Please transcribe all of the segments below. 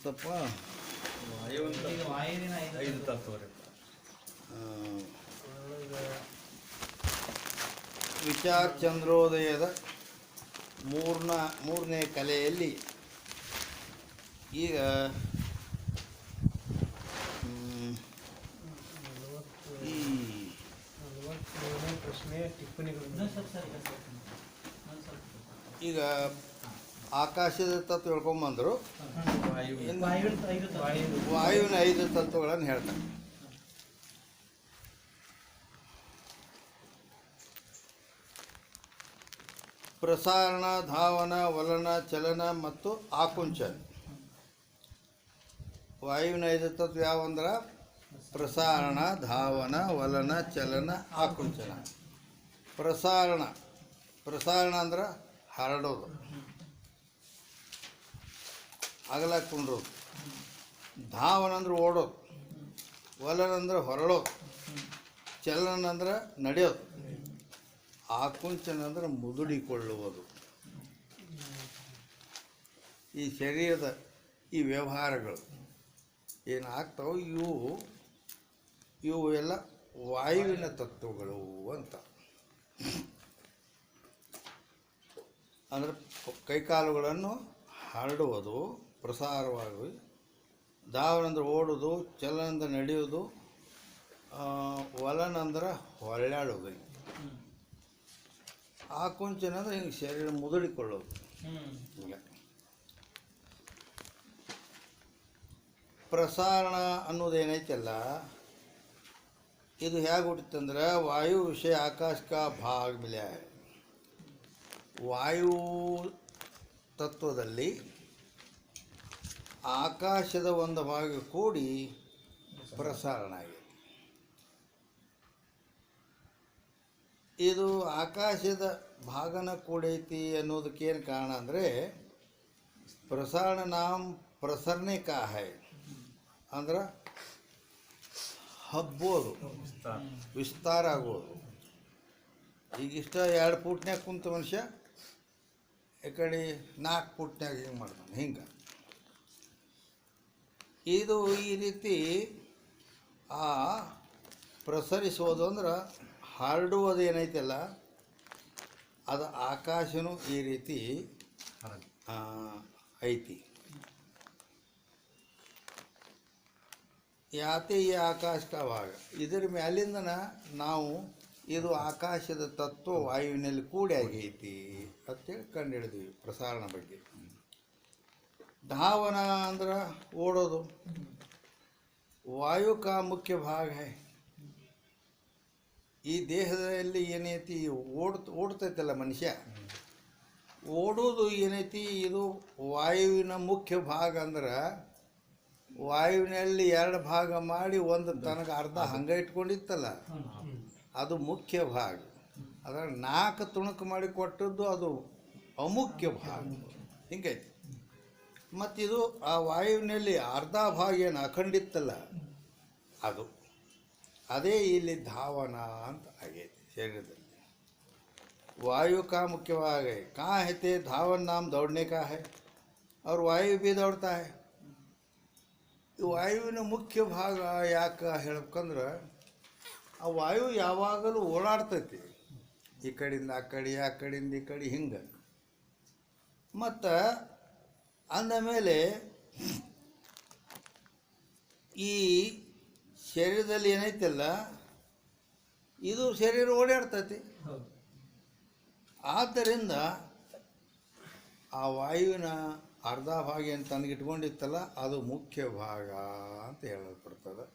ಎಷ್ಟಪ್ಪ? ವಾಯುವಿನ 5 ತತ್ವ. ವಿಚಾರ ಚಂದ್ರೋದಯದ ಮೂರನೇ ಕಲೆಯಲ್ಲಿ ಈಗ ಈ ಈಗ ಆಕಾಶದ ತತ್ವ ಹೇಳ್ಕೊಂಬಂದರು. ವಾಯುವಿನ 5 ತತ್ವಗಳನ್ನು ಹೇಳ್ತಾರೆ. ಪ್ರಸಾರಣ, ಧಾವನ, ವಲನ, ಚಲನ ಮತ್ತು ಆಕುಂಚನ. ವಾಯುವಿನ 5 ತತ್ವ ಯಾವಂದ್ರೆ ಪ್ರಸಾರಣ, ಧಾವನ, ವಲನ, ಚಲನ, ಆಕುಂಚನ. ಪ್ರಸಾರಣ ಅಂದ್ರೆ ಹರಡೋದು, ಅಗಲಕ್ಕೆ ಕುಂಡ್ರೋದು. ಧಾವನ ಅಂದ್ರೆ ಓಡೋದು. ವಲನ ಅಂದ್ರೆ ಹೊರಡೋದು. ಚಲನ ಅಂದ್ರೆ ನಡೆಯೋದು. ಆಕುಂಚನ ಅಂದ್ರೆ ಮುದುಡಿಕೊಳ್ಳುವುದು. ಈ ಶರೀರದ ಈ ವ್ಯವಹಾರಗಳು ಏನಾಗ್ತಾವೆ, ಇವು ಎಲ್ಲ ವಾಯುವಿನ ತತ್ವಗಳು ಅಂತ. ಅಂದರೆ ಕೈಕಾಲುಗಳನ್ನು ಹರಡುವುದು, ಪ್ರಸಾರವಾಗಿ. ಧಾವನ ಅಂದ್ರೆ ಓಡೋದು, ಚಲನ ಅಂದ್ರೆ ನಡೆಯೋದು, ವಲನ ಅಂದ್ರೆ ಹೊರಳಾಡೋದು. ಆಕುಂಚನ ಅಂದರೆ ಹಿಂಗೆ ಶರೀರ ಮುದುಡಿಕೊಳ್ಳೋದು. ಈಗ ಪ್ರಸಾರಣ ಅನ್ನೋದೇನೈತಲ್ಲ, ಇದು ಹೇಗೆ ಹುಟ್ಟಿತ್ತಂದ್ರೆ ವಾಯು ವಿಷಯ ಆಕಾಶ ಕಾ ಭಾಗ ಮಿಲ್ಯ ಹೈ. ವಾಯು ತತ್ವದಲ್ಲಿ ಆಕಾಶದ ಒಂದು ಭಾಗ ಕೂಡಿ ಪ್ರಸಾರಣ ಆಗಿದೆ. ಇದು ಆಕಾಶದ ಭಾಗನ ಕೂಡೈತಿ ಅನ್ನೋದಕ್ಕೇನು ಕಾರಣ ಅಂದರೆ ಪ್ರಸಾರಣ ನಾಮ ಪ್ರಸರಣೆ ಕಾ ಹೈ ಅಂದ್ರೆ ಹಬ್ಬೋದು, ವಿಸ್ತಾರ ಆಗೋದು. ಈಗಿಷ್ಟ 2 ಫೂಟ್ನ್ಯಾಗ ಕುಂತ ಮನುಷ್ಯ ಈ ಕಡೆ 4 ಫೂಟ್ನ್ಯಾಗ ಹಿಂಗೆ ಮಾಡ್ತಾನೆ. ಹಿಂಗೆ ಇದು ಈ ರೀತಿ ಪ್ರಸರಿಸೋದು ಅಂದ್ರೆ ಹರಡುವುದು ಏನೈತಲ್ಲ, ಅದು ಆಕಾಶನೂ ಈ ರೀತಿ ಐತಿ. ಯಾತೆ ಈ ಆಕಾಶ ಭಾಗ ಇದರ ಮ್ಯಾಲಿಂದನ ನಾವು ಇದು ಆಕಾಶದ ತತ್ವ ವಾಯುವಿನಲ್ಲಿ ಕೂಡಿ ಆಗೈತಿ ಅಂತೇಳಿ ಕಂಡು ಹಿಡಿದ್ವಿ ಪ್ರಸಾರಣ ಬಗ್ಗೆ. ಧಾವನ ಅಂದ್ರೆ ಓಡೋದು. ವಾಯು ಕಾ ಮುಖ್ಯ ಭಾಗ ಹೈ. ಈ ದೇಹದಲ್ಲಿ ಏನೈತಿ ಓಡ್ತೈತಲ್ಲ ಮನುಷ್ಯ, ಓಡೋದು ಏನೈತಿ, ಇದು ವಾಯುವಿನ ಮುಖ್ಯ ಭಾಗ. ಅಂದ್ರೆ ವಾಯುವಿನಲ್ಲಿ 2 ಭಾಗ ಮಾಡಿ ಒಂದು ತನಗೆ ಅರ್ಧ ಹಂಗೆ ಇಟ್ಕೊಂಡಿತ್ತಲ್ಲ, ಅದು ಮುಖ್ಯ ಭಾಗ. ಅದರ 4 ತುಣುಕು ಮಾಡಿ ಕೊಟ್ಟದ್ದು ಅದು ಅಮುಖ್ಯ ಭಾಗ. ಹಿಂಗೈತಿ. ಮತ್ತಿದು ಆ ವಾಯುವಿನಲ್ಲಿ ಅರ್ಧ ಭಾಗ ಏನು ಅಖಂಡಿತ್ತಲ್ಲ, ಅದು ಅದೇ ಇಲ್ಲಿ ಧಾವನ ಅಂತ ಆಗೈತಿ ಶರೀರದಲ್ಲಿ. वायु का मुख्य भाग है. कहाँ है ते धावन नाम दौड़ने का है और वायु भी दौड़ता है. ವಾಯುವಿನ ಮುಖ್ಯ ಭಾಗ ಯಾಕೆ ಹೇಳ್ಬೇಕಂದ್ರೆ ಆ ವಾಯು ಯಾವಾಗಲೂ ಓಡಾಡ್ತೈತಿ, ಈ ಕಡೆಯಿಂದ ಆ ಕಡೆ, ಆ ಕಡೆಯಿಂದ ಈ ಕಡೆ, ಹಿಂಗೆ. ಮತ್ತು ಅಂದಮೇಲೆ ಈ ಶರೀರದಲ್ಲಿ ಏನೈತಲ್ಲ, ಇದು ಶರೀರ ಓಡಾಡ್ತೈತಿ. ಆದ್ದರಿಂದ ಆ ವಾಯುವಿನ ಅರ್ಧ ಭಾಗ ಏನು ತನಗಿಟ್ಕೊಂಡಿತ್ತಲ್ಲ, ಅದು ಮುಖ್ಯ ಭಾಗ ಅಂತ ಹೇಳಲ್ಪಡ್ತದೆ.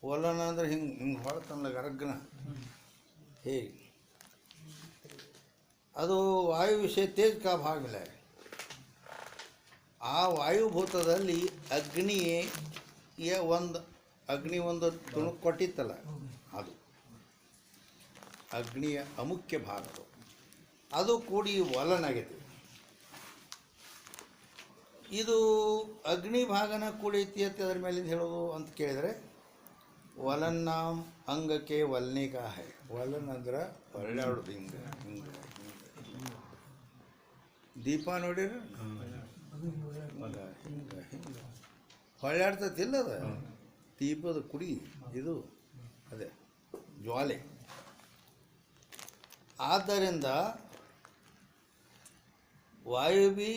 ವಲನ ಅಂದ್ರೆ ಹಿಂಗೆ ಹೊಳತಲ್ಲ ಗರಗ್ನ, ಹೇಗೆ ಅದು ವಾಯು ವಿಷಯ ತೇಜ್ ಕಾ ಭಾಗ ಮಿಲ. ಆ ವಾಯುಭೂತದಲ್ಲಿ ಅಗ್ನಿ ಒಂದು ತುಣುಕು ಕೊಟ್ಟಿತ್ತಲ್ಲ, ಅದು ಅಗ್ನಿಯ ಅಮುಖ್ಯ ಭಾಗ. ಅದು ಕೂಡಿ ವಲನಾಗೈತಿ. ಇದು ಅಗ್ನಿ ಭಾಗನ ಕೂಡೈತಿ ಅಂತ ಅದ್ರ ಮೇಲಿಂದ ಹೇಳೋದು ಅಂತ ಕೇಳಿದರೆ, ವಲನ್ನಾಂ ಅಂಗಕ್ಕೆ ವಲ್ನಿಕ ಹೈ. ವಲನ್ ಅಂದ್ರೆ ಹೊರಳಾಡೋದು, ಹಿಂಗೆ ಹಿಂಗೆ ಹಿಂಗೆ. ದೀಪ ನೋಡಿರ ಹೊಳ್ಯಾಡ್ತತಿಲ್ಲ ಅದ ದೀಪದ ಕುಡಿ ಇದು ಅದೇ ಜ್ವಾಲೆ. ಆದ್ದರಿಂದ वायु भी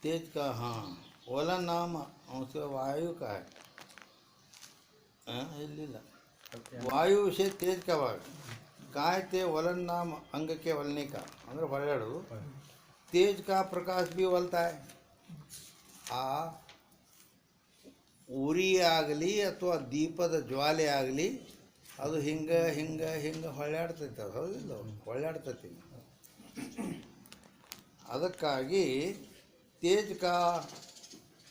तेज का, हाँ वलन नाम उसका वायु का है, ಇಲ್ಲ ವಾಯು ವಿಷಯ तेज का भाग काय ते वलन नाम अंग के वलने का ಅಂದ್ರೆ ಹೊರಡೋದು. तेज का प्रकाश भी वलता है. ಆ ಉರಿ ಆಗಲಿ ಅಥವಾ ದೀಪದ ಜ್ವಾಲೆ ಆಗಲಿ ಅದು ಹಿಂಗೆ ಹಿಂಗೆ ಹಿಂಗೆ ಹೊಳ್ಯಾಡ್ತೈತೆ. ಅದು ಹೌದಿಲ್ಲ, ಹೊಳ್ಯಾಡ್ತೈತಿ. ಅದಕ್ಕಾಗಿ तेज का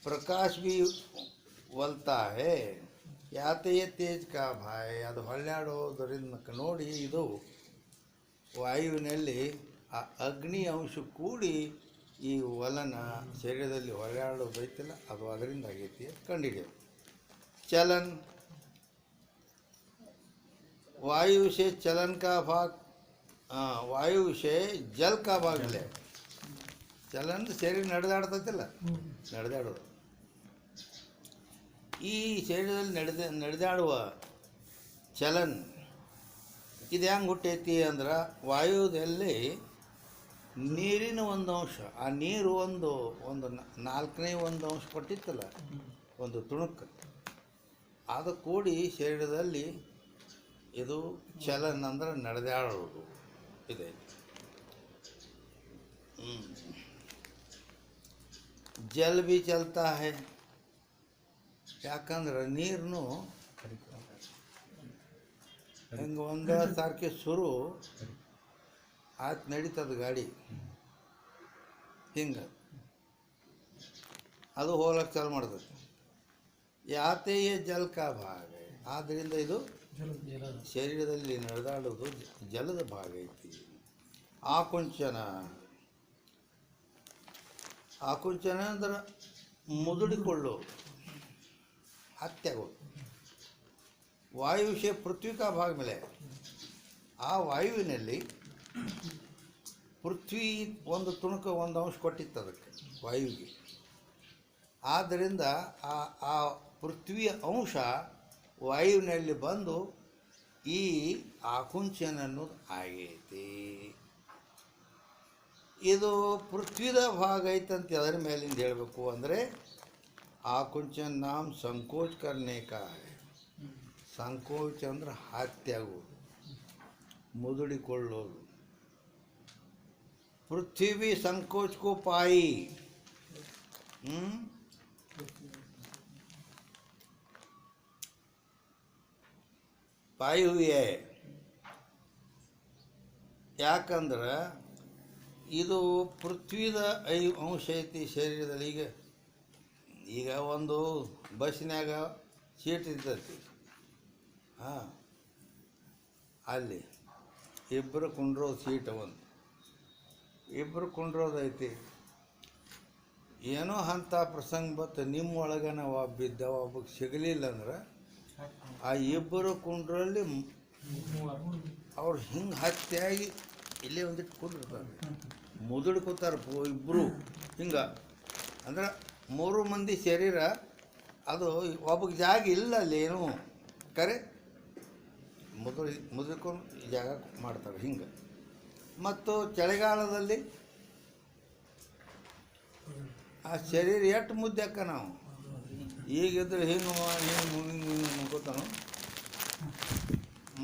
प्रकाश भी वलता है. ಯಾತೆಯೇ तेज का भाई ಅದು ಹೊಳ್ಯಾಡೋದರಿಂದ ನೋಡಿ ಇದು ವಾಯುವಿನಲ್ಲಿ ಆ ಅಗ್ನಿ ಅಂಶ ಕೂಡಿ ಈ ವಲನ ಶರೀರದಲ್ಲಿ ಹೊಳ್ಯಾಡೋದೈತಿಲ್ಲ, ಅದು ಅದರಿಂದ ಆಗೈತಿ ಕಂಡುಹಿಡಿಯೋದು. ಚಲನ್ वायु से चलन का भाग, वायु से जल का भाग ले. ಚಲನ್ ಶರೀರ ನಡೆದಾಡ್ತೈತಿಲ್ಲ, ನಡೆದಾಡೋದು. ಈ ಶರೀರದಲ್ಲಿ ನಡೆದಾಡುವ ಚಲನ್ ಇದು ಹೆಂಗೆ ಹುಟ್ಟೈತಿ ಅಂದ್ರೆ ವಾಯುದಲ್ಲಿ ನೀರಿನ ಒಂದು ಅಂಶ, ಆ ನೀರು ಒಂದು ಒಂದು 4ನೇ ಒಂದು ಅಂಶ ಕೊಟ್ಟಿತ್ತಲ್ಲ, ಒಂದು ತುಣುಕು, ಅದು ಕೂಡಿ ಶರೀರದಲ್ಲಿ ಇದು ಚಲನ್ ಅಂದ್ರೆ ನಡೆದಾಡೋದು ಇದೆ. ಜಲ್ ಭೀ ಚಲ್ತಾ ಹೈ. ಯಾಕಂದ್ರೆ ನೀರನ್ನು ಹಿಂಗೆ ಒಂದು ಸಾರ್ಕೆ ಶುರು ಆಯ್ತು ನಡೀತದ ಗಾಡಿ ಹಿಂಗೆ ಅದು ಹೋಗ್ಲಕ್ಕೆ ಚಾಲು ಮಾಡ್ತದೆ. ಯಾತೆಯೇ ಜಲ್ ಕಾ ಭಾಗ. ಆದ್ದರಿಂದ ಇದು ಶರೀರದಲ್ಲಿ ನಡೆದಾಡೋದು ಜಲದ ಭಾಗ ಐತಿ. ಆಕುಂಚನ, ಆಕುಂಚನ ಅಂದ್ರೆ ಮುದುಡಿಕೊಳ್ಳೋದು, ಹತ್ಯೆಗಳು. ವಾಯು ವಿಷಯ ಪೃಥ್ವಿ ಕಾ ಭಾಗ ಮೇಲೆ, ಆ ವಾಯುವಿನಲ್ಲಿ ಪೃಥ್ವಿ ಒಂದು ತುಣುಕು ಒಂದು ಅಂಶ ಕೊಟ್ಟಿತ್ತು ಅದಕ್ಕೆ ವಾಯುವಿಗೆ. ಆದ್ದರಿಂದ ಆ ಪೃಥ್ವಿಯ ಅಂಶ ವಾಯುವಿನಲ್ಲಿ ಬಂದು ಈ ಆಕುಂಚನ ಅನ್ನೋದು ಆಗೈತಿ. ಇದು ಪೃಥ್ವಿದ ಭಾಗ ಐತಂತ ಅದರ ಮೇಲಿಂದ ಹೇಳಬೇಕು ಅಂದರೆ ಆಕುಂಚನ ನಾಮ್ ಸಂಕೋಚ ಕರ್ನೆ ಕಾ ಹೈ. ಸಂಕೋಚ ಅಂದ್ರೆ ಹತ್ಯಾಗೋದು, ಮುದುಡಿಕೊಳ್ಳೋದು. पृथ्वी संकोच को पाई. पाई हुई है. ಯಾಕಂದ್ರೆ ಇದು ಪೃಥ್ವಿದ ಅಂಶ ಐತಿ ಶರೀರದಲ್ಲಿ. ಈಗ ಒಂದು ಬಸ್ಸಿನಾಗ ಸೀಟ್ ಇರ್ತೈತಿ, ಹಾಂ, ಅಲ್ಲಿ ಇಬ್ಬರು ಕುಂಡ್ರೋದು ಸೀಟ್, ಒಂದು ಇಬ್ಬರು ಕುಂಡ್ರೋದೈತಿ. ಏನೋ ಅಂಥ ಪ್ರಸಂಗ ಬತ್ತು ನಿಮ್ಮೊಳಗನ ಒಬ್ಬಿದ್ದ ಒಬ್ಬಗೆ ಸಿಗಲಿಲ್ಲ ಅಂದ್ರೆ ಆ ಇಬ್ಬರು ಕುಂಡ್ರಲ್ಲಿ ಅವ್ರು ಹಿಂಗೆ ಹತ್ಯಾಗಿ ಇಲ್ಲೇ ಒಂದಿಟ್ಟು ಕುಂಡಿರ್ತಾರೆ, ಮುದುಡ್ಕೋತಾರೆ ಇಬ್ಬರು ಹಿಂಗೆ. ಅಂದ್ರೆ 3 ಮಂದಿ ಶರೀರ, ಅದು ಒಬ್ಬಗೆ ಜಾಗ ಇಲ್ಲ ಅಲ್ಲಿ ಏನು ಕರೆ ಮುದುಡ್ಕೊಂಡು ಜಾಗ ಮಾಡ್ತಾರೆ ಹಿಂಗೆ. ಮತ್ತು ಚಳಿಗಾಲದಲ್ಲಿ ಆ ಶರೀರ ಎಷ್ಟು ಮುದ್ದೆಕ್ಕ ನಾವು ಈಗಿದ್ರೆ ಹಿಂಗೆ ಹಿಂಗೆ ಮುಗ್ಕೋತಾನು.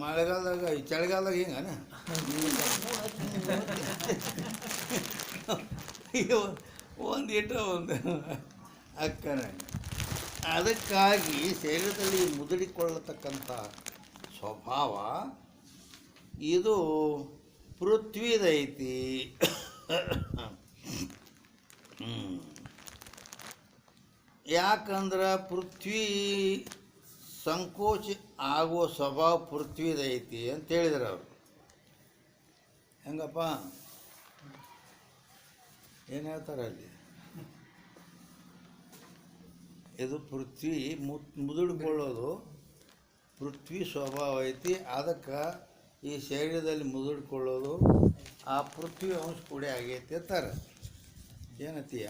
ಮಳೆಗಾಲದಾಗ ಚಳಿಗಾಲದಾಗ ಹಿಂಗನ ಒಂದಿಟ್ಟು ಒಂದು ಅಕ್ಕನ. ಅದಕ್ಕಾಗಿ ಶರೀರದಲ್ಲಿ ಮುದುಡಿಕೊಳ್ಳತಕ್ಕಂಥ ಸ್ವಭಾವ ಇದು ಪೃಥ್ವಿದೈತಿ. ಯಾಕಂದ್ರೆ ಪೃಥ್ವಿ ಸಂಕೋಚ ಆಗುವ ಸ್ವಭಾವ ಪೃಥ್ವಿದೈತಿ ಅಂತ ಹೇಳಿದ್ರು ಅವರು. ಹೆಂಗಪ್ಪ ಏನು ಹೇಳ್ತಾರೆ ಅಲ್ಲಿ? ಇದು ಪೃಥ್ವಿ ಮುದುಡ್ಕೊಳ್ಳೋದು ಪೃಥ್ವಿ ಸ್ವಭಾವ ಐತಿ. ಅದಕ್ಕೆ ಈ ಶರೀರದಲ್ಲಿ ಮುದುಡ್ಕೊಳ್ಳೋದು ಆ ಪೃಥ್ವಿ ಅಂಶ ಕೂಡ ಆಗೈತೆ ಅಂತಾರೆ. ಏನತ್ತೀಯ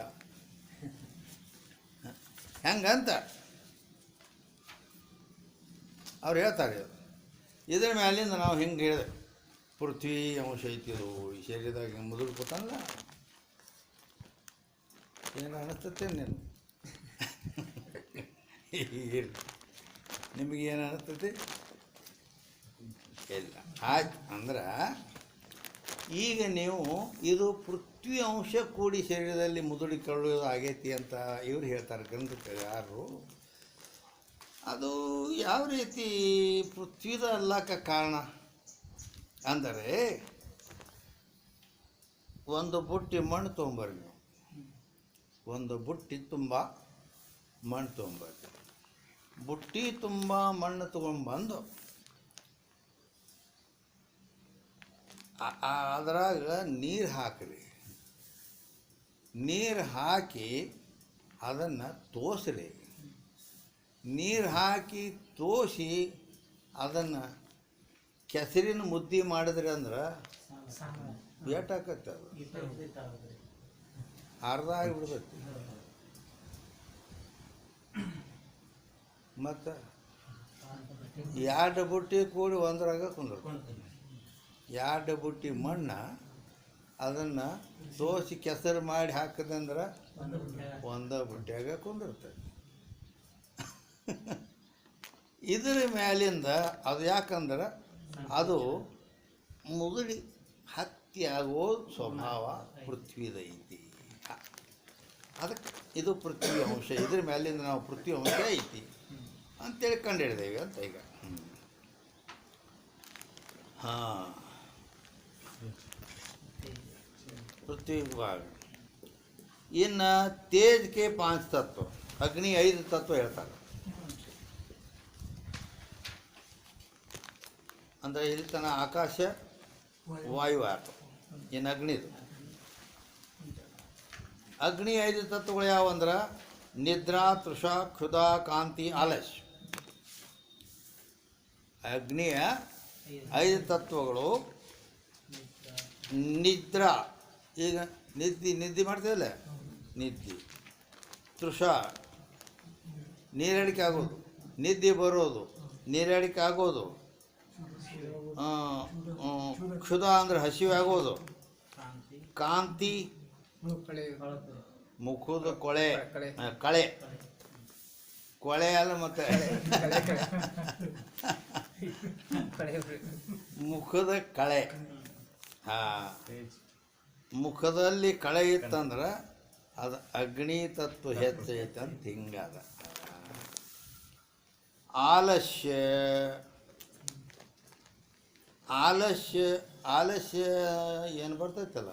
ಹೆಂಗಂತ ಅವ್ರು ಹೇಳ್ತಾರೆ. ಇದ್ರ ಮ್ಯಾಲಿಂದ ನಾವು ಹಿಂಗೆ ಹೇಳಿದೆ, ಪೃಥ್ವಿ ಅಂಶ ಐತಿದು ಈ ಶರೀರದಾಗ ಹಿಂಗೆ ಮುದುಡ್ಕೊತಾನಲ್ಲ, ಏನು ಅನಿಸ್ತತೆ ನೀನು ನಿಮಗೇನು ಅನಿಸ್ತತಿ? ಇಲ್ಲ. ಆಯ್ತು ಅಂದ್ರೆ ಈಗ ನೀವು ಇದು ಪೃಥ್ವಿ ಅಂಶ ಕೂಡಿ ಶರೀರದಲ್ಲಿ ಮುದುಡಿಕೊಳ್ಳೋದು ಆಗೈತಿ ಅಂತ ಇವ್ರು ಹೇಳ್ತಾರೆ ಗ್ರಂಥಕಾರರು. ಅದು ಯಾವ ರೀತಿ ಪೃಥ್ವಿದ ಅಲ್ಲಕ್ಕೆ ಕಾರಣ ಅಂದರೆ, ಒಂದು ಬುಟ್ಟಿ ಮಣ್ಣು ತೊಗೊಂಬರ್ರಿ ನೀವು, ಒಂದು ಬುಟ್ಟಿ ತುಂಬ ಮಣ್ಣು ತೊಗೊಂಬರ್ರಿ. ಬುಟ್ಟಿ ತುಂಬ ಮಣ್ಣು ತೊಗೊಂಡ್ಬಂದು ಅದ್ರಾಗ ನೀರು ಹಾಕ್ರಿ. ನೀರು ಹಾಕಿ ಅದನ್ನು ತೋಸ್ರಿ. ನೀರು ಹಾಕಿ ತೋಸಿ ಅದನ್ನು ಕೆಸರಿನ ಮುದ್ದೆ ಮಾಡಿದ್ರಿ ಅಂದ್ರೆ ಏಟಾಕತ್ತೆ, ಅದು ಅರ್ಧ ಆಗಿಬಿಡ್ತೈತಿ. ಮತ್ತು 2 ಬುಟ್ಟಿ ಕೂಡಿ ಒಂದ್ರಾಗ ಕುಂದಿರ್ತಾರೆ. 2 ಬುಟ್ಟಿ ಮಣ್ಣು ಅದನ್ನು ತೋಸಿ ಕೆಸರು ಮಾಡಿ ಹಾಕಿದಂದ್ರೆ ಒಂದು ಬುಟ್ಟಿಯಾಗ ಕುಂದಿರ್ತದೆ. ಇದರ ಮ್ಯಾಲಿಂದ ಅದು ಯಾಕಂದ್ರೆ ಅದು ಮುಗುಡಿ ಹತ್ತಿ ಆಗೋ ಸ್ವಭಾವ ಪೃಥ್ವಿದೈತಿ. ಅದಕ್ಕೆ ಇದು ಪೃಥ್ವಿ ಅಂಶ, ಇದ್ರ ಮ್ಯಾಲಿಂದ ನಾವು ಪೃಥ್ವಿ ಅಂಶ ಐತಿ ಅಂತೇಳಿ ಕಂಡುಹಿಡಿದೇವೆ ಅಂತ ಈಗ. ಹಾಂ, पृथ्वी भाग इन तेज के 5 तत्व, अग्नि 5 तत्व ಹೇಳ್ತಾರೆ. ಅಂದರೆ ಇಲ್ಲಿ ತನ ಆಕಾಶ ವಾಯು ಆಯ್ತು, ಇನ್ನು ಅಗ್ನಿದು. ಅಗ್ನಿ 5 ತತ್ವಗಳು ಯಾವಂದ್ರೆ ನಿದ್ರಾ, ತೃಷಾ, ಕ್ಷುಧ, ಕಾಂತಿ, ಆಲಸ್ಯ. ಅಗ್ನಿಯ 5 ತತ್ವಗಳು ನಿದ್ರಾ, ಈಗ ನಿದ್ದೆ ಮಾಡ್ತೀವಲ್ಲ, ನಿದ್ದೆ. ತೃಷಾ, ನೀರಡಿಕೆ ಆಗೋದು, ನಿದ್ದೆ ಬರೋದು, ನೀರಡಿಕೆ ಆಗೋದು. ಕ್ಷುಧ ಅಂದರೆ ಹಸಿವೆ ಆಗೋದು. ಕಾಂತಿ, ಮುಖದ ಕೊಳೆ, ಕಳೆ ಕೊಳೆ ಅಲ್ಲ, ಮತ್ತು ಮುಖದ ಕಳೆ. ಹಾಂ, ಮುಖದಲ್ಲಿ ಕಳೆ ಇತ್ತಂದ್ರೆ ಅದು ಅಗ್ನಿ ತತ್ವ ಹೆಚ್ಚೈತೆ ಅಂತ ಹಿಂಗದ. ಆಲಸ್ಯ, ಆಲಸ್ಯ ಆಲಸ್ಯ ಏನು ಬರ್ತೈತಲ್ಲ,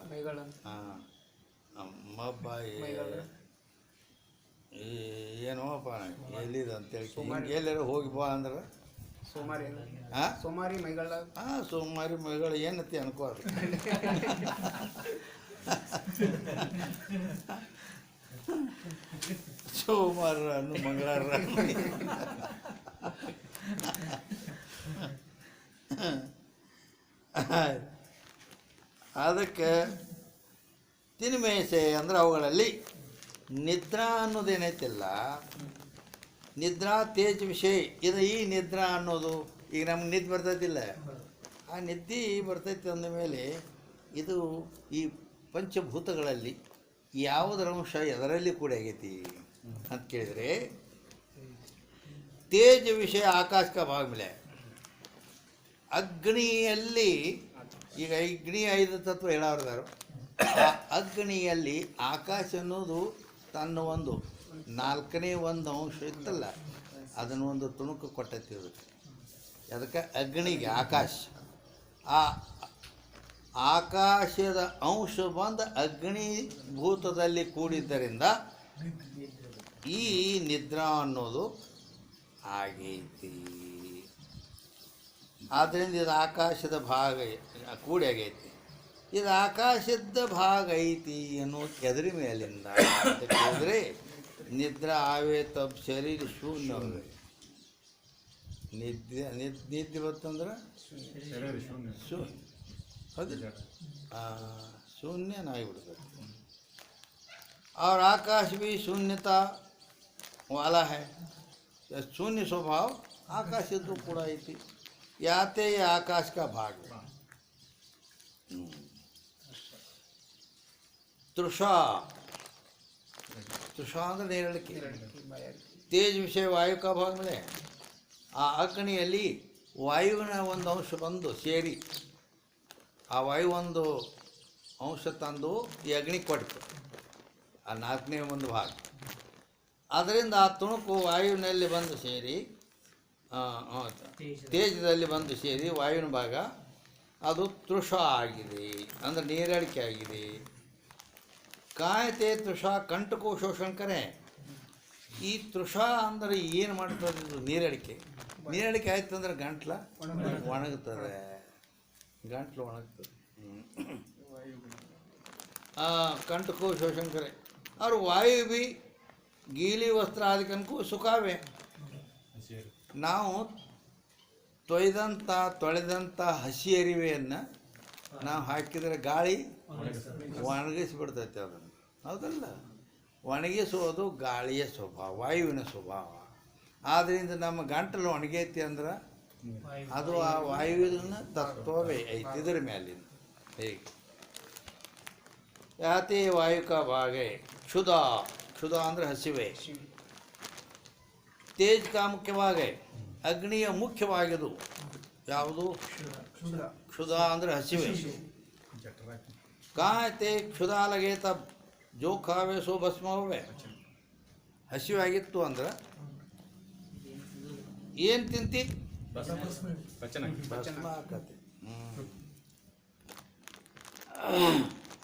ಹಾಂ, ಮಬ್ಬಾಯಿ ಏನೋಪ್ಪ ಎಲ್ಲಿದೆ ಅಂತೇಳಿ ಹಿಂಗೆ ಎಲ್ಲರೂ ಹೋಗಿ ಬಾ ಅಂದ್ರೆ ಸೋಮಾರಿ, ಹಾಂ, ಸೋಮಾರಿ ಮೈಗಳ, ಹಾಂ, ಸೋಮಾರಿ ಮೈಗಳು ಏನತ್ತಿ ಅನ್ಕೋ ಅದು. ಸೋಮವಾರ ಮಂಗಳವಾರ ಅದಕ್ಕೆ ತಿನ್ಮೇಸೆ ಅಂದ್ರೆ ಅವುಗಳಲ್ಲಿ ನಿದ್ರಾ ಅನ್ನೋದೇನೈತಿಲ್ಲ, ನಿದ್ರಾ ತೇಜ್ ವಿಷಯ ಇದು. ಈ ನಿದ್ರಾ ಅನ್ನೋದು ಈಗ ನಮ್ಗೆ ನಿದ್ದೆ ಬರ್ತೈತಿಲ್ಲ, ಆ ನಿದ್ದೆ ಬರ್ತೈತಿ ಅಂದಮೇಲೆ ಇದು ಈ ಪಂಚಭೂತಗಳಲ್ಲಿ ಯಾವುದರ ಅಂಶ ಎದರಲ್ಲಿ ಕೂಡ ಆಗೈತಿ ಅಂತ ಕೇಳಿದರೆ, ತೇಜ ವಿಷಯ ಆಕಾಶ का भाग मिला है. ಅಗ್ನಿಯಲ್ಲಿ ಈಗ ಅಗ್ನಿ 5 ತತ್ವ ಹೇಳೋರು, ಆ ಅಗ್ನಿಯಲ್ಲಿ ಆಕಾಶ ಅನ್ನೋದು ತನ್ನ ಒಂದು 4ನೇ ಒಂದು ಅಂಶ ಇತ್ತಲ್ಲ, ಅದನ್ನು ಒಂದು ತುಣುಕು ಕೊಟ್ಟೈತಿ. ಅದಕ್ಕೆ ಅಗ್ನಿಗೆ ಆಕಾಶ, ಆ ಆಕಾಶದ ಅಂಶ ಬಂದು ಅಗ್ನಿಭೂತದಲ್ಲಿ ಕೂಡಿದ್ದರಿಂದ ಈ ನಿದ್ರಾ ಅನ್ನೋದು ಆಗೈತಿ. ಆದ್ದರಿಂದ ಇದು ಆಕಾಶದ ಭಾಗ ಕೂಡಿ ಆಗೈತಿ. ಇದು ಆಕಾಶದ ಭಾಗ ಐತಿ ಅನ್ನೋ ಎದರ ಮೇಲಿಂದ ಅಂತ ಕೇಳಿದ್ರೆ, ನಿದ್ರಾ ಆವೆ ತಬ್ ಶರೀರ ಶೂನ್ಯ. निद्य बतंದ್ರೆ शून्य हौदिಲ್ಲ शून्यनागिಬಿಡ್ತದೆ और आकाश भी शून्यता वाला है शून्य स्वभाव आकाश तो पूरा ऐति याते ये आकाश का भाग है तृषा तृषा ಅಂದ್ರೆ ನೇರಳಿಕೆ ತೇಜ್ ವಿಷಯ ವಾಯು का भाग मिले ಆ ಅಗ್ನಿಯಲ್ಲಿ ವಾಯುವಿನ ಒಂದು ಅಂಶ ಬಂದು ಸೇರಿ ಆ ವಾಯು ಒಂದು ಅಂಶ ತಂದು ಈ ಅಗ್ನಿ ಕೊಡ್ತು ಆ ನಾಲ್ಕನೇ ಒಂದು ಭಾಗ ಅದರಿಂದ ಆ ತುಣುಕು ವಾಯುವಿನಲ್ಲಿ ಬಂದು ಸೇರಿ ತೇಜದಲ್ಲಿ ಬಂದು ಸೇರಿ ವಾಯುವಿನ ಭಾಗ ಅದು ತೃಷ ಆಗಿದೆ ಅಂದರೆ ನೀರಡಿಕೆ ಆಗಿದೆ ಕಾಯತೆ ತೃಷ ಕಂಟಕು ಶೋಷಣ ಕರೆ ಈ ತೃಷ ಅಂದರೆ ಏನು ಮಾಡ್ತದೆ ಇದು ನೀರಡಿಕೆ ಆಯ್ತು ಅಂದ್ರೆ ಗಂಟ್ಲ ಒಣಗುತ್ತದೆ ಗಂಟ್ಲು ಒಣಗ್ತದೆ कंटको शोषण करे और वायु भी गीली वस्त्र आदि को सुखावे ನಾವು ತೊಳೆದಂಥ ಹಸಿ ಅರಿವೆಯನ್ನು ನಾವು ಹಾಕಿದರೆ ಗಾಳಿ ಒಣಗಿಸಿಬಿಡ್ತೈತೆ ಅದನ್ನು ಹೌದಲ್ಲ ಒಣಗಿಸೋದು ಗಾಳಿಯ ಸ್ವಭಾವ ವಾಯುವಿನ ಸ್ವಭಾವ ಆದ್ದರಿಂದ ನಮ್ಮ ಗಂಟಲು ಒಣಗೈತಿ ಅಂದ್ರೆ ಅದು ಆ ವಾಯುವಿನ ತತ್ವವೇ ಐತಿ ಇದರ ಮೇಲಿನ ಹೇಗೆ ಯಾತೆ ವಾಯು का भाग है क्षुधा क्षुधा ಅಂದರೆ ಹಸಿವೆ ತೇಜ್ का ಮುಖ್ಯ ಭಾಗ है ಅಗ್ನಿಯ ಮುಖ್ಯವಾಗಿದು ಯಾವುದು क्षुधा ಅಂದರೆ ಹಸಿವೆ ಕಾಯತೆ क्षुधा लगे तब जो खावे सो भस्म होवे ಹಸಿವೆ ಆಗಿತ್ತು ಅಂದ್ರೆ ಏನು ತಿಂತಿ ಭಸ್ಮ ಆಕತಿ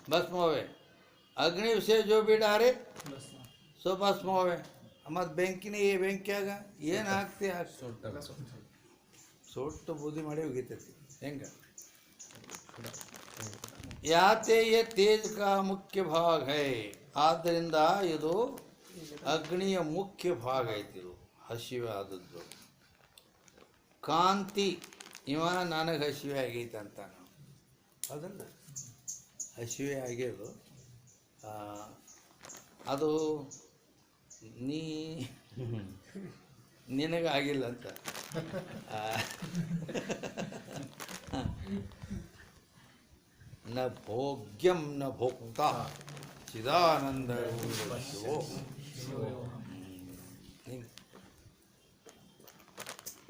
भस्म होवे अग्नि से जो भी डारे सो भस्म होवे ಮತ್ತು ಬೆಂಕಿನೇ ಬೆಂಕಿಯಾಗ ಏನು ಹಾಕ್ತಿ ಸೊಟ್ಟು ಬೂದಿ ಮಾಡಿ ಹೋಗಿತೈತಿ ಹೆಂಗೆ ಯಾತೆ ಯೇ ತೇಜ್ ಕಾ ಮುಖ್ಯ ಭಾಗ ಹೈ ಆದ್ದರಿಂದ ಇದು ಅಗ್ನಿಯ ಮುಖ್ಯ ಭಾಗ ಐತಿ ಇದು ಹಸಿವೆ ಆದದ್ದು ಕಾಂತಿ ಇವ ನನಗೆ ಹಸಿವೆ ಆಗೈತೆ ಅಂತ ಅದಲ್ಲ ಹಸಿವೆ ಆಗ್ಯದು ಅದು ನಿನಗಾಗಿಲ್ಲ ಅಂತ ನ ಭೋಗ್ಯಂ ನ ಭೋಕ್ತ ಚಿದಾನಂದ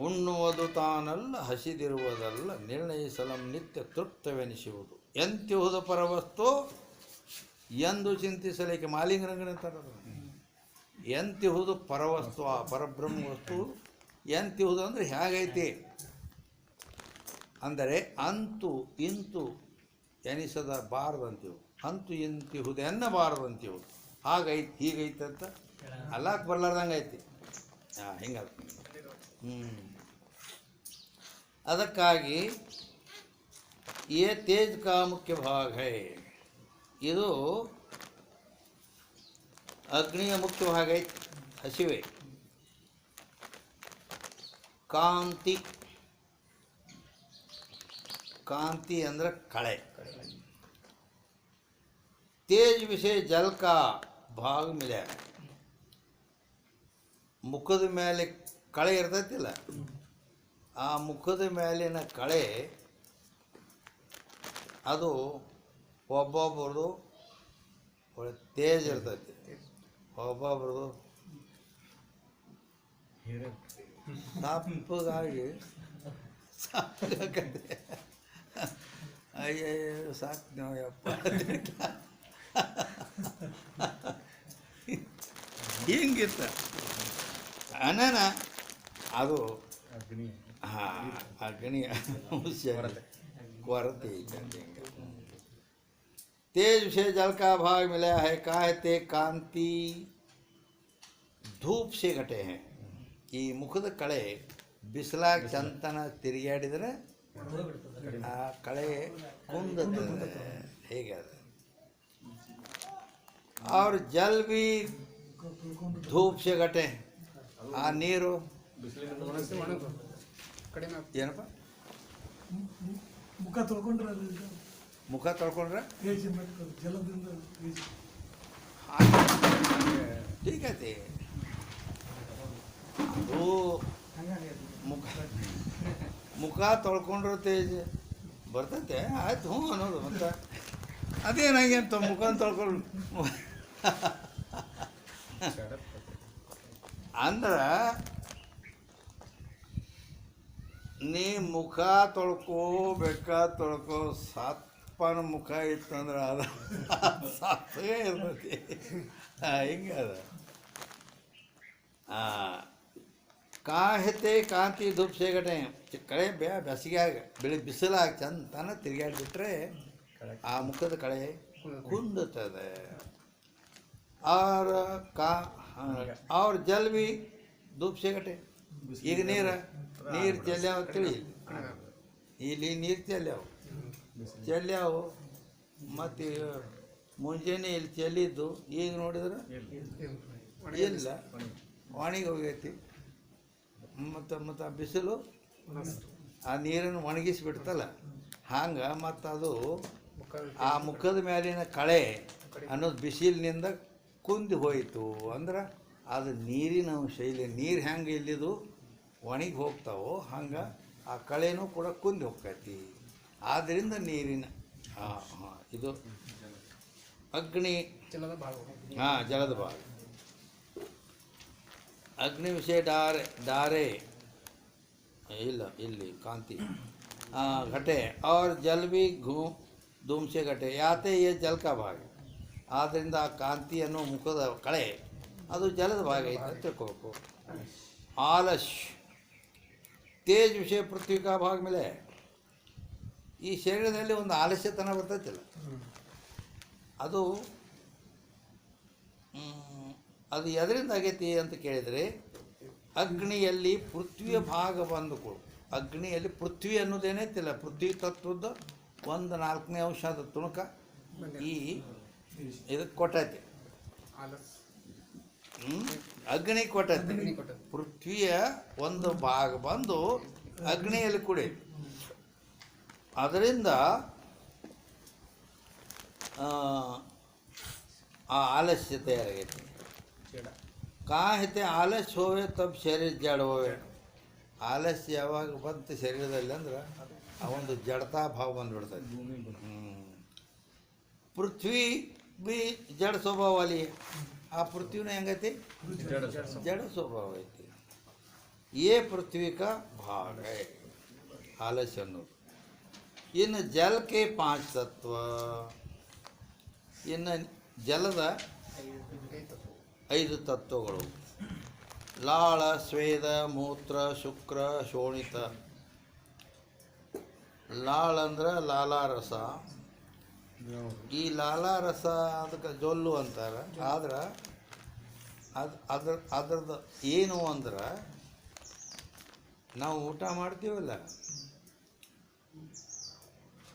ಉಣ್ಣುವುದು ತಾನಲ್ಲ ಹಸಿದಿರುವುದಲ್ಲ ನಿರ್ಣಯಿಸಲಂ ನಿತ್ಯ ತೃಪ್ತವೆನಿಸುವುದು ಎಂತಿಹುದು ಪರವಸ್ತು ಎಂದು ಚಿಂತಿಸಲಿಕ್ಕೆ ಮಾಲಿಂಗರಂಗನಂತಾರ ಎಂತಿಹುದು ಪರವಸ್ತು ಆ ಪರಬ್ರಹ್ಮ ವಸ್ತು ಎಂತಿಹುದು ಅಂದರೆ ಹೇಗೈತಿ ಅಂದರೆ ಅಂತೂ ಇಂತು ಎನಿಸದ ಬಾರದಂತೀವು ಅಂತೂ ಇಂತಿಹುದು ಎನ್ನಬಾರದಂತೀವು ಹಾಗೈತಿ ಹೀಗೈತೆ ಅಂತ ಅಲ್ಲಾಕ್ ಬರ್ಲಾರ್ದಂಗೆ ಐತಿ ಹಿಂಗೆ ಅದಕ್ಕಾಗಿ ये तेज का मुख्य भाग है ಇದು ಅಗ್ನಿಯ ಮುಖ್ಯ ಭಾಗ ಐತಿ ಹಸಿವೆ ಕಾಂತಿ ಕಾಂತಿ ಅಂದ್ರೆ ಕಳೆ तेज विषय जल का भाग मिला ಮುಖದ ಮೇಲೆ ಕಳೆ ಇರ್ತೈತಿಲ್ಲ ಆ ಮುಖದ ಮೇಲಿನ ಕಳೆ ಅದು ಒಬ್ಬೊಬ್ಬರದು ಒಳ್ಳೆ ತೇಜ್ ಇರ್ತೈತಿ ಒಬ್ಬೊಬ್ರದು ಸಾಪ್ಗಾಗಿ ಸಾಕಾಗತ್ತೆ ಅಯ್ಯಯ್ಯೋ ಸಾಕು ನಾವು ಯಪ್ಪ ಹಿಂಗಿತ್ತ ಅನನ ಅದು ಹಾಂ ಅಗ್ನಿ ಕೊರತೆ ಐತೆ तेज विषय जल का भाग मिला है कहते कांति धूप से घटे हैं ಈ ಮುಖದ ಕಳೆ ಬಿಸಿಲಾಗ ಚಂತನ ತಿರುಗಾಡಿದರೆ ಆ ಕಳೆ ಕುಂದತ್ತದೆ ಹೇಗೆ ಅದು और जल भी धूप से घटे ಆ ನೀರು ಏನಪ್ಪ ಮುಖ ತೊಳ್ಕೊಂಡ್ರೆ ಅದು ಮುಖ ತೊಳ್ಕೊಂಡ್ರೆ ಏಜ್ ಮಾಡ್ತಾರೆ ಜಲದಿಂದ ಏಜ್ ठीक है ते ಅದು ಮುಖ ಮುಖ ತೊಳ್ಕೊಂಡ್ರೆ ತೇಜ್ ಬರ್ತೈತೆ ಆಯ್ತು ಹ್ಞೂ ಅನ್ನೋದು ಮತ್ತೆ ಅದೇನಾಗಿ ಅಂತ ಮುಖ ತೊಳ್ಕೊಂಡು ಅಂದ್ರೆ ನೀ ಮುಖ ತೊಳ್ಕೋ ಬೆಕ್ಕ ತೊಳ್ಕೋ ಸಪ್ಪನ ಮುಖ ಇತ್ತಂದ್ರೆ ಅದು ಸಪ್ಪೇ ಇರ್ತೈತಿ ಹಿಂಗೆ ಅದ ಕಾಹತೆ ಕಾಂತಿ ಧೂಪ್ ಸೇಗಟೆ ಕಳೆ ಬೇಸಿಗೆಯಾಗ ಬೆಳಿ ಬಿಸಿಲಾಗ ಚಂದನ ತಿರುಗಾಡಿಬಿಟ್ರೆ ಆ ಮುಖದ ಕಳೆ ಕುಂದುತ್ತದೆ ಅವ್ರ ಜಲ್ ಬಿ ಧೂಪ್ ಸೇಗಟೆ ಈಗ ನೀರು ಚೆಲ್ಯಾವ ತಿಳಿ ಇಲ್ಲಿ ನೀರು ಚೆಲ್ಯಾವು ಮತ್ತು ಮುಂಜಾನೆ ಇಲ್ಲಿ ಚೆಲ್ಲಿದ್ದು ಈಗ ನೋಡಿದ್ರೆ ಇಲ್ಲ ಒಣಗಿ ಹೋಗೈತಿ ಮತ್ತು ಆ ಬಿಸಿಲು ಆ ನೀರನ್ನು ಒಣಗಿಸಿಬಿಡ್ತಲ್ಲ ಹಂಗೆ ಮತ್ತು ಅದು ಆ ಮುಖದ ಮೇಲಿನ ಕಳೆ ಅನ್ನೋದು ಬಿಸಿಲಿನಿಂದ ಕುಂದಿ ಹೋಯಿತು ಅಂದ್ರೆ ಅದು ನೀರಿನ ಅಂಶ ಇಲ್ಲಿ ನೀರು ಹೆಂಗೆ ಇಲ್ಲಿದು ಒಣಗಿ ಹೋಗ್ತಾವೋ ಹಂಗೆ ಆ ಕಳೆನೂ ಕೂಡ ಕುಂದಿ ಹೋಗ್ತೈತಿ ಆದ್ದರಿಂದ ನೀರಿನ ಇದು ಅಗ್ನಿ ಜಲದ ಭಾಗ अग्नि विषय डारे ಇಲ್ಲ ಇಲ್ಲಿ ಕಾಂತಿ घटे और जल भी धूम से घटे ಯಾತೆ ये जल का भाग ಆದ್ದರಿಂದ ಆ ಕಾಂತಿ ಅನ್ನೋ ಮುಖದ ಕಳೆ ಅದು ಜಲದ ಭಾಗ ಐತೆ ಅಂತ ತಿಳ್ಕೋಬೇಕು ಆಲಸ್ ತೇಜ್ ವಿಷಯ ಪೃಥ್ವಿ ಕಾ ಭಾಗ ಮೇಲೆ ಈ ಶರೀರದಲ್ಲಿ ಒಂದು ಆಲಸ್ಯತನ ಬರ್ತೈತಿಲ್ಲ ಅದು ಅದು ಎದರಿಂದ ಆಗೈತಿ ಅಂತ ಕೇಳಿದರೆ ಅಗ್ನಿಯಲ್ಲಿ ಪೃಥ್ವಿಯ ಭಾಗ ಬಂದುಕೊಳ್ಳು ಅಗ್ನಿಯಲ್ಲಿ ಪೃಥ್ವಿ ಅನ್ನೋದೇನೈತಿಲ್ಲ ಪೃಥ್ವಿ ತತ್ವದ 1/4 ಅಂಶದ ತುಣುಕ ಈ ಇದಕ್ಕೆ ಕೊಟ್ಟೈತಿ ಅಗ್ನಿ ಕೊಟ್ಟೈತಿ ಪೃಥ್ವಿಯ ಒಂದು ಭಾಗ ಬಂದು ಅಗ್ನಿಯಲ್ಲಿ ಕುಡಿ ಅದರಿಂದ ಆ ಆಲಸ್ಯ ತಯಾರಾಗೈತಿ ಕಾಹಿತೆ ಆಲಸ್ಯ ಹೋವೆ ತಬ್ ಶರೀರ ಜಡ ಹೋವೆ ಆಲಸ್ಯ ಯಾವಾಗ ಬಂತು ಶರೀರದಲ್ಲಿ ಅಂದ್ರೆ ಆ ಒಂದು ಜಡತಾ ಭಾವ ಬಂದುಬಿಡ್ತೈತಿ ಪೃಥ್ವಿ ಬಿ ಜಡ ಸ್ವಭಾವ ಅಲ್ಲಿ ಆ ಪೃಥ್ವಿನ ಹೆಂಗೈತಿ ಜಡ ಸ್ವಭಾವ ಐತಿ ಏ ಪೃಥ್ವಿ ಕಾ ಭಾಗ ಆಲಸ್ಯ ಅನ್ನೋದು ಇನ್ನು ಜಲಕ್ಕೆ 5 ತತ್ವ ಇನ್ನು ಜಲದ 5 ತತ್ವಗಳು ಲಾಳ ಸ್ವೇದ ಮೂತ್ರ ಶುಕ್ರ ಶೋಣಿತ ಲಾಳ ಅಂದ್ರೆ ಲಾಲಾರಸ ಈ ಲಾಲಾರಸ ಅದಕ್ಕೆ ಜೊಲ್ಲು ಅಂತಾರೆ ಆದ್ರೆ ಅದ್ರದ್ದು ಏನು ಅಂದ್ರೆ ನಾವು ಊಟ ಮಾಡ್ತೀವಲ್ಲ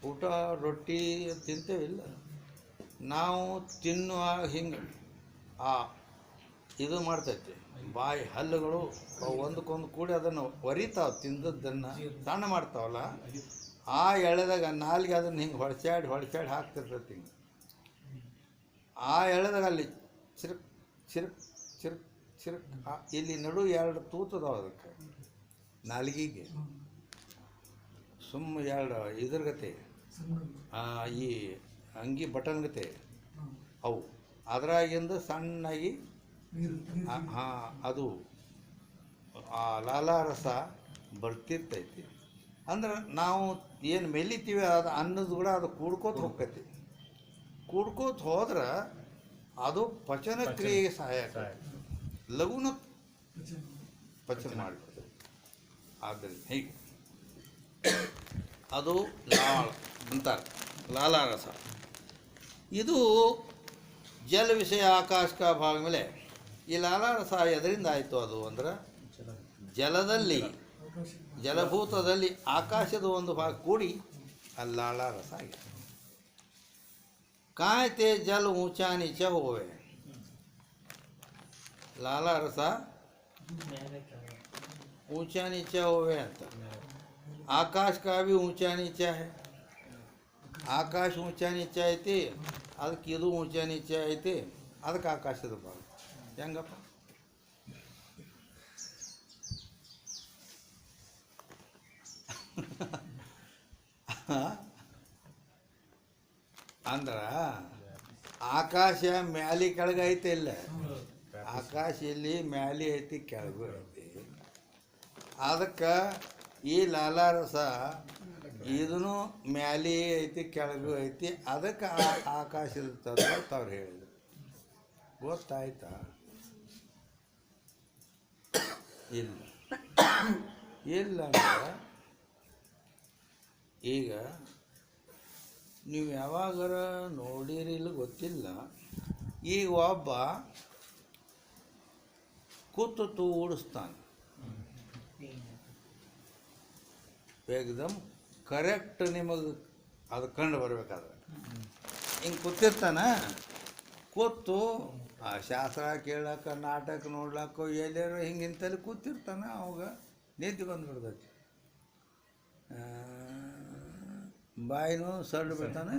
ಊಟ ರೊಟ್ಟಿ ತಿಂತೇವಿಲ್ಲ ನಾವು ತಿನ್ನುವಾಗ ಹಿಂಗೆ ಇದು ಮಾಡ್ತೈತಿ ಬಾಯಿ ಹಲ್ಲುಗಳು ಒಂದಕ್ಕೊಂದು ಕೂಡಿ ಅದನ್ನು ಒರಿತಾವೆ ತಿಂದದ್ದನ್ನು ಸಣ್ಣ ಮಾಡ್ತಾವಲ್ಲ ಆ ಎಳೆದಾಗ ನಾಲಿಗೆ ಅದನ್ನು ಹಿಂಗೆ ಹೊಡ್ಸಾಡಿ ಹಾಕ್ತಿರ್ತೈತಿ ಹಿಂಗೆ ಆ ಎಳೆದಾಗ ಅಲ್ಲಿ ಚಿರಕ್ ಚಿರಕ್ ಚಿರಕ್ ಚಿರಕ್ ಇಲ್ಲಿ ನಡು 2 ತೂತದಾವ ಅದಕ್ಕೆ ನಾಲಿಗೆಗೆ ಸುಮ್ಮ 2 ಇದ್ರಗತೆ ಈ ಅಂಗಿ ಬಟನ್ಗತೆ ಅವು ಅದರಾಗಿಂದ ಸಣ್ಣಾಗಿ ಅದು ಆ ಲಾಲಾರಸ ಬರ್ತಿರ್ತೈತಿ ಅಂದ್ರೆ ನಾವು ಏನು ಮೆಲಿತೀವಿ ಅದು ಅನ್ನೋದು ಕೂಡ ಅದು ಕೂಡ್ಕೋತ ಹೋಗ್ತೈತಿ ಕೂಡ್ಕೋತ ಹೋದ್ರೆ ಅದು ಪಚನ ಕ್ರಿಯೆಗೆ ಸಹಾಯ ಲಘುನ ಪಚನ ಮಾಡಿಬಿಡ್ತೈತಿ ಆದ್ದರಿಂದ ಹೀಗೆ ಅದು ಲಾಳ ಅಂತಾರೆ ಲಾಲಾರಸ ಇದು ಜಲ ವಿಷಯ ಆಕಾಶ ಕಾ ಭಾಗ ಮೇಲೆ ಈ ಲಾಲಾರಸ ಎದರಿಂದ ಆಯಿತು ಅದು ಅಂದ್ರೆ ಜಲದಲ್ಲಿ ಜಲಭೂತದಲ್ಲಿ ಆಕಾಶದ ಒಂದು ಭಾಗ ಕೂಡಿ ಅಲ್ಲಿ ಲಾಲಾರಸ ಆಗಿದೆ ಕಾಯ್ತೆ ಜಲ ಊಂಚಾ ನೀಚ ಹೋವೆ ಲಾಲಾರಸ ऊंचा नीचा होवे ಅಂತ आकाश का भी ऊंचा नीचा है ಆಕಾಶ ऊंचा नीचा ಐತಿ ಅದಕ್ಕೆ ಇದು ऊंचा नीचा ಐತಿ ಅದಕ್ಕೆ ಆಕಾಶದ ಭಾಗ ಹೆಂಗಪ್ಪ ಅಂದ್ರ ಆಕಾಶ ಮ್ಯಾಲಿ ಕೆಳಗೆ ಐತೆ ಇಲ್ಲ ಆಕಾಶ ಇಲ್ಲಿ ಮ್ಯಾಲಿ ಐತಿ ಕೆಳಗೂ ಐತಿ ಅದಕ್ಕೆ ಈ ಲಾಲಾರಸ ಇದೂ ಮ್ಯಾಲಿ ಐತಿ ಕೆಳಗೂ ಐತಿ ಅದಕ್ಕೆ ಆಕಾಶದ ತತ್ವ ಅಂತ ಅವ್ರು ಹೇಳಿದ್ರು ಗೊತ್ತಾಯ್ತಾ ಇಲ್ಲ ಇಲ್ಲ ಅಂದ್ರೆ ಈಗ ನೀವು ಯಾವಾಗಾರ ನೋಡಿರಿ ಇಲ್ಲ ಗೊತ್ತಿಲ್ಲ ಈಗ ಒಬ್ಬ ಕೂತು ಓಡಿಸ್ತಾನೆ ಏಕದಮ್ ಕರೆಕ್ಟ್ ನಿಮಗೆ ಅದು ಕಂಡು ಬರಬೇಕಾದ್ರೆ ಹಿಂಗೆ ಕೂತಿರ್ತಾನೆ ಕೂತು ಆ ಶಾಸ್ತ್ರ ಕೇಳಕ್ಕೆ ನಾಟಕ ನೋಡ್ಲಕ್ಕ ಎಲ್ಲಾರು ಹಿಂಗೆ ಇಂತಲ್ಲಿ ಕೂತಿರ್ತಾನೆ ಅವಾಗ ನಿದ್ದೆ ಬಂದ್ಬಿಡ್ತೈತಿ ಬಾಯಿನೂ ಸಡ್ಡು ಬಿಡ್ತಾನೆ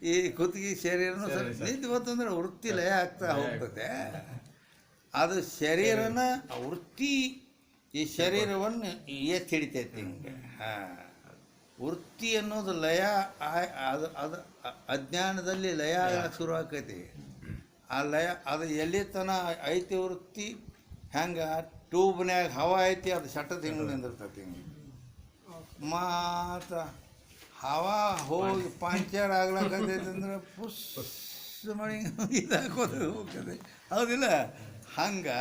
ಈ ಕುತ್ತಿಗೆ ಶರೀರನೂ ನಿದ್ದೆ ಬಂತಂದ್ರೆ ವೃತ್ತಿ ಲಯ ಆಗ್ತಾ ಹೋಗ್ತದೆ ಅದು ಶರೀರನ ವೃತ್ತಿ ಈ ಶರೀರವನ್ನು ಎತ್ತಿ ಹಿಡಿತೈತಿ ಹಿಂಗೆ ಹಾಂ ವೃತ್ತಿ ಅನ್ನೋದು ಲಯ ಅದು ಅಜ್ಞಾನದಲ್ಲಿ ಲಯ ಶುರು ಆಕೈತಿ ಆ ಲಯ ಅದು ಎಲ್ಲಿ ತನ ಐತಿ ವೃತ್ತಿ ಹೆಂಗೆ ಟ್ಯೂಬ್ನ್ಯಾಗ ಹವಾ ಐತಿ ಅದು ಶಟದ ಹಿಂಗೆ ನಿಂದಿರ್ತೈತಿ ಹಿಂಗೆ ಮತ್ತು ಹವಾ ಹೋಗಿ ಪಂಚರ್ ಆಗ್ಲಕ್ಕೈತೈತೆ ಅಂದ್ರೆ ಪುಸ್ ಮಾಡಿ ಇದಾಕೋದು ಹೋಗ್ತದೆ ಹೌದಿಲ್ಲ ಹಂಗೆ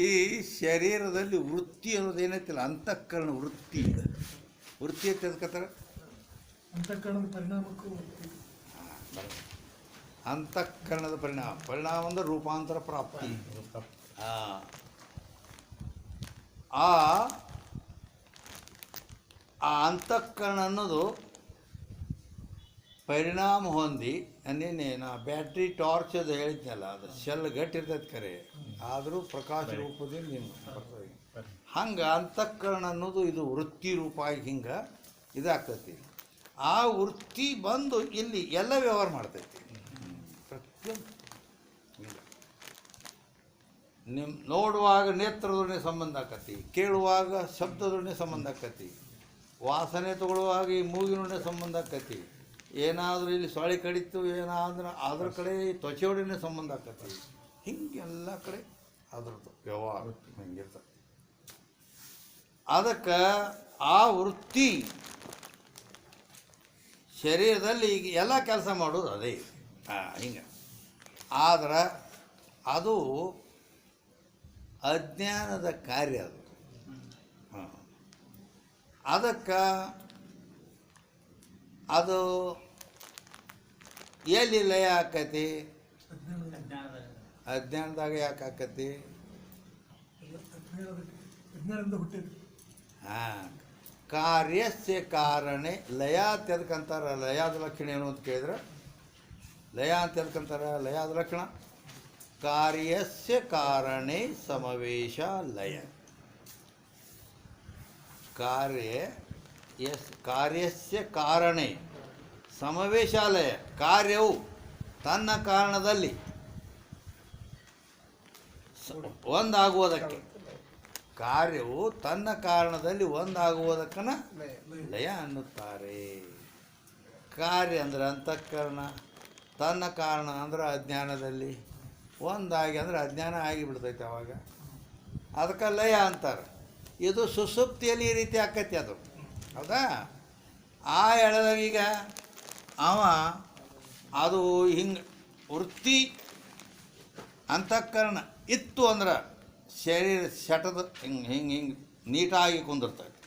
ಈ ಶರೀರದಲ್ಲಿ ವೃತ್ತಿ ಅನ್ನೋದು ಏನೈತಿಲ್ಲ ಅಂತಃಕರಣ ವೃತ್ತಿ ವೃತ್ತಿ ಅಂತ ಎದಕತ್ತಾರೆ ಅಂತಃಕರಣದ ಪರಿಣಾಮಕ್ಕೂ ಅಂತಃಕರಣದ ಪರಿಣಾಮ ಅಂದ್ರೆ ರೂಪಾಂತರ ಪ್ರಾಪ್ತಿ ಆ ಅಂತಃಕರಣ ಅನ್ನೋದು ಪರಿಣಾಮ ಹೊಂದಿ ಅನ್ನೇನೆ ನಾ ಬ್ಯಾಟ್ರಿ ಟಾರ್ಚ್ ಅದು ಹೇಳಿದ್ನಲ್ಲ ಅದು ಶೆಲ್ ಗಟ್ಟಿರ್ತೈತೆ ಖರೆ ಆದರೂ ಪ್ರಕಾಶ ರೂಪದಿಂದ ನೀನು ಬರ್ತದೆ ಹಂಗೆ ಅಂತಃಕರಣ ಅನ್ನೋದು ಇದು ವೃತ್ತಿ ರೂಪ ಆಗಿ ಹಿಂಗೆ ಇದಾಗ್ತೈತಿ ಆ ವೃತ್ತಿ ಬಂದು ಇಲ್ಲಿ ಎಲ್ಲ ವ್ಯವಹಾರ ಮಾಡ್ತೈತಿ ಪ್ರತಿಯೊಂದು ನಿಮ್ಮ ನೋಡುವಾಗ ನೇತ್ರದೊಡನೆ ಸಂಬಂಧ ಆಕತಿ ಕೇಳುವಾಗ ಶಬ್ದದೊಡನೆ ಸಂಬಂಧ ಆಕತಿ ವಾಸನೆ ತಗೊಳ್ಳುವಾಗ ಈ ಮೂಗಿನೊಡನೆ ಸಂಬಂಧ ಆಕತಿ ಏನಾದರೂ ಇಲ್ಲಿ ಸೊಳ್ಳೆ ಕಡಿತು ಏನಾದ್ರೆ ಅದ್ರ ಕಡೆ ತ್ವಚೆಯೊಡನೆ ಸಂಬಂಧ ಆಕತಿ ಹಿಂಗೆಲ್ಲ ಕಡೆ ಅದ್ರದ್ದು ವ್ಯವಹಾರ ಹಿಂಗಿರ್ತದೆ ಅದಕ್ಕೆ ಆ ವೃತ್ತಿ ಶರೀರದಲ್ಲಿ ಈಗ ಎಲ್ಲ ಕೆಲಸ ಮಾಡೋದು ಅದೇ ಹಿಂಗೆ ಆದ್ರೆ ಅದು ಅಜ್ಞಾನದ ಕಾರ್ಯ ಅದು ಅದಕ್ಕೆ ಅದು ಎಲ್ಲಿ ಲಯ ಆಕತಿ ಅಜ್ಞಾನದಾಗ ಯಾಕೆ ಆಕತಿ ಅಜ್ಞಾನದಿಂದ ಹುಟ್ಟಿದ್ರು ಹಾಂ ಕಾರ್ಯಸ್ಯ ಕಾರಣೆ ಲಯ ಅಂತ ಎದಕ್ಕಂತಾರೆ ಲಯದ ಲಕ್ಷಣ ಏನು ಅಂತ ಕೇಳಿದ್ರೆ ಲಯ ಅಂತ ಎದಕ್ಕಂತಾರೆ ಲಯದ ಲಕ್ಷಣ ಕಾರ್ಯಸ್ಯ ಕಾರಣೆ ಸಮವೇಶ ಲಯ ಕಾರ್ಯಸ್ಯ ಕಾರಣೆ ಸಮವೇಶಾಲಯ ಕಾರ್ಯವು ತನ್ನ ಕಾರಣದಲ್ಲಿ ಒಂದಾಗುವುದಕ್ಕೆ ಕಾರ್ಯವು ತನ್ನ ಕಾರಣದಲ್ಲಿ ಒಂದಾಗುವುದಕ್ಕನ ಲಯ ಅನ್ನುತ್ತಾರೆ ಕಾರ್ಯ ಅಂದರೆ ಅಂತಃಕರಣ ತನ್ನ ಕಾರಣ ಅಂದ್ರೆ ಅಜ್ಞಾನದಲ್ಲಿ ಒಂದಾಗಿ ಅಂದ್ರೆ ಅಜ್ಞಾನ ಆಗಿಬಿಡ್ತೈತೆ ಅವಾಗ ಅದಕ್ಕೆ ಲಯ ಅಂತಾರೆ ಇದು ಸುಸುಪ್ತಿಯಲ್ಲಿ ಈ ರೀತಿ ಆಕೈತಿ ಅದು ಹೌದಾ ಆ ಎಳೆದಾಗ ಈಗ ಅವ ಅದು ಹಿಂಗೆ ವೃತ್ತಿ ಅಂತಃಕರಣ ಇತ್ತು ಅಂದ್ರೆ ಶರೀರ ಶಟದ ಹಿಂಗೆ ಹಿಂಗೆ ಹಿಂಗೆ ನೀಟಾಗಿ ಕುಂದಿರ್ತೈತೆ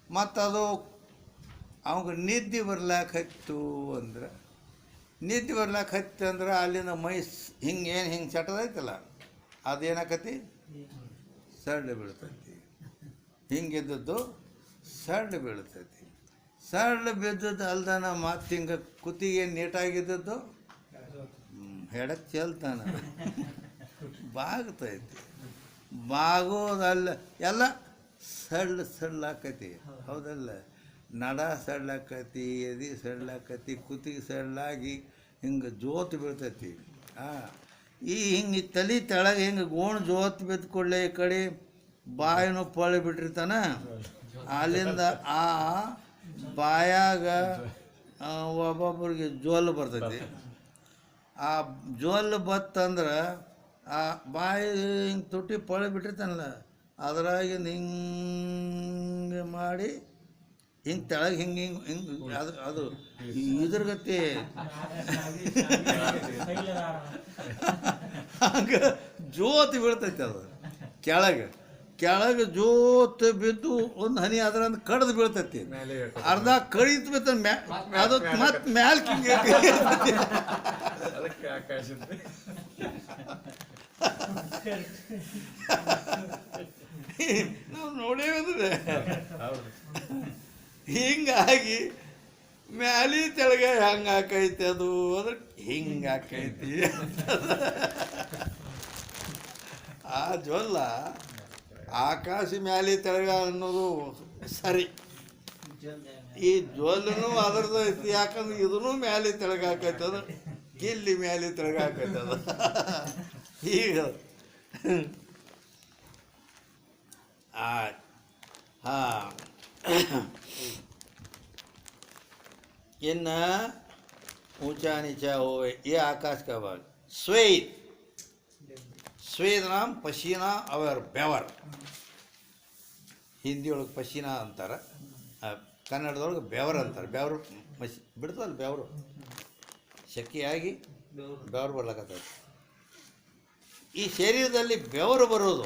ಮತ್ತದು ಅವಾಗ ನಿದ್ದೆ ಬರ್ಲಾಕತ್ತು ಅಂದ್ರೆ ನಿದ್ದೆ ಬರ್ಲಾಕತ್ತು ಅಂದ್ರೆ ಅಲ್ಲಿಂದ ಮೈ ಹಿಂಗೆ ಏನು ಹಿಂಗೆ ಶಟದೈತಲ್ಲ ಅದೇನಾಕತಿ ಸಡ್ಡು ಬೀಳ್ತೈತಿ ಹಿಂಗಿದ್ದದ್ದು ಸಡ್ಡು ಬೀಳ್ತೈತಿ ಸಡ್ಡು ಬಿದ್ದದ್ದು ಅಲ್ದಾನ ಮತ್ತು ಹಿಂಗೆ ಕುತ್ತಿಗೆ ನೀಟಾಗಿದ್ದದ್ದು ಹೆಡಕ್ಕೆ ಚೆಲ್ತಾನೆ ಬಾಗ್ತೈತಿ ಬಾಗೋದಲ್ಲ ಎಲ್ಲ ಸಡ್ಲಾಕತಿ ಹೌದಲ್ಲ. ನಡ ಸಡ್ಲಾಕತಿ, ಎದೆ ಸಡ್ಲಾಕತಿ, ಕುತ್ತಿಗೆ ಸಡ್ಲಾಗಿ ಹಿಂಗೆ ಜೋತು ಬೀಳ್ತೈತಿ. ಈ ಹಿಂಗೆ ತಲೆ ತೆಳಗೆ ಹಿಂಗೆ ಗೋಣ್ ಜೋತು ಬಿದ್ದ ಕೂಡಲೇ ಈ ಕಡೆ ಬಾಯಿನೂ ಪೊಳ್ಳಿ ಬಿಟ್ಟಿರ್ತಾನ. ಅಲ್ಲಿಂದ ಆ ಬಾಯಾಗ ಒಬ್ಬೊಬ್ರಿಗೆ ಜೋಲು ಬರ್ತೈತಿ. ಆ ಜೋಲು ಬತ್ತಂದ್ರೆ ಆ ಬಾಯಿ ಹಿಂಗೆ ತುಟಿ ಪೊಳ್ಳಿ ಬಿಟ್ಟಿರ್ತಾನಲ್ಲ, ಅದ್ರಾಗಿಂದ ಹಿಂಗೆ ಮಾಡಿ ಹಿಂಗೆ ತೆಳಗೆ ಹಿಂಗೆ ಹಿಂಗೆ ಹಿಂಗೆ ಅದು ಇದ್ರ ಗತಿ ಹಂಗೆ ಜೋತು ಬೀಳ್ತೈತೆ. ಅದು ಕೆಳಗೆ ಜೋತು ಬಿದ್ದು ಒಂದು ಹನಿ ಅದ್ರ ಅಂತ ಕಡ್ದು ಬೀಳ್ತೈತಿ. ಅರ್ಧ ಕಡಿತು ಬಿತ್ತ ಅದು ಮತ್ತೆ ಮ್ಯಾಲ್ ಹಿಂಗೆ ನಾವು ನೋಡೇವಂದ್ರೆ ಹಿಂಗಾಗಿ ಮ್ಯಾಲಿ ತೆಳಗೆ ಹೆಂಗೆ ಹಾಕೈತಿ ಅದು ಅಂದ್ರೆ ಹಿಂಗೆ ಹಾಕೈತಿ. ಆ ಜೋಲ್ಲ ಆಕಾಶ ಮ್ಯಾಲಿ ತೆಳಗ ಅನ್ನೋದು ಸರಿ. ಈ ಜೋಲನು ಅದ್ರದ್ದು ಐತಿ, ಯಾಕಂದ್ರೆ ಇದನ್ನು ಮ್ಯಾಲಿ ತೆಳಗೆ ಹಾಕೈತೆ, ಅದು ಗಿಲ್ಲಿ ಮ್ಯಾಲಿ ತೆಳಗೆ ಹಾಕೈತೆ ಅದು. ಈಗ ಹಾಂ, इन्ना ऊंचा नीचा होवे ये आकाश का भाग. स्वेद, स्वेद नाम पसीना और बेवर. ಹಿಂದಿ ಒಳಗೆ ಪಸೀನಾ ಅಂತಾರೆ, ಕನ್ನಡದೊಳಗೆ ಬೆವರು ಅಂತಾರೆ. ಬೆವರು ಬಿಡ್ತಲ್ಲ, ಬೆವರು ಶಕ್ತಿಯಾಗಿ ಬೆವರು ಬರ್ಲಕತ್ತೈತೆ. ಈ ಶರೀರದಲ್ಲಿ ಬೆವರು ಬರೋದು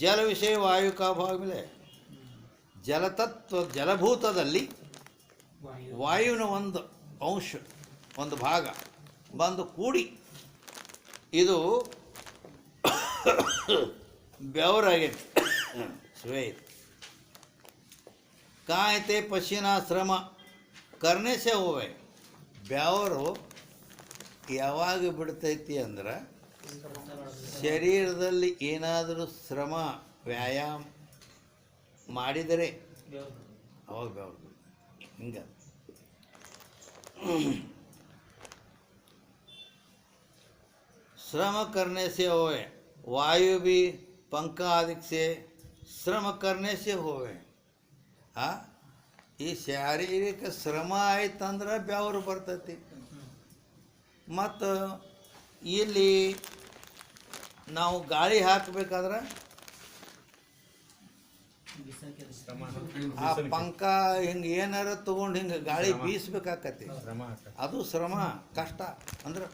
ಜಲ ವಿಷಯ ವಾಯು ಕಾ ಭಾಗ ಮೇಲೆ ಜಲತತ್ವ ಜಲಭೂತದಲ್ಲಿ ವಾಯುವಿನ ಒಂದು ಅಂಶ ಒಂದು ಭಾಗ ಬಂದು ಕೂಡಿ ಇದು ಬೆವರಾಗೈತೆ. स्वेद ಕಾಯತೆ ಪಶೀನಾ ಶ್ರಮ ಕರ್ನೇಸೆ ಹೋವೆ. ಬೆವರು ಯಾವಾಗ ಬಿಡ್ತೈತಿ ಅಂದ್ರೆ ಶರೀರದಲ್ಲಿ ಏನಾದರೂ ಶ್ರಮ ವ್ಯಾಯಾಮ ಮಾಡಿದರೆ ಅವಾಗ ಬೆವರು ಹಿಂಗೆ. श्रम करने से होवे, वायु भी पंखा आदि से श्रम करने से होवे. ಈ ಶಾರೀರಿಕ ಶ್ರಮ ಆಯ್ತಂದ್ರೆ ಬೆವರು ಬರ್ತೈತಿ. ಮತ್ತು ಇಲ್ಲಿ ನಾವು ಗಾಳಿ ಹಾಕಬೇಕಾದ್ರೆ ಆ ಪಂಕ ಹಿಂಗೆ ಏನಾರ ತೊಗೊಂಡು ಹಿಂಗೆ ಗಾಳಿ ಬೀಸ್ಬೇಕಾಕತಿ, ಅದು ಶ್ರಮ ಕಷ್ಟ. ಅಂದ್ರೆ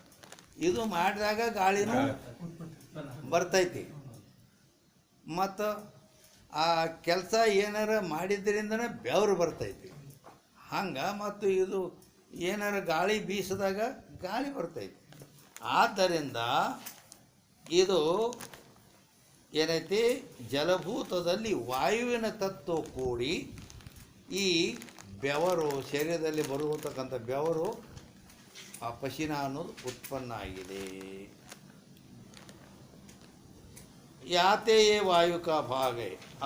ಇದು ಮಾಡಿದಾಗ ಗಾಳಿನೂ ಬರ್ತೈತಿ. ಮತ್ತು ಆ ಕೆಲಸ ಏನಾರ ಮಾಡಿದ್ರಿಂದನೇ ಬೆವರು ಬರ್ತೈತಿ. ಹಂಗೆ ಮತ್ತು ಇದು ಏನಾರ ಗಾಳಿ ಬೀಸಿದಾಗ ಗಾಳಿ ಬರ್ತೈತಿ. ಆದ್ದರಿಂದ ಇದು ಏನೈತಿ, ಜಲಭೂತದಲ್ಲಿ ವಾಯುವಿನ ತತ್ವ ಕೂಡಿ ಈ ಬೆವರು ಶರೀರದಲ್ಲಿ ಬರುವತಕ್ಕಂಥ ಬೆವರು ಆ ಪಶೀನ ಅನ್ನೋದು ಉತ್ಪನ್ನ ಆಗಿದೆ. ಯಾತೆ ವಾಯು ಕಾ ಭಾಗ.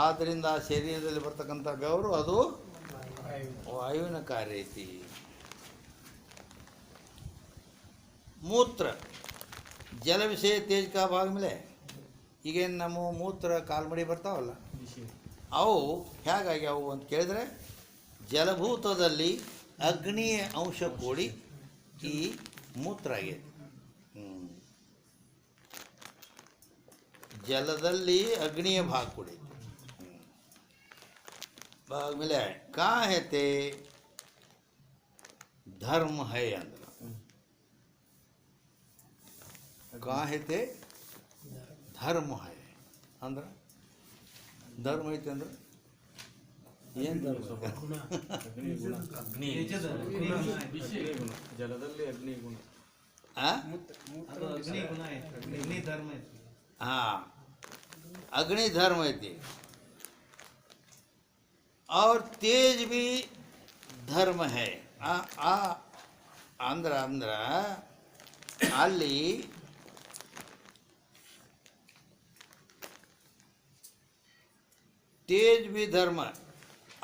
ಆದ್ದರಿಂದ ಶರೀರದಲ್ಲಿ ಬರ್ತಕ್ಕಂಥ ಬೆವರು ಅದು ವಾಯುವಿನ ಕಾರ್ಯ ಐತಿ. ಮೂತ್ರ ಜಲ ವಿಷಯ ತೇಜ್ ಕಾ ಭಾಗ ಮೇಲೆ. ಈಗೇನು ನಮ್ಮ ಮೂತ್ರ ಕಾಲ್ಮಡಿ ಬರ್ತಾವಲ್ಲ, ಅವು ಹೇಗಾಗ್ಯಾವು ಅಂತ ಕೇಳಿದ್ರೆ ಜಲಭೂತದಲ್ಲಿ ಅಗ್ನಿಯ ಅಂಶ ಕೂಡಿ ಈ ಮೂತ್ರ ಆಗೈತೆ. ಜಲದಲ್ಲಿ ಅಗ್ನಿಯ ಭಾಗ ಕೂಡಿ ಆದಮೇಲೆ ಕಾ ಹೇತೆ ಧರ್ಮ ಹೈ ಅಂದ್ರೆ ಕಾ ಹೇತೆ ಧರ್ಮ ಹೈ ಅಂದ್ರೆ ಧರ್ಮ ಐತೆ ಅಂದ್ರೆ ಏನು ಜಲದಲ್ಲಿ ಅಗ್ನಿ ಗುಣ. हाँ, अग्नि धर्म है और तेज भी धर्म है. अंद्र अंद्र ಅಲ್ಲಿ ತೇಜ್ ಬಿ ಧರ್ಮ.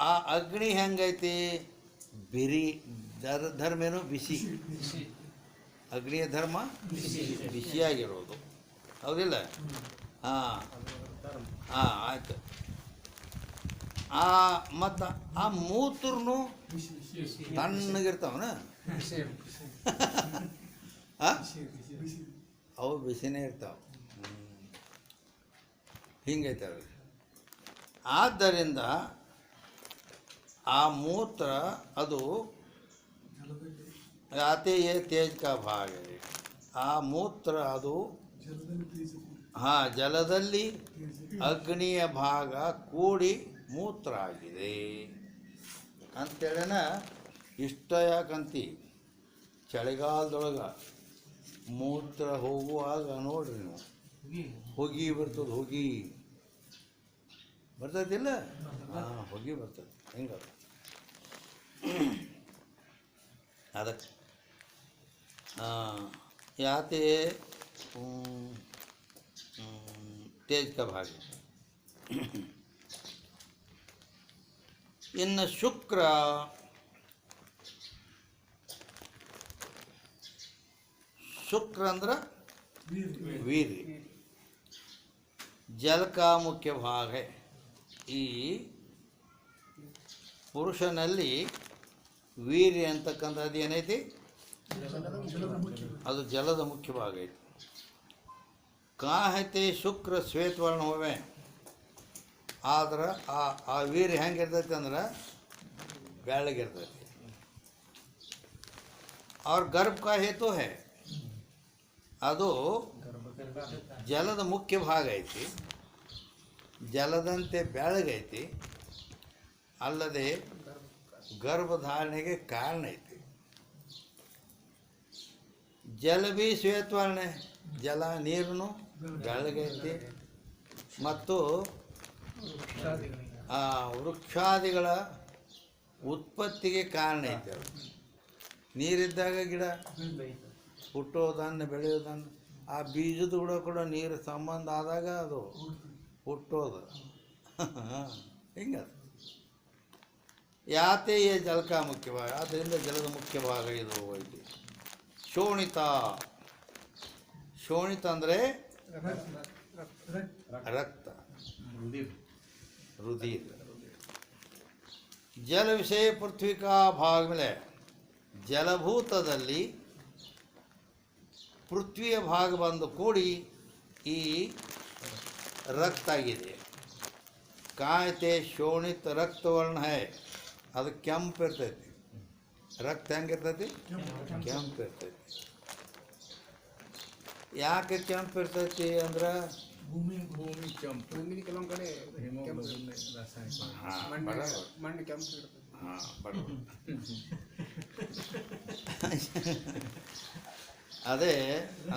ಆ ಅಗ್ನಿ ಹೆಂಗೈತಿ? ಬಿರಿ. ಧರ್ಮ ಏನು? ಬಿಸಿ. ಅಗ್ನಿಯ ಧರ್ಮ ಬಿಸಿಯಾಗಿರೋದು, ಹೌದಿಲ್ಲ? ಹಾಂ ಹಾಂ, ಆಯ್ತು. ಮತ್ತು ಆ ಮೂತ್ರನು ತಣ್ಣಗಿರ್ತಾವನ? ಹಾಂ, ಅವು ಬಿಸಿನೇ ಇರ್ತಾವೆ. ಹಿಂಗೈತೆ ಅದು. ಆದ್ದರಿಂದ ಆ ಮೂತ್ರ ಅದು ಯಾತೆ ಯೇ ತೇಜ್ ಕಾ ಭಾಗ है. ಆ ಮೂತ್ರ ಅದು ಹಾಂ, ಜಲದಲ್ಲಿ ಅಗ್ನಿಯ ಭಾಗ ಕೂಡಿ ಮೂತ್ರ ಆಗಿದೆ ಅಂತೇಳಿನ. ಇಷ್ಟ ಯಾಕಂತಿ? ಚಳಿಗಾಲದೊಳಗೆ ಮೂತ್ರ ಹೋಗುವಾಗ ನೋಡ್ರಿ ನೀವು, ಹೊಗೆ ಬರ್ತದೆ. ಹೊಗೆ ಬರ್ತದಿಲ್ಲ? ಹಾಂ, ಹೊಗೆ ಬರ್ತದೆ. ಹೆಂಗ ಅದಕ್ಕೆ ಯಾತೆ ತೇಜ್ का भाग. ಇನ್ನು ಶುಕ್ರ ಅಂದ್ರೆ ವೀರ್ಯ. जल का मुख्य भाग है. ಈ ಪುರುಷನಲ್ಲಿ ವೀರ್ಯ ಅಂತಕ್ಕಂಥದ್ದು ಏನೈತಿ? ಅದು ಜಲದ ಮುಖ್ಯ ಭಾಗ ಐತಿ. ಕಾಹತೆ ಶುಕ್ರ ಶ್ವೇತವರ್ಣ ಹೋವೆ. ಆದ್ರೆ ಆ ವೀರ್ಯ ಹೆಂಗಿರ್ತೈತಿ ಅಂದ್ರೆ ಬೆಳ್ಳಗಿರ್ತೈತಿ. ಅವ್ರ ಗರ್ಭ ಕಾ ಹೇತು ಹೇ, ಅದು ಜಲದ ಮುಖ್ಯ ಭಾಗ ಐತಿ. ಜಲದಂತೆ ಬೆಳಗೈತಿ, ಅಲ್ಲದೆ ಗರ್ಭಧಾರಣೆಗೆ ಕಾರಣ ಐತಿ. ಜಲ ಬಿ ಶ್ವೇತವರ್ಣ, ಜಲ ನೀರನ್ನು ಬೆಳಗೈತಿ. ಮತ್ತು ವೃಕ್ಷಾದಿಗಳ ಉತ್ಪತ್ತಿಗೆ ಕಾರಣ ಐತೆ. ನೀರಿದ್ದಾಗ ಗಿಡ ಹುಟ್ಟೋದನ್ನು ಬೆಳೆಯೋದನ್ನು, ಆ ಬೀಜದ ಕೂಡ ನೀರು ಸಂಬಂಧ ಆದಾಗ ಅದು ಹುಟ್ಟೋದು. ಹಿಂಗದು. ಯಾತೆ ಯೇ ಜಲಕ ಮುಖ್ಯ ಭಾಗ. ಆದ್ದರಿಂದ ಜಲದ ಮುಖ್ಯ ಭಾಗ ಇದು ಐತಿ. ಶೋಣಿತ. ಶೋಣಿತ ಅಂದರೆ ರಕ್ತ, रुधिर. ಜಲ ವಿಷಯ ಪೃಥ್ವಿ ಕಾ ಭಾಗ ಮೇಲೆ ಜಲಭೂತದಲ್ಲಿ ಪೃಥ್ವಿಯ ಭಾಗ ಬಂದು ಕೂಡಿ ಈ ರಕ್ತ ಆಗಿದೆ. ಕಾಯ್ತೆ ಶೋಣಿತ ರಕ್ತವರ್ಣ ಹೈ, ಅದು ಕೆಂಪು ಇರ್ತೈತಿ. ರಕ್ತ ಹೆಂಗಿರ್ತೈತಿ? ಕೆಂಪು ಇರ್ತೈತಿ. ಯಾಕೆ ಕೆಂಪು ಇರ್ತೈತಿ ಅಂದ್ರೆ ಭೂಮಿ ಕೆಂಪು ಕೆಲವೊಂದು ಕಡೆ ಮಣ್ಣು ಕೆಂಪು ಇರ್ತದೆ. ಹಾಂ, ಬರೋದು. ಅದೇ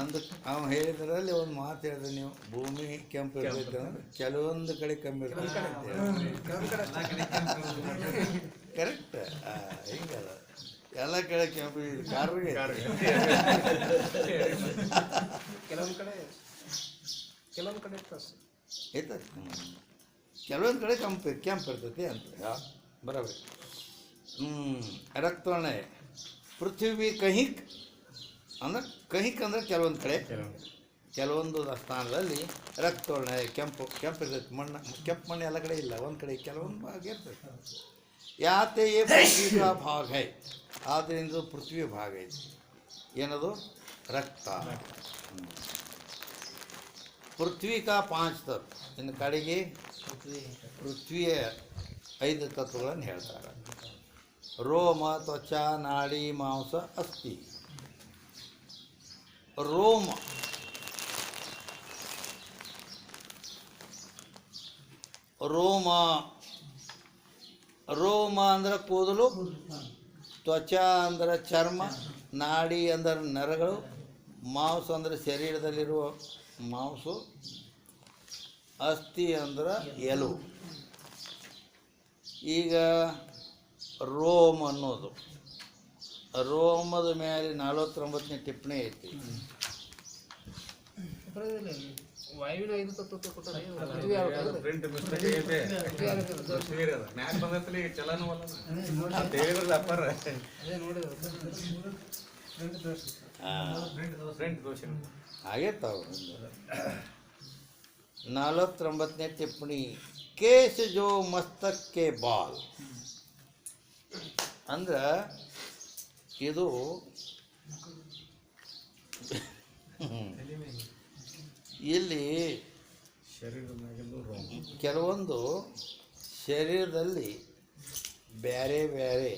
ಅಂದ ಅವ ಹೇಳಿದ್ರಲ್ಲಿ ಒಂದು ಮಾತು ಹೇಳಿದ್ರೆ ನೀವು, ಭೂಮಿ ಕೆಂಪು ಇರ್ತೈತೆ ಅಂದ್ರೆ ಕೆಲವೊಂದು ಕಡೆ ಕಮ್ಮಿ ಇರ್ತೈತೆ. ಕರೆಕ್ಟ್. ಹಿಂಗದ, ಎಲ್ಲ ಕಡೆ ಕೆಂಪು ಕಾರ್ಗೆ ಕೆಲವೊಂದು ಕಡೆ ಇರ್ತದೆ. ಇರ್ತೈತೆ. ಕೆಲವೊಂದು ಕಡೆ ಕೆಂಪು ಇರ್ತೈತಿ ಅಂತ ಬರೋಬರಿ. ರಕ್ತವರ್ಣ ಪೃಥ್ವಿ ಕಹಿಕ್ ಅಂದ್ರೆ ಅಂದ್ರೆ ಕೆಲವೊಂದು ಕಡೆ, ಕೆಲವೊಂದು ಸ್ಥಾನದಲ್ಲಿ ರಕ್ತವರ್ಣ ಕೆಂಪು ಇರ್ತೈತಿ. ಮಣ್ಣು ಕೆಂಪು ಮಣ್ಣು ಎಲ್ಲ ಕಡೆ ಇಲ್ಲ, ಒಂದು ಕಡೆ ಕೆಲವೊಂದು ಭಾಗ ಇರ್ತೈತೆ. ಯಾತೆ ಯೇ ಪೃಥ್ವಿ ಕಾ ಭಾಗ ಹೈ, ಆದ್ದರಿಂದ ಪೃಥ್ವಿ ಭಾಗ ಐತಿ. ಏನದು? ರಕ್ತ. ಪೃಥ್ವಿ ಕಾ 5 ತತ್ವ. ಇನ್ನು ಕಡೆಗೆ ಪೃಥ್ವಿಯ 5 ತತ್ವಗಳನ್ನು ಹೇಳ್ತಾರೆ. ರೋಮ, ತ್ವಚ, ನಾಡಿ, ಮಾಂಸ, ಅಸ್ಥಿ. ರೋಮ ರೋಮ ಅಂದ್ರೆ ಕೂದಲು, ತ್ವಚ ಅಂದ್ರೆ ಚರ್ಮ, ನಾಡಿ ಅಂದ್ರೆ ನರಗಳು, ಮಾಂಸ ಅಂದರೆ ಶರೀರದಲ್ಲಿರುವ ಮಾಂಸ, ಅಸ್ಥಿ ಅಂದ್ರೆ ಎಲುಬು. ಈಗ ರೋಮ ಅನ್ನೋದು, ರೋಮದ ಮೇಲೆ 49ನೇ ಟಿಪ್ಪಣಿ ಐತಿ. ವಾಯುವಿನ ಐದು ತತ್ವ ಕೊಟ್ಟರೆ ಪೃಥ್ವಿ ಆಗ್ಬೇಕು. ಪ್ರಿಂಟ್ ಮಿಸ್ಟೇಕ್ ಐತೆ ಪೃಥ್ವಿ ಆಗ್ಬೇಕು. ಬೇರೆ ಅದ ಮ್ಯಾಕ್ ಬಂದತ್ತಲಿ ಚಲನೂ ಅಲ್ಲ ಅಂತ ಹೇಳಿದ್ರಲ್ಲ ಅಪ್ಪಾರ ಅದೇ ನೋಡಿದ್ರು. ಪ್ರಿಂಟ್ ದೋಷ ಆಗೈತಾವ 49ನೇ ಟಿಪ್ಪಣಿ ಕೇಶ ಜೋ ಮಸ್ತಕ್ಕೆ ಬಾಲ್ ಅಂದ್ರೆ ಇದು ಇಲ್ಲಿ ಶರೀರದ ಮ್ಯಾಗಿಂದು ರೋಮ ಕೆಲವೊಂದು ಶರೀರದಲ್ಲಿ ಬೇರೆ ಬೇರೆ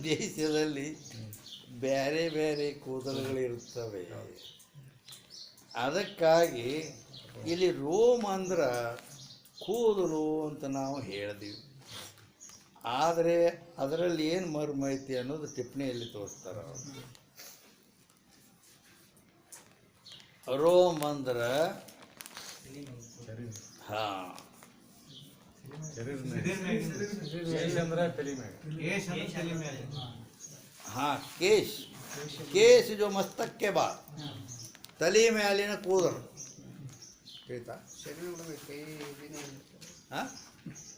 ದೇಶದಲ್ಲಿ ಬೇರೆ ಬೇರೆ ಕೂದಲುಗಳಿರುತ್ತವೆ. ಅದಕ್ಕಾಗಿ ಇಲ್ಲಿ ರೋಮ್ ಅಂದ್ರೆ ಕೂದಲು ಅಂತ ನಾವು ಹೇಳಿದ್ವಿ. ಆದರೆ ಅದರಲ್ಲಿ ಏನು ಮರ್ಮ ಐತಿ ಅನ್ನೋದು ಟಿಪ್ಪಣಿಯಲ್ಲಿ ತೋರಿಸ್ತಾರೆ. ರೋಮ್ ಅಂದ್ರೆ ಹಾಂ ಅಂದ್ರೆ ತಲೆ ಮ್ಯಾಗ ಹಾಂ ಕೇಶ್ ಜೋ ಮಸ್ತಕ್ಕೆ ಬಾ ತಲೆ ಮೇಲಿನ ಕೂದಲು ತಿಳಿತಾ ಶರೀರ ನೋಡಿದ್ರೆ ಕೈ ಇದೇನೆ ಹಾಂ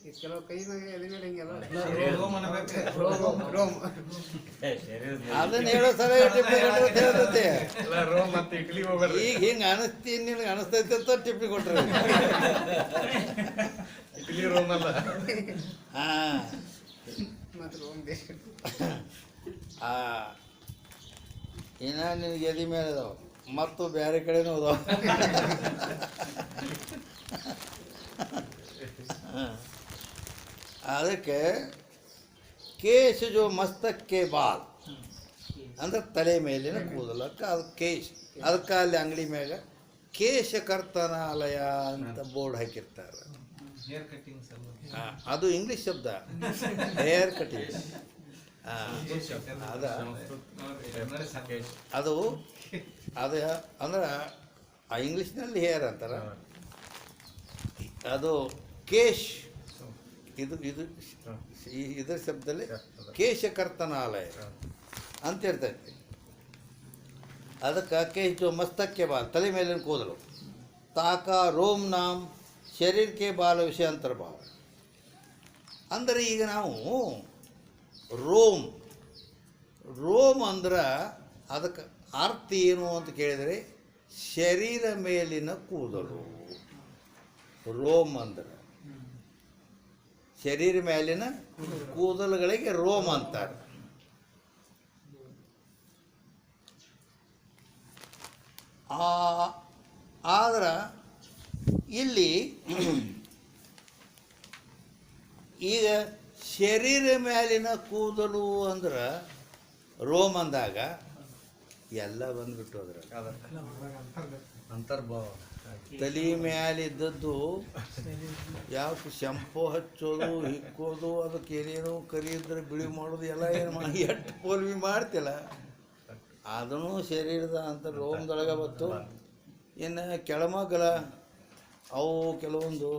ಇದು ಕೆಲವು ಕೈ ಮೇಲೆ ಎದೆ ಮೇಲೆ ಹಿಂಗೆಲ್ಲ ಅದನ್ನ ಹೇಳೋ ಸಲ ಟಿಪ್ಪಣಿ ಕೊಟ್ಟರೆ ಹೇಳ್ತೈತೆ. ರೋಮ್ ಮತ್ತೆ ಇಟ್ಲಿ ಹೋಗ್ಬಾರ್ದು ಈಗ ಹಿಂಗೆ ಅನಿಸ್ತೀನಿ ನಿನಗೆ ಅನಿಸ್ತೈತೆ ಅಂತ ಟಿಪ್ಪಣಿ ಕೊಟ್ಟರೆ ಇಟ್ಲಿ ರೋಮ್ ಅಲ್ಲ ಹಾಂ ಮತ್ತು ರೋಮ್ ದೇಶ ಇನ್ನು ನಿನಗೆ ಎದೆ ಮೇಲೆ ಅದಾವ ಮತ್ತು ಬೇರೆ ಕಡೆನೂ ಅದಾವ. ಅದಕ್ಕೆ ಕೇಶ ಜೋ ಮಸ್ತಕ್ಕೆ ಬಾಲ್ ಅಂದ್ರೆ ತಲೆ ಮೇಲಿನ ಕೂದಲಕ್ಕೆ ಅದು ಕೇಶ್. ಅದಕ್ಕೆ ಅಲ್ಲಿ ಅಂಗಡಿ ಮ್ಯಾಗ ಕೇಶಕರ್ತನಾಲಯ ಅಂತ ಬೋರ್ಡ್ ಹಾಕಿರ್ತಾರೆ. ಅದು ಇಂಗ್ಲೀಷ್ ಶಬ್ದ ಹೇರ್ ಕಟಿಂಗ್. ಅದು ಅದು ಅಂದ್ರೆ ಆ ಇಂಗ್ಲೀಷ್ನಲ್ಲಿ ಹೇರ್ ಅಂತಾರೆ. ಅದು ಕೇಶ್ ಇದು ಇದರ ಶಬ್ದದಲ್ಲಿ ಕೇಶಕರ್ತನಾಲಯ ಅಂತ ಇರ್ತೈತಿ. ಅದಕ್ಕೆ ಕೇಶ್ ಜೋ ಮಸ್ತಕ್ಕೆ ಬಾಲ್ ತಲೆ ಮೇಲಿನ ಕೂದಲು ತಾಕ ರೋಮ್ ನಾಮ್ ಶರೀರಕ್ಕೆ ಬಾಲ ವಿಷಯ ಅಂತರ್ಭಾವ. ಅಂದರೆ ಈಗ ನಾವು ರೋಮ್ ಅಂದ್ರೆ ಅದಕ್ಕೆ ಅರ್ಥ ಏನು ಅಂತ ಕೇಳಿದರೆ ಶರೀರ ಮೇಲಿನ ಕೂದಲು. ರೋಮ್ ಅಂದ್ರೆ ಶರೀರ ಮೇಲಿನ ಕೂದಲುಗಳಿಗೆ ರೋಮ್ ಅಂತಾರೆ. ಆದ್ರೆ ಇಲ್ಲಿ ಈಗ ಶರೀರ ಮೇಲಿನ ಕೂದಲು ಅಂದ್ರೆ ರೋಮ್ ಅಂದಾಗ ಎಲ್ಲ ಬಂದ್ಬಿಟ್ಟು ಅದ್ರಲ್ಲಿ ಅಂತರ್ಭಾವ ತಲೆ ಮ್ಯಾಲಿದ್ದದ್ದು ಯಾವ ಶಂಪು ಹಚ್ಚೋದು ಹಿಕ್ಕೋದು ಅದಕ್ಕೆ ಏನೇನೋ ಕರಿಯಿದ್ರೆ ಬಿಳಿ ಮಾಡೋದು ಎಲ್ಲ ಏನು ಮಾಡಿ ಎಷ್ಟು ಪೋಲ್ವಿ ಮಾಡ್ತಿಲ್ಲ ಅದನ್ನು ಶರೀರದ ಅಂತ ರೋಮದೊಳಗೆ ಬತ್ತು. ಇನ್ನು ಕೆಳಮಗಲ ಅವು ಕೆಲವೊಂದು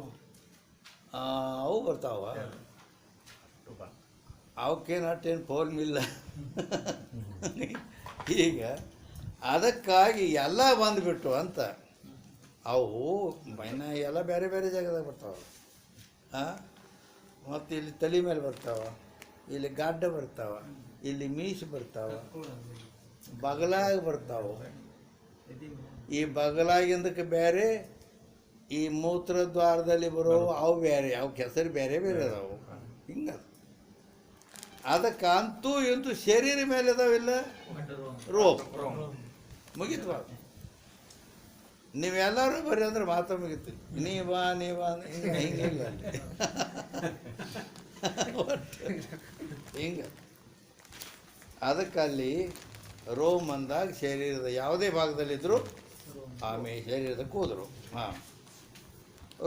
ಅವು ಬರ್ತಾವ, ಅವಕ್ಕೇನು ಅಷ್ಟೇನು ಪೋಲ್ಮಿಲ್ಲ. ಈಗ ಅದಕ್ಕಾಗಿ ಎಲ್ಲ ಬಂದುಬಿಟ್ಟು ಅಂತ ಅವು ಮೈನ ಎಲ್ಲ ಬೇರೆ ಬೇರೆ ಜಾಗದಾಗ ಬರ್ತಾವೆ. ಮತ್ತು ಇಲ್ಲಿ ತಲೆ ಮೇಲೆ ಬರ್ತಾವೆ, ಇಲ್ಲಿ ಗಾಡ್ಡ ಬರ್ತಾವೆ, ಇಲ್ಲಿ ಮೀಸು ಬರ್ತಾವೆ, ಬಗಲಾಗ ಬರ್ತಾವೆ. ಈ ಬಗಲಾಗಿಂದಕ್ಕೆ ಬೇರೆ, ಈ ಮೂತ್ರದ್ವಾರದಲ್ಲಿ ಬರೋ ಅವು ಬೇರೆ, ಅವಕ್ಕೆ ಹೆಸರು ಬೇರೆ ಬೇರೆ ಅದಾವು. ಹಿಂಗೆ ಅದಕ್ಕಂತೂ ಇಂತೂ ಶರೀರ ಮೇಲೆ ಅದಾವಿಲ್ಲ ರೋಮ್ ಮುಗೀತು. ನೀವೆಲ್ಲರೂ ಬರ್ರಿ ಅಂದ್ರೆ ಮಾತ್ರ ಮುಗೀತು. ನೀವಾ ಹಿಂಗಿಲ್ಲ ಹಿಂಗೆ. ಅದಕ್ಕಲ್ಲಿ ರೋಮ್ ಅಂದಾಗ ಶರೀರದ ಯಾವುದೇ ಭಾಗದಲ್ಲಿದ್ದರೂ ಆಮೇಲೆ ಶರೀರದ ಕೂದರು. ಹಾಂ,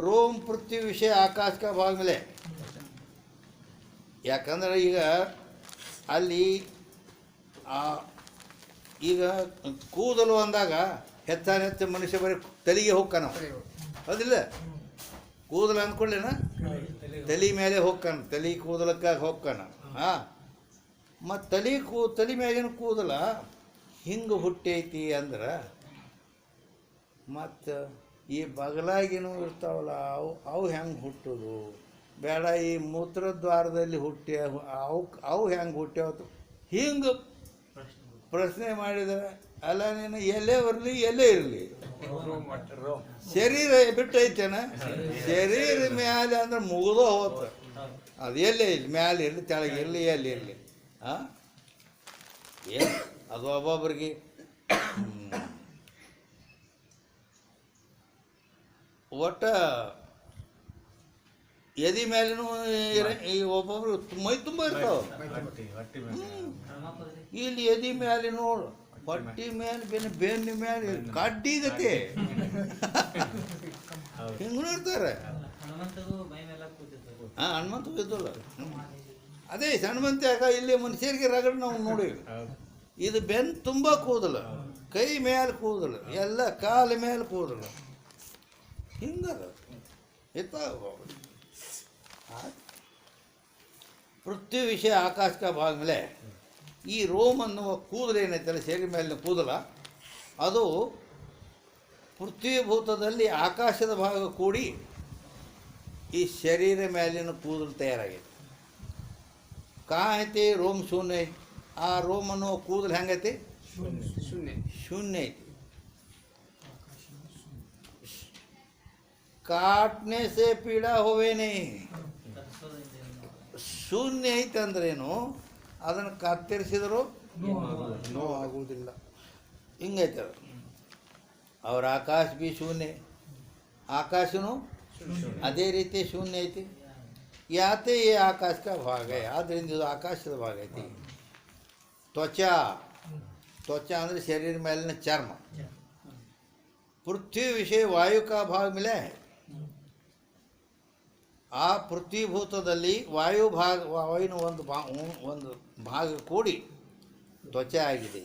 ರೋಮ್ ಪೃಥ್ವಿ ವಿಷಯ ಆಕಾಶ ಕಾ ಭಾಗ ಮೇಲೆ. ಯಾಕಂದ್ರೆ ಈಗ ಅಲ್ಲಿ ಈಗ ಕೂದಲು ಅಂದಾಗ ಹೆಚ್ಚು ಮನುಷ್ಯ ಬರೀ ತಲೆಗೆ ಹೋಗ್ತಾನ, ಅದಿಲ್ಲ ಕೂದಲು ಅಂದ್ಕೊಳ್ಳೇನ ತಲೆ ಮೇಲೆ ಹೋಗ್ತಾನ, ತಲೆ ಕೂದಲಕ್ಕಾಗಿ ಹೋಗ್ತಾನ. ಹಾಂ, ಮತ್ತು ತಲೆ ಮ್ಯಾಗಿನ ಕೂದಲ ಹಿಂಗೆ ಹುಟ್ಟೈತಿ ಅಂದ್ರೆ ಮತ್ತು ಈ ಬಗಲಾಗಿನೂ ಇರ್ತಾವಲ್ಲ ಅವು ಹೆಂಗೆ ಹುಟ್ಟೋದು ಬೇಡ ಈ ಮೂತ್ರದ್ವಾರದಲ್ಲಿ ಹುಟ್ಟಿ ಅವು ಹೆಂಗೆ ಹುಟ್ಟ್ಯಾವತ್ತು ಹಿಂಗೆ ಪ್ರಶ್ನೆ ಮಾಡಿದರೆ ಅಲ್ಲ ನೀನು ಎಲ್ಲೇ ಬರಲಿ ಎಲ್ಲೇ ಇರಲಿ ಶರೀರ ಬಿಟ್ಟೈತೇನ ಶರೀರ ಮ್ಯಾಲೆ ಅಂದ್ರೆ ಮುಗಿದೋ ಹೋತು ಅದು ಎಲ್ಲೇ ಇರಲಿ ಮ್ಯಾಲೆ ಇರಲಿ ಕೆಳಗೆ ಇರಲಿ ಎಲ್ಲಿ ಇರಲಿ ಹಾಂ ಏನು ಅದು ಒಬ್ಬೊಬ್ರಿಗೆ ಒಟ್ಟ ಎದಿ ಮೇಲೇನು ಈ ಒಬ್ಬೊಬ್ರು ಮೈ ತುಂಬ ಇರ್ತಾವ ಇಲ್ಲಿ ಎದಿ ಮೇಲೆ ನೋಡು ಹೊಟ್ಟಿ ಮೇಲೆ ಬೆನ್ನ ಮೇಲೆ ಕಡ್ಡಿಗತೆ ಹಿಂಗೂ ಇರ್ತಾರೆ ಹಾಂ ಹನುಮಂತ ಇದ್ದಲ್ಲ ಅದೇ ಹನುಮಂತ ಯಾಕ ಇಲ್ಲಿ ಮನುಷ್ಯರಿಗೆ ರಗಡ್ ನಾವು ನೋಡೀವಿ ಇದು ಬೆನ್ನು ತುಂಬ ಕೂದಲು ಕೈ ಮೇಲೆ ಕೂದಲು ಎಲ್ಲ ಕಾಲ ಮೇಲೆ ಕೂದಲು ಹಿಂಗದ ಇರ್ತಾವ ಪೃಥ್ವಿ ವಿಷಯ ಆಕಾಶ का भाग ಮೇಲೆ ಈ ರೋಮ್ ಅನ್ನುವ ಕೂದಲು ಏನೈತಲ್ಲ ಶರೀರ ಮೇಲಿನ ಕೂದಲ ಅದು ಪೃಥ್ವಿಭೂತದಲ್ಲಿ ಆಕಾಶದ ಭಾಗ ಕೂಡಿ ಈ ಶರೀರ ಮೇಲಿನ ಕೂದಲು ತಯಾರಾಗೈತೆ ಕಾ ಐತಿ ರೋಮ್ ಶೂನ್ಯ ಆ ರೋಮ್ ಅನ್ನುವ ಕೂದಲು ಹೆಂಗೈತಿ ಶೂನ್ಯ ಐತಿ ಕಾಟ್ನೆ ಸೇ ಪೀಡಾ ಹೋವೇನೆ ಶೂನ್ಯ ಐತೆ ಅಂದ್ರೇನು ಅದನ್ನು ಕತ್ತರಿಸಿದ್ರು ನೋವು ಆಗುವುದಿಲ್ಲ ಹಿಂಗೈತೆ ಅವ್ರ ಆಕಾಶ ಬಿ ಶೂನ್ಯ ಆಕಾಶನು ಅದೇ ರೀತಿ ಶೂನ್ಯ ಐತಿ ಯಾತೆ ಈ ಆಕಾಶ का ಭಾಗ ಆದ್ದರಿಂದ ಇದು ಆಕಾಶದ ಭಾಗ ಐತಿ ತ್ವಚ ಅಂದರೆ ಶರೀರ ಮೇಲಿನ ಚರ್ಮ ಪೃಥ್ವಿ ವಿಷಯ ವಾಯು का ಭಾಗ ಮೇಲೆ ಆ ಪೃಥ್ವಿಭೂತದಲ್ಲಿ ವಾಯುವಿನ ಒಂದು ಭಾಗ ಕೂಡಿ ತ್ವಚ ಆಗಿದೆ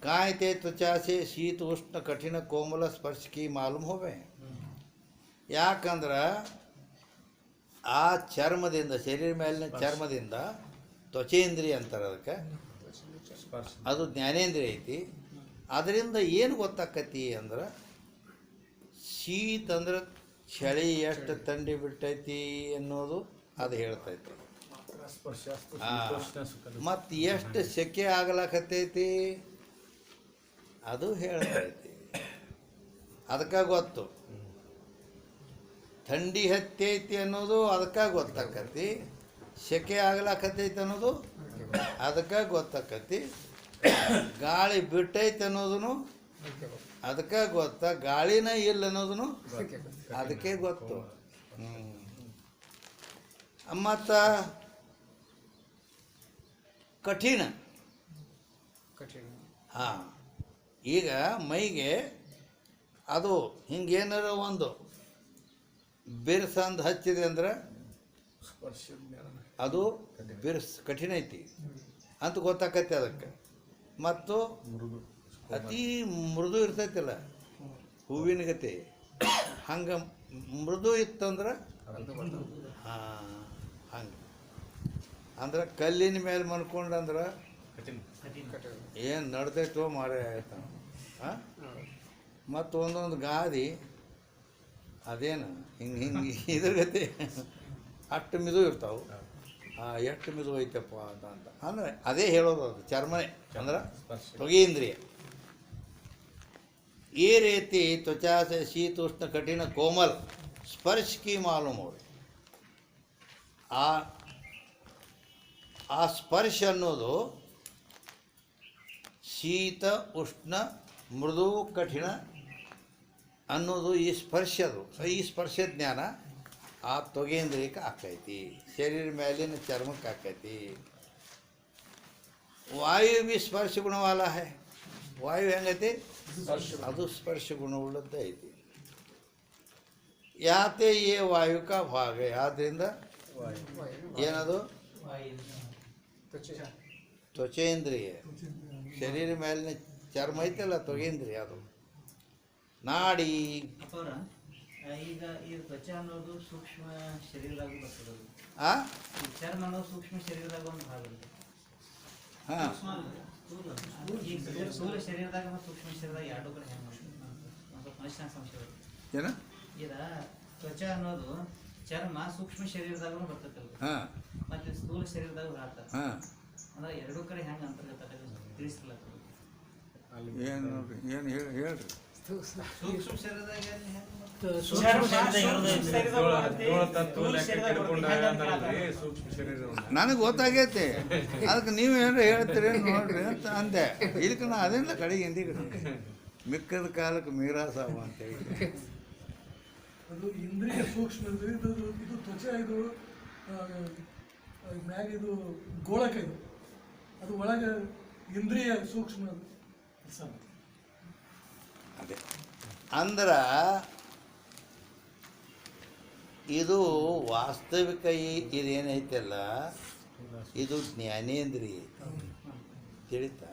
ಕಾಯ್ತೆ ತ್ವಚಾ ಸೇ ಶೀತ ಉಷ್ಣ ಕಠಿಣ ಕೋಮಲ ಸ್ಪರ್ಶಕಿ ಮಾಲೂಮ್ ಹೋವೆ ಯಾಕಂದ್ರೆ ಆ ಚರ್ಮದಿಂದ ಶರೀರ ಮೇಲಿನ ಚರ್ಮದಿಂದ ತ್ವಚೇಂದ್ರಿಯ ಅಂತಾರೆ ಅದಕ್ಕೆ ಅದು ಜ್ಞಾನೇಂದ್ರಿಯ ಐತಿ ಅದರಿಂದ ಏನು ಗೊತ್ತಾಕತಿ ಅಂದ್ರೆ ಶೀತ ಅಂದ್ರೆ ಚಳಿ ಎಷ್ಟು ಥಂಡಿ ಬಿಟ್ಟೈತಿ ಅನ್ನೋದು ಅದು ಹೇಳ್ತೈತಿ ಮತ್ತು ಎಷ್ಟು ಸೆಕೆ ಆಗ್ಲಕತ್ತೈತಿ ಅದು ಹೇಳ್ತೈತಿ ಅದಕ್ಕೆ ಗೊತ್ತು ಥಂಡಿ ಹತ್ತೈತಿ ಅನ್ನೋದು ಅದಕ್ಕೆ ಗೊತ್ತಾಕತಿ ಸೆಕೆ ಆಗ್ಲಕತ್ತೈತಿ ಅನ್ನೋದು ಅದಕ್ಕೆ ಗೊತ್ತಾಕತಿ ಗಾಳಿ ಬಿಟ್ಟೈತಿ ಅನ್ನೋದು ಅದಕ್ಕೆ ಗೊತ್ತಾ ಗಾಳಿನ ಇಲ್ಲ ಅನ್ನೋದು ಅದಕ್ಕೆ ಗೊತ್ತು ಮತ್ತು ಕಠಿಣ ಹಾಂ ಈಗ ಮೈಗೆ ಅದು ಹಿಂಗೇನಾರ ಒಂದು ಬಿರ್ಸಂದು ಹಚ್ಚಿದೆ ಅಂದ್ರೆ ಅದು ಬಿರ್ಸ್ ಕಠಿಣ ಐತಿ ಅಂತ ಗೊತ್ತಾಕೈತಿ ಅದಕ್ಕೆ ಮತ್ತು ಅತಿ ಮೃದು ಇರ್ತೈತಿಲ್ಲ ಹೂವಿನ ಗತಿ ಹಂಗೆ ಮೃದು ಇತ್ತಂದ್ರೆ ಹಾಂ ಹಂಗೆ ಅಂದ್ರೆ ಕಲ್ಲಿನ ಮೇಲೆ ಮನ್ಕೊಂಡ್ರೆ ಏನು ನಡ್ದೈತೋ ಮಾರೇ ಆಯ್ತು ಹಾಂ ಮತ್ತು ಒಂದೊಂದು ಗಾದಿ ಅದೇನು ಹಿಂಗೆ ಇದ್ರ ಗತಿ ಅಷ್ಟು ಮಿದು ಇರ್ತಾವೆ ಎಷ್ಟು ಮಿದು ಐತಪ್ಪ ಅಂತ ಅಂದರೆ ಅದೇ ಹೇಳೋದು ಅದು ಚರ್ಮನೆ ಅಂದ್ರೆ ತ್ವಗೇಂದ್ರಿಯ ये रेती त्वचा से शीत उष्ण कठिन कोमल स्पर्श की मालूम हो आ स्पर्श ಅನ್ನೋದು ಶೀತ ಉಷ್ಣ ಮೃದು ಕಠಿಣ ಅನ್ನೋದು ಈ ಸ್ಪರ್ಶದು ಈ ಸ್ಪರ್ಶ ಜ್ಞಾನ ಆ ತ್ವಗೇಂದ್ರಿಯಕ್ಕೆ ಆಕೈತಿ ಶರೀರ ಮೇಲಿನ ಚರ್ಮಕ್ಕೆ ಆಕೈತಿ ವಾಯು भी स्पर्श गुण वाला है ವಾಯು ಹೆಂಗೈತಿ ಅದು ಸ್ಪರ್ಶ ಗುಣವುಳ್ಳದ್ದೇ ಐತಿ ಯಾತೆ ಏ ವಾಯು का ಭಾಗ ಆದ್ದರಿಂದ ಏನದು ತ್ವಚೇಂದ್ರಿಯ ಶರೀರ ಮೇಲಿನ ಚರ್ಮ ಐತಲ್ಲ ತ್ವಗೇಂದ್ರಿಯ ಅದು ನಾಡಿ ಈಗ ಈ ತ್ವಚ ಅನ್ನೋದು ಸೂಕ್ಷ್ಮ ಶರೀರದಾಗ ಬರ್ತದೆ ಆ ಚರ್ಮ ಅನ್ನೋದು ಸೂಕ್ಷ್ಮ ಶರೀರದಾಗ ಒಂದು ಭಾಗ ಇದೆ ಹಾಂ ಈಗ ಸ್ಥೂಲ ಶರೀರದಾಗ ಮತ್ತು ಸೂಕ್ಷ್ಮ ಶರೀರದಾಗ ಎರಡು ಕಡೆ ಹೆಂಗೆ ಮನುಷ್ಯನ ಸಂಶಯ ಬರುತ್ತೆ. ಏನ ಈಗ ತ್ವಚ ಅನ್ನೋದು ಚರ್ಮ ಸೂಕ್ಷ್ಮ ಶರೀರದಾಗೂ ಬರ್ತೈತಲ್ಲ, ಹಾಂ ಮತ್ತೆ ಸ್ಥೂಲ ಶರೀರದಾಗ ಬರತ್ತ. ಹಾಂ ಅಂದ್ರೆ ಎರಡೂ ಕಡೆ ಹೆಂಗೆ ಅಂತರ್ಗತ ತಿಳಿಸ್ತಿಲ್ಲ. ಏನು ನೋಡ್ರಿ ಏನು ಹೇಳ್ರಿ ಸೂಕ್ಷ್ಮ ಶರೀರದಾಗ ಹೆಂಗೆ ಸೂಕ್ಷ್ಮ ಶರೀರ ನನಗೆ ಗೊತ್ತಾಗೈತಿ, ಅದಕ್ಕೆ ನೀವು ಏನಾರ ಹೇಳ್ತೀರಿ ನೋಡ್ರಿ ಅಂತ ಅಂದೆ. ಇದಕ್ಕೆ ನಾ ಅದೇನಿಲ್ಲ ಕಡೆಗೆ ಹಿಂದಿ ಕಡೆ ಮಿಕ್ಕದ ಕಾಲಕ್ಕೆ ಮೀರಾಸಾವ ಅಂತೇಳಿ. ಅದು ಇಂದ್ರಿಯ ಸೂಕ್ಷ್ಮ ಇದು ಇದು ಇದು ತ್ವಚ ಇದು ಮ್ಯಾಗ ಇದು ಗೋಳಕ ಇದು ಅದು ಒಳಗೆ ಇಂದ್ರಿಯ ಸೂಕ್ಷ್ಮ ಕೆಲಸ. ಅದೇ ಅಂದ್ರೆ ಇದು ವಾಸ್ತವಿಕ ಇದೇನೈತಲ್ಲ ಇದು ಜ್ಞಾನೇಂದ್ರಿಯ ತಿಳಿತಾ.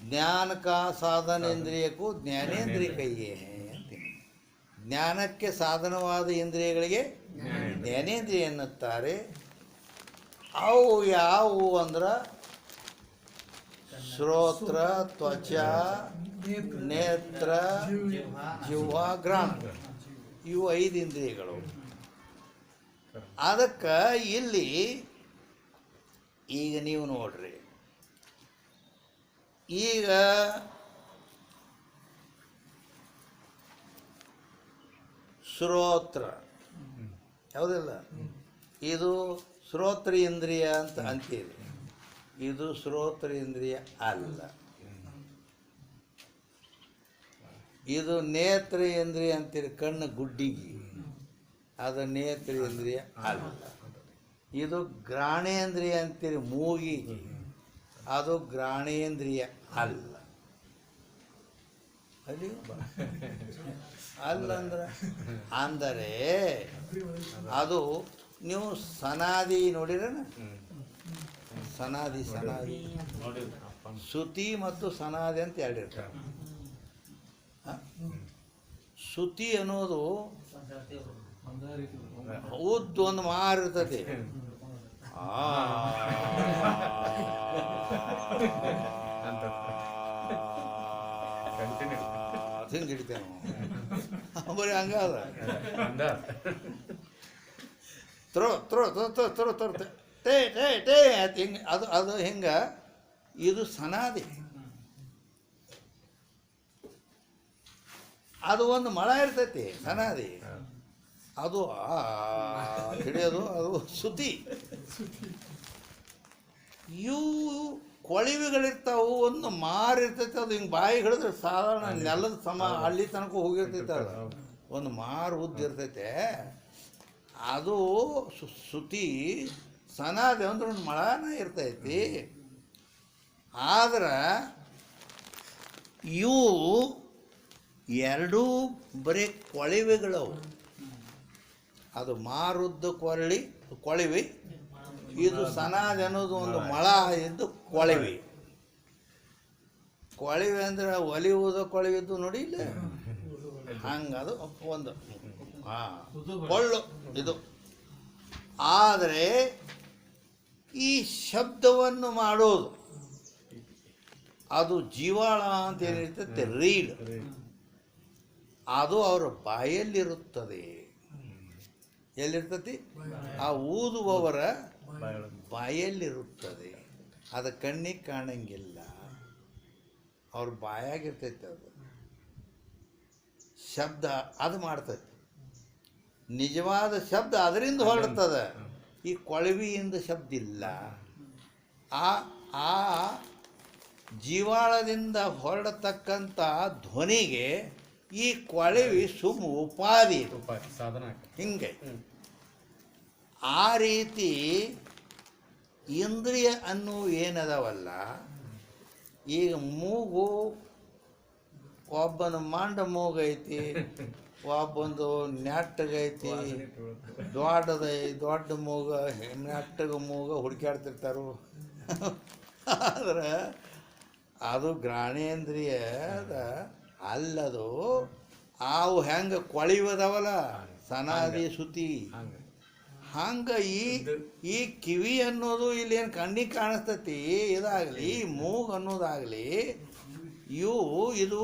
ಜ್ಞಾನ ಕಾ ಸಾಧನೇಂದ್ರಿಯಕ್ಕೂ ಜ್ಞಾನೇಂದ್ರಿಯ ಕೈಯೇ ಅಂತೀನಿ. ಜ್ಞಾನಕ್ಕೆ ಸಾಧನವಾದ ಇಂದ್ರಿಯಗಳಿಗೆ ಜ್ಞಾನೇಂದ್ರಿಯ ಎನ್ನುತ್ತಾರೆ. ಅವು ಯಾವುವು ಅಂದ್ರೆ ಶ್ರೋತ್ರ, ತ್ವಚ, ನೇತ್ರ, ಜಿಹ್ವ, ಘ್ರಾಣ, ಇವು 5 ಇಂದ್ರಿಯಗಳು. ಅದಕ್ಕೆ ಇಲ್ಲಿ ಈಗ ನೀವು ನೋಡ್ರಿ, ಈಗ ಶ್ರೋತ್ರ ಯಾವುದಿಲ್ಲ, ಇದು ಶ್ರೋತ್ರ ಇಂದ್ರಿಯ ಅಂತ ಅಂತೀರಿ. ಇದು ಶ್ರೋತ್ರ ಇಂದ್ರಿಯ ಅಲ್ಲ. ಇದು ನೇತ್ರ ಇಂದ್ರಿಯ ಅಂತೀರಿ, ಕಣ್ಣು ಗುಡ್ಡಿಗೆ, ಅದು ನೇತ್ರ ಇಂದ್ರಿಯ ಅಲ್ಲ. ಇದು ಘ್ರಾಣೇಂದ್ರಿಯ ಅಂತೀರಿ, ಮೂಗಿಗೆ, ಅದು ಘ್ರಾಣೇಂದ್ರಿಯ ಅಲ್ಲ. ಅಲ್ಲಿ ಅಲ್ಲಂದ್ರೆ ಅಂದರೆ ಅದು ನೀವು ಸನಾದಿ ನೋಡಿರೇನ? ಸನಾದಿ ಶ್ರುತಿ ಮತ್ತು ಸನಾದಿ ಅಂತ ಹೇಳಿರ್ತಾರೆ. ಶ್ರುತಿ ಅನ್ನೋದು ಉದ್ದು ಒಂದು ಮಾರು ಇರ್ತದೆ, ಹಿಂಗೆ ಹಿಡಿತೇವೆ ನಾವು, ಬರೀ ಹಂಗಾದ throw throw throw throw throw ಟೇ ಟೇ ಟೇ ಅಂತ ಹಿಂಗೆ ಅದು ಹಿಂಗೆ. ಇದು ಸನಾದಿ, ಅದು ಒಂದು ಮಳ ಇರ್ತೈತಿ ಸನಾದಿ, ಅದು ಹಿಡಿಯೋದು ಅದು ಶ್ರುತಿ. ಇವು ಕೊಳಿವೆಗಳಿರ್ತಾವು, ಒಂದು ಮಾರು ಇರ್ತೈತೆ, ಅದು ಹಿಂಗೆ ಬಾಯಿ ಹಿಡಿದ್ರೆ ಸಾಧಾರಣ ನೆಲದ ಸಮ ಅಲ್ಲಿ ತನಕ ಹೋಗಿರ್ತೈತೆ. ಅದು ಒಂದು ಮಾರು ಉದ್ದ ಇರ್ತೈತೆ, ಅದು ಶ್ರುತಿ. ಸನಾದಿ ಅಂದ್ರೆ ಒಂದು ಮಳನ ಇರ್ತೈತಿ. ಆದ್ರೆ ಇವು ಎರಡೂ ಬರೀ ಕೊಳಿವೆಗಳವು. ಅದು ಮಾರುದ್ದ ಕೊಳಿವೆ, ಇದು ಸನಾದಿ ಅನ್ನೋದು ಒಂದು ಮಳ ಇದ್ದು ಕೊಳಿವೆ. ಕೊಳಿವೆ ಅಂದ್ರೆ ಒಲಿಯುವುದು ಕೊಳಿವಿದ್ದು ನೋಡಿ ಇಲ್ಲ, ಹಂಗದು ಒಂದು ಕೊಳ್ಳು ಇದು. ಆದರೆ ಈ ಶಬ್ದವನ್ನು ಮಾಡೋದು ಅದು ಜೀವಾಳ ಅಂತ ಏನಿರ್ತೈತೆ, ರೀಡ್, ಅದು ಅವರ ಬಾಯಲ್ಲಿರುತ್ತದೆ. ಎಲ್ಲಿರ್ತತಿ? ಆ ಊದುವವರ ಬಾಯಲ್ಲಿರುತ್ತದೆ. ಅದು ಕಣ್ಣಿಗೆ ಕಾಣಂಗಿಲ್ಲ, ಅವ್ರ ಬಾಯಾಗಿರ್ತೈತೆ. ಅದು ಶಬ್ದ ಅದು ಮಾಡ್ತೈತಿ. ನಿಜವಾದ ಶಬ್ದ ಅದರಿಂದ ಹೊರಡ್ತದೆ, ಈ ಕೊಳವಿಯಿಂದ ಶಬ್ದ ಇಲ್ಲ. ಆ ಜೀವಾಳದಿಂದ ಹೊರಡತಕ್ಕಂಥ ಧ್ವನಿಗೆ ಈ ಕೊಳವಿ ಉಪಾಧಿ ಸಾಧನ ಹಿಂಗೆ. ಆ ರೀತಿ ಇಂದ್ರಿಯ ಅನ್ನೋ ಏನದವಲ್ಲ, ಈಗ ಮೂಗು ಒಬ್ಬನ ಮಾಂಡ ಮೂಗೈತಿ, ಒಬ್ಬಂದು ನೆಟ್ಟಗೈತಿ, ದೊಡ್ಡ ಮೂಗ, ನೆಟ್ಟಗ ಮೂಗ ಹುಡುಕ್ಯಾಡ್ತಿರ್ತಾರೋ. ಆದ್ರೆ ಅದು ಘ್ರಾಣೇಂದ್ರಿಯದ ಅಲ್ಲದು. ಅವು ಹೆಂಗೆ ಕೊಳಿವದವಲ್ಲ ಸನಾದಿ ಶ್ರುತಿ, ಹಂಗೆ ಈ ಕಿವಿ ಅನ್ನೋದು ಇಲ್ಲಿ ಏನು ಕಣ್ಣಿಗೆ ಕಾಣಿಸ್ತತಿ ಇದಾಗಲಿ, ಮೂಗು ಅನ್ನೋದಾಗಲಿ, ಇದು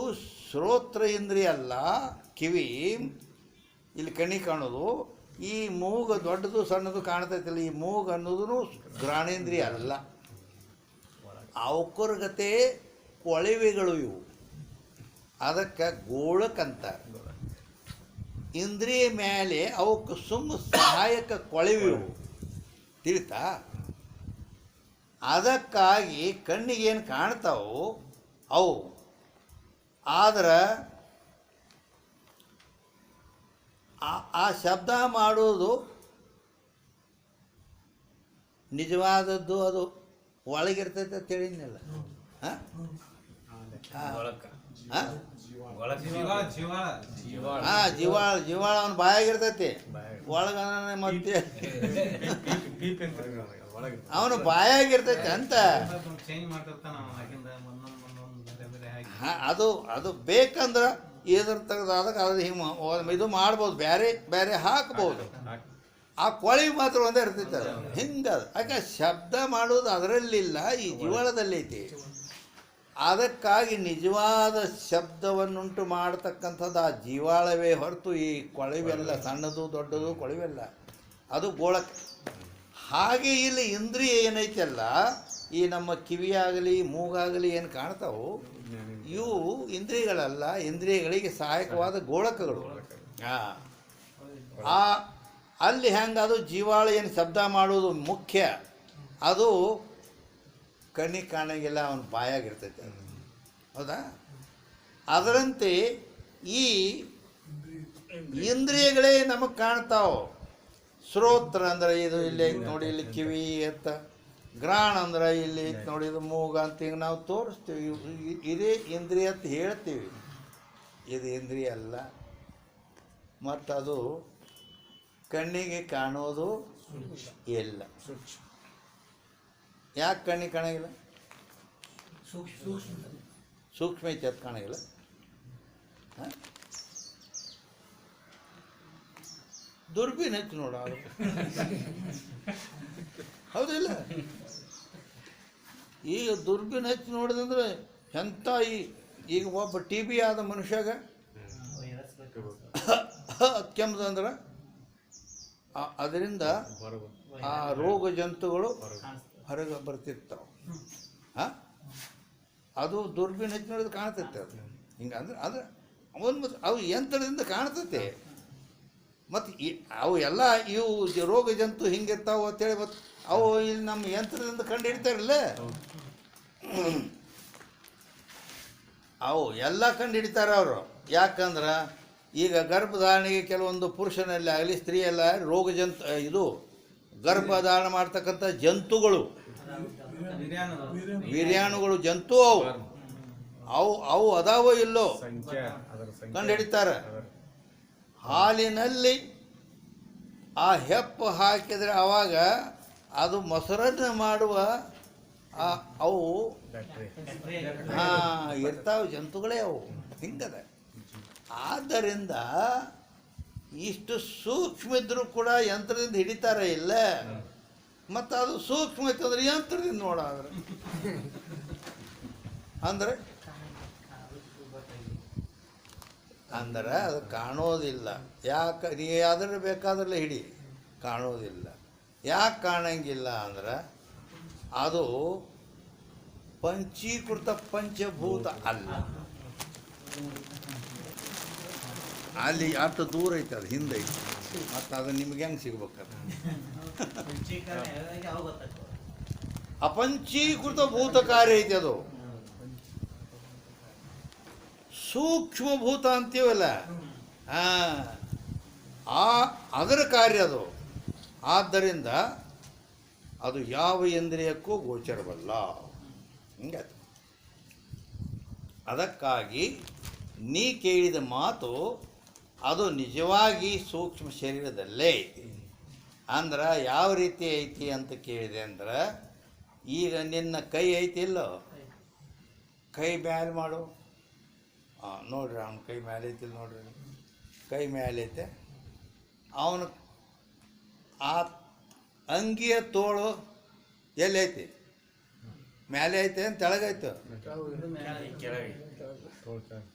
ಶ್ರೋತ್ರ ಇಂದ್ರಿಯ ಅಲ್ಲ ಕಿವಿ, ಇಲ್ಲಿ ಕಣ್ಣಿ ಕಾಣೋದು. ಈ ಮೂಗು ದೊಡ್ಡದು ಸಣ್ಣದು ಕಾಣ್ತೈತಿಲ್ಲ, ಈ ಮೂಗು ಅನ್ನೋದು ಘ್ರಾಣೇಂದ್ರಿಯ ಅಲ್ಲ. ಅವಕುರ್ಗತೆ ಕೊಳವೆಗಳು ಇವು, ಅದಕ್ಕೆ ಗೋಳಕ್ಕಂತಾರೆ. ಇಂದ್ರಿಯ ಮೇಲೆ ಅವಕ್ಕೆ ಸಹಾಯಕ ಕೊಳವಿವು, ತಿಳಿತಾ? ಅದಕ್ಕಾಗಿ ಕಣ್ಣಿಗೇನು ಕಾಣ್ತಾವು ಅವು. ಆದ್ರೆ ಆ ಶಬ್ದ ಮಾಡೋದು ನಿಜವಾದದ್ದು ಅದು ಒಳಗಿರ್ತೈತೆ ಅಂತ ಹೇಳಿದ್ನಲ್ಲ. ಹಾಂ ಜೀವಾಳ ಅವನ ಬಾಯಾಗಿರ್ತೈತಿ, ಒಳಗ ಮತ್ತೆ ಅವನು ಬಾಯಾಗಿರ್ತೈತಿ ಅಂತ. ಅದು ಬೇಕಂದ್ರೆ ಇದ್ರ ತೆಗೆದಾದಾಗ ಅದು ಹಿಂಗೆ ಇದು ಮಾಡ್ಬೋದು, ಬೇರೆ ಬೇರೆ ಹಾಕ್ಬೋದು. ಆ ಕೊಳಿ ಮಾತ್ರ ಒಂದೇ ಇರ್ತೈತೆ, ಅದು ಹಿಂಗೆ. ಯಾಕೆ ಶಬ್ದ ಮಾಡೋದು ಅದರಲ್ಲಿಲ್ಲ, ಈ ಜೀವಾಳದಲ್ಲಿ ಐತಿ. ಅದಕ್ಕಾಗಿ ನಿಜವಾದ ಶಬ್ದವನ್ನುಂಟು ಮಾಡತಕ್ಕಂಥದ್ದು ಆ ಜೀವಾಳವೇ ಹೊರತು ಈ ಕೊಳವೆಲ್ಲ, ಸಣ್ಣದು ದೊಡ್ಡದು ಕೊಳವೆಲ್ಲ ಅದು ಗೋಳಕ್ಕೆ. ಹಾಗೆ ಇಲ್ಲಿ ಇಂದ್ರಿಯ ಏನೈತಲ್ಲ, ಈ ನಮ್ಮ ಕಿವಿಯಾಗಲಿ ಮೂಗಾಗಲಿ ಏನು ಕಾಣ್ತಾವು, ಇವು ಇಂದ್ರಿಯಗಳಲ್ಲ, ಇಂದ್ರಿಯಗಳಿಗೆ ಸಹಾಯಕವಾದ ಗೋಳಕಗಳು. ಅಲ್ಲಿ ಹೆಂಗೆ ಅದು ಜೀವಾಳ ಏನು ಶಬ್ದ ಮಾಡೋದು ಮುಖ್ಯ, ಅದು ಕಣ್ಣಿಗೆ ಕಾಣಂಗಿಲ್ಲ, ಅವನ ಬಾಯಾಗಿರ್ತೈತೆ, ಹೌದಾ? ಅದರಂತೆ ಈ ಇಂದ್ರಿಯಗಳೇ ನಮಗೆ ಕಾಣ್ತಾವೆ. ಶ್ರೋತ್ರ ಅಂದ್ರೆ ಇದು ಇಲ್ಲಿ ಐತೆ ನೋಡಿ, ಇಲ್ಲಿ ಕಿವಿ ಅಂತ. ಗ್ರಾಣ ಅಂದ್ರೆ ಇಲ್ಲಿ ಐತೆ ನೋಡಿ, ಇದು ಮೂಗ ಅಂತ ಹಿಂಗೆ ನಾವು ತೋರಿಸ್ತೀವಿ. ಇದೇ ಇಂದ್ರಿಯ ಅಂತ ಹೇಳ್ತೀವಿ, ಇದು ಇಂದ್ರಿಯ ಅಲ್ಲ. ಮತ್ತು ಅದು ಕಣ್ಣಿಗೆ ಕಾಣೋದು ಇಲ್ಲ. ಯಾಕೆ ಕಣ್ಣಿಗೆ ಕಾಣಂಗಿಲ್ಲ? ಸೂಕ್ಷ್ಮ ಐತೆ ಅದು ಕಾಣಂಗಿಲ್ಲ. ದುರ್ಬೀನ್ ಹಚ್ಚಿ ನೋಡ, ಹೌದಿಲ್ಲ? ಈಗ ದುರ್ಬೀನ್ ಹಚ್ಚಿ ನೋಡಿದಂದ್ರೆ ಎಂಥ ಈಗ ಒಬ್ಬ ಟಿ ಬಿ ಆದ ಮನುಷ್ಯಾಗ ಕೆಮ್ಮದಂದ್ರೆ ಅದರಿಂದ ಆ ರೋಗ ಜಂತುಗಳು ಹೊರಗೆ ಬರ್ತಿರ್ತಾವೆ. ಹಾಂ, ಅದು ದುರ್ಬೀನ್ ಹಚ್ಚಿ ನೋಡಿದ್ರೆ ಕಾಣ್ತೈತೆ. ಅದು ಹಿಂಗೆ ಅಂದ್ರೆ ಒಂದು ಅವು ಯಂತ್ರದಿಂದ ಕಾಣ್ತೈತೆ. ಮತ್ತು ಅವು ಎಲ್ಲ ಇವು ರೋಗ ಜಂತು ಹಿಂಗಿರ್ತಾವೆ ಅಂತೇಳಿ ಮತ್ತು ಅವು ಇಲ್ಲಿ ನಮ್ಮ ಯಂತ್ರದಿಂದ ಕಂಡು ಹಿಡಿತಾರಲ್ಲ, ಅವು ಎಲ್ಲ ಕಂಡು ಹಿಡಿತಾರೆ ಅವರು. ಯಾಕಂದ್ರೆ ಈಗ ಗರ್ಭಧಾರಣೆಗೆ ಕೆಲವೊಂದು ಪುರುಷನಲ್ಲಿ ಆಗಲಿ ಸ್ತ್ರೀಯಲ್ಲ ರೋಗ ಜಂತು, ಇದು ಗರ್ಭಧಾರಣೆ ಮಾಡ್ತಕ್ಕಂಥ ಜಂತುಗಳು, ವೀರ್ಯಾಣುಗಳು, ಜಂತು ಅವು ಅದಾವೋ ಇಲ್ಲೋ ಕಂಡು ಹಿಡಿತಾರೆ. ಹಾಲಿನಲ್ಲಿ ಆ ಹೆಪ್ಪು ಹಾಕಿದರೆ ಆವಾಗ ಅದು ಮೊಸರನ್ನ ಮಾಡುವ ಅವು ಇರ್ತಾವೆ, ಜಂತುಗಳೇ ಅವು, ಹಿಂಗದ. ಆದ್ದರಿಂದ ಇಷ್ಟು ಸೂಕ್ಷ್ಮ ಇದ್ರೂ ಕೂಡ ಯಂತ್ರದಿಂದ ಹಿಡಿತಾರೆ ಇಲ್ಲ. ಮತ್ತು ಅದು ಸೂಕ್ಷ್ಮ ಇತ್ತಂದ್ರೆ ಯಂತ್ರದಿಂದ ನೋಡಾದ್ರೆ ಅಂದರೆ ಅದು ಕಾಣೋದಿಲ್ಲ. ಯಾಕೆ ನೀ ಯಾವ್ದಾರು ಬೇಕಾದ್ರಲ್ಲೇ ಹಿಡಿ, ಕಾಣೋದಿಲ್ಲ. ಯಾಕೆ ಕಾಣಂಗಿಲ್ಲ ಅಂದ್ರೆ ಅದು ಪಂಚೀಕೃತ ಪಂಚಭೂತ ಅಲ್ಲ. ಅಲ್ಲಿ ಅಷ್ಟು ದೂರ ಐತೆ, ಅದು ಹಿಂದೆ ಐತೆ. ಮತ್ತು ಅದು ನಿಮ್ಗೆ ಹೆಂಗೆ ಸಿಗ್ಬೇಕದು? ಅಪಂಚೀಕೃತ ಭೂತ ಕಾರ್ಯ ಐತೆ ಅದು. ಸೂಕ್ಷ್ಮಭೂತ ಅಂತೀವಲ್ಲ, ಅದರ ಕಾರ್ಯ ಅದು. ಆದ್ದರಿಂದ ಅದು ಯಾವ ಇಂದ್ರಿಯಕ್ಕೂ ಗೋಚರವಲ್ಲ. ಹಿಂಗೆ ಅದಕ್ಕಾಗಿ ನೀ ಕೇಳಿದ ಮಾತು ಅದು ನಿಜವಾಗಿ ಸೂಕ್ಷ್ಮ ಶರೀರದಲ್ಲೇ ಐತಿ. ಅಂದ್ರೆ ಯಾವ ರೀತಿ ಐತಿ ಅಂತ ಕೇಳಿದೆ ಅಂದ್ರೆ, ಈಗ ನಿನ್ನ ಕೈ ಐತಿಲ್ಲೋ, ಕೈ ಮ್ಯಾಲೆ ಮಾಡು. ನೋಡ್ರಿ ಅವನ ಕೈ ಮೇಲೆ ಐತಿಲ್ಲ, ನೋಡ್ರಿ ಕೈ ಮೇಲೆ ಐತೆ. ಅವನು ಆ ಅಂಗಿಯ ತೋಳು ಎಲ್ಲೈತಿ? ಮೇಲೆ ಐತೆ ಅಂತ ತೆಳಗೈತೆ?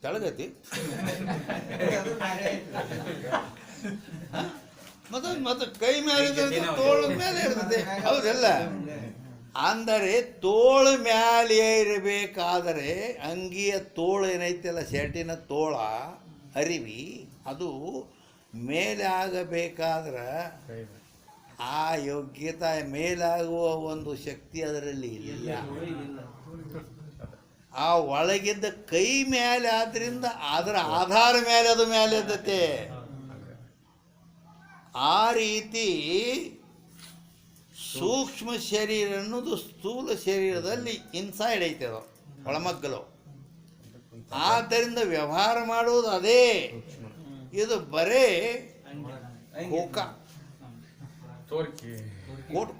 ತೆಳಗೈತಿ ಮತ್ತೆ ಕೈ ಮೇಲೆ ಇರ್ತದೆ, ತೋಳ ಮೇಲೆ ಇರ್ತದೆ, ಹೌದಲ್ಲ? ಅಂದರೆ ತೋಳ ಮ್ಯಾಲೆ ಇರಬೇಕಾದರೆ ಅಂಗಿಯ ತೋಳು ಏನೈತಲ್ಲ, ಶರ್ಟಿನ ತೋಳ ಅರಿವಿ ಅದು ಮೇಲೆ ಆಗಬೇಕಾದ್ರೆ ಆ ಯೋಗ್ಯತೆ ಮೇಲಾಗುವ ಒಂದು ಶಕ್ತಿ ಅದರಲ್ಲಿ ಇಲ್ಲ. ಆ ಒಳಗಿದ್ದ ಕೈ ಮೇಲೆ ಆದ್ದರಿಂದ ಅದರ ಆಧಾರ ಮೇಲೆ ಅದು ಮೇಲೆ ಎದ್ದತೆ. ಆ ರೀತಿ ಸೂಕ್ಷ್ಮ ಶರೀರ ಅನ್ನೋದು ಸ್ಥೂಲ ಶರೀರದಲ್ಲಿ ಇನ್ಸೈಡ್ ಐತೆ, ಅದು ಒಳಮಗ್ಗಲು. ಆದ್ದರಿಂದ ವ್ಯವಹಾರ ಮಾಡುವುದು ಅದೇ. ಇದು ಬರೇ ಕೋಕ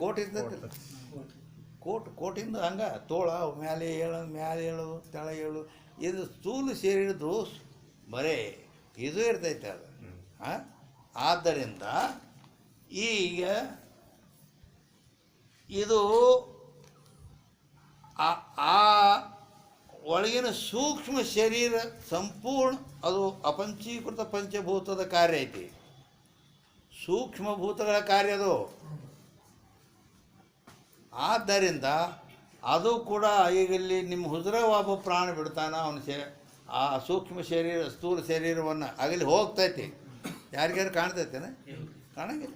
ಕೋಟ್ ಇರ್ತೈತೆ. ಕೋಟಿಂದ ಹಂಗೆ ತೋಳ ಮ್ಯಾಲೆ ಹೇಳೋದು ತೆಳಗೆ ಹೇಳೋದು. ಇದು ಸ್ಥೂಲ ಶರೀರದ್ದು ಬರೇ ಇದು ಇರ್ತೈತೆ ಅದು. ಆದ್ದರಿಂದ ಈಗ ಇದು ಆ ಒಳಗಿನ ಸೂಕ್ಷ್ಮ ಶರೀರ ಸಂಪೂರ್ಣ ಅದು ಅಪಂಚೀಕೃತ ಪಂಚಭೂತದ ಕಾರ್ಯ ಐತಿ. ಸೂಕ್ಷ್ಮಭೂತಗಳ ಕಾರ್ಯ ಅದು. ಆದ್ದರಿಂದ ಅದು ಕೂಡ ಈಗ ಇಲ್ಲಿ ನಿಮ್ಮ ಹುಜರ ಒಬ್ಬ ಪ್ರಾಣ ಬಿಡ್ತಾನ, ಅವನು ಆ ಸೂಕ್ಷ್ಮ ಶರೀರ ಸ್ಥೂಲ ಶರೀರವನ್ನು ಆಗಲಿ ಹೋಗ್ತೈತಿ. ಯಾರಿಗಾರು ಕಾಣ್ತೈತೇನೆ? ಕಾಣಂಗಿಲ್ಲ.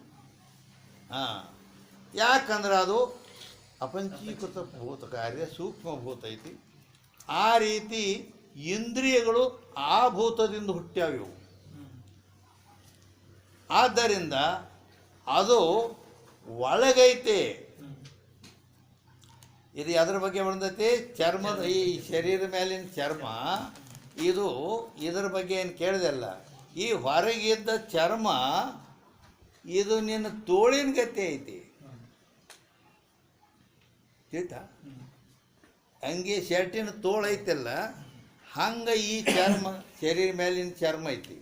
ಯಾಕಂದ್ರೆ ಅದು ಅಪಂಚೀಕೃತ ಭೂತ ಕಾರ್ಯ, ಸೂಕ್ಷ್ಮಭೂತ ಐತಿ. ಆ ರೀತಿ ಇಂದ್ರಿಯಗಳು ಆ ಭೂತದಿಂದ ಹುಟ್ಟ್ಯಾವಿವು. ಆದ್ದರಿಂದ ಅದು ಒಳಗೈತೆ. ಇದು ಅದರ ಬಗ್ಗೆ ಬಂದೈತಿ, ಚರ್ಮದ ಈ ಶರೀರ ಮೇಲಿನ ಚರ್ಮ ಇದು ಇದರ ಬಗ್ಗೆ ಏನು ಕೇಳಿದೆಲ್ಲ. ಈ ಹೊರಗಿದ್ದ ಚರ್ಮ ಇದು ನಿನ್ನ ತೋಳಿನ ಗತಿ ಐತಿ, ತಿಳಿತಾ? ಹಂಗೆ ಶರ್ಟಿನ ತೋಳು ಐತಲ್ಲ, ಹಂಗೆ ಈ ಚರ್ಮ ಶರೀರ ಮೇಲಿನ ಚರ್ಮ ಐತಿ.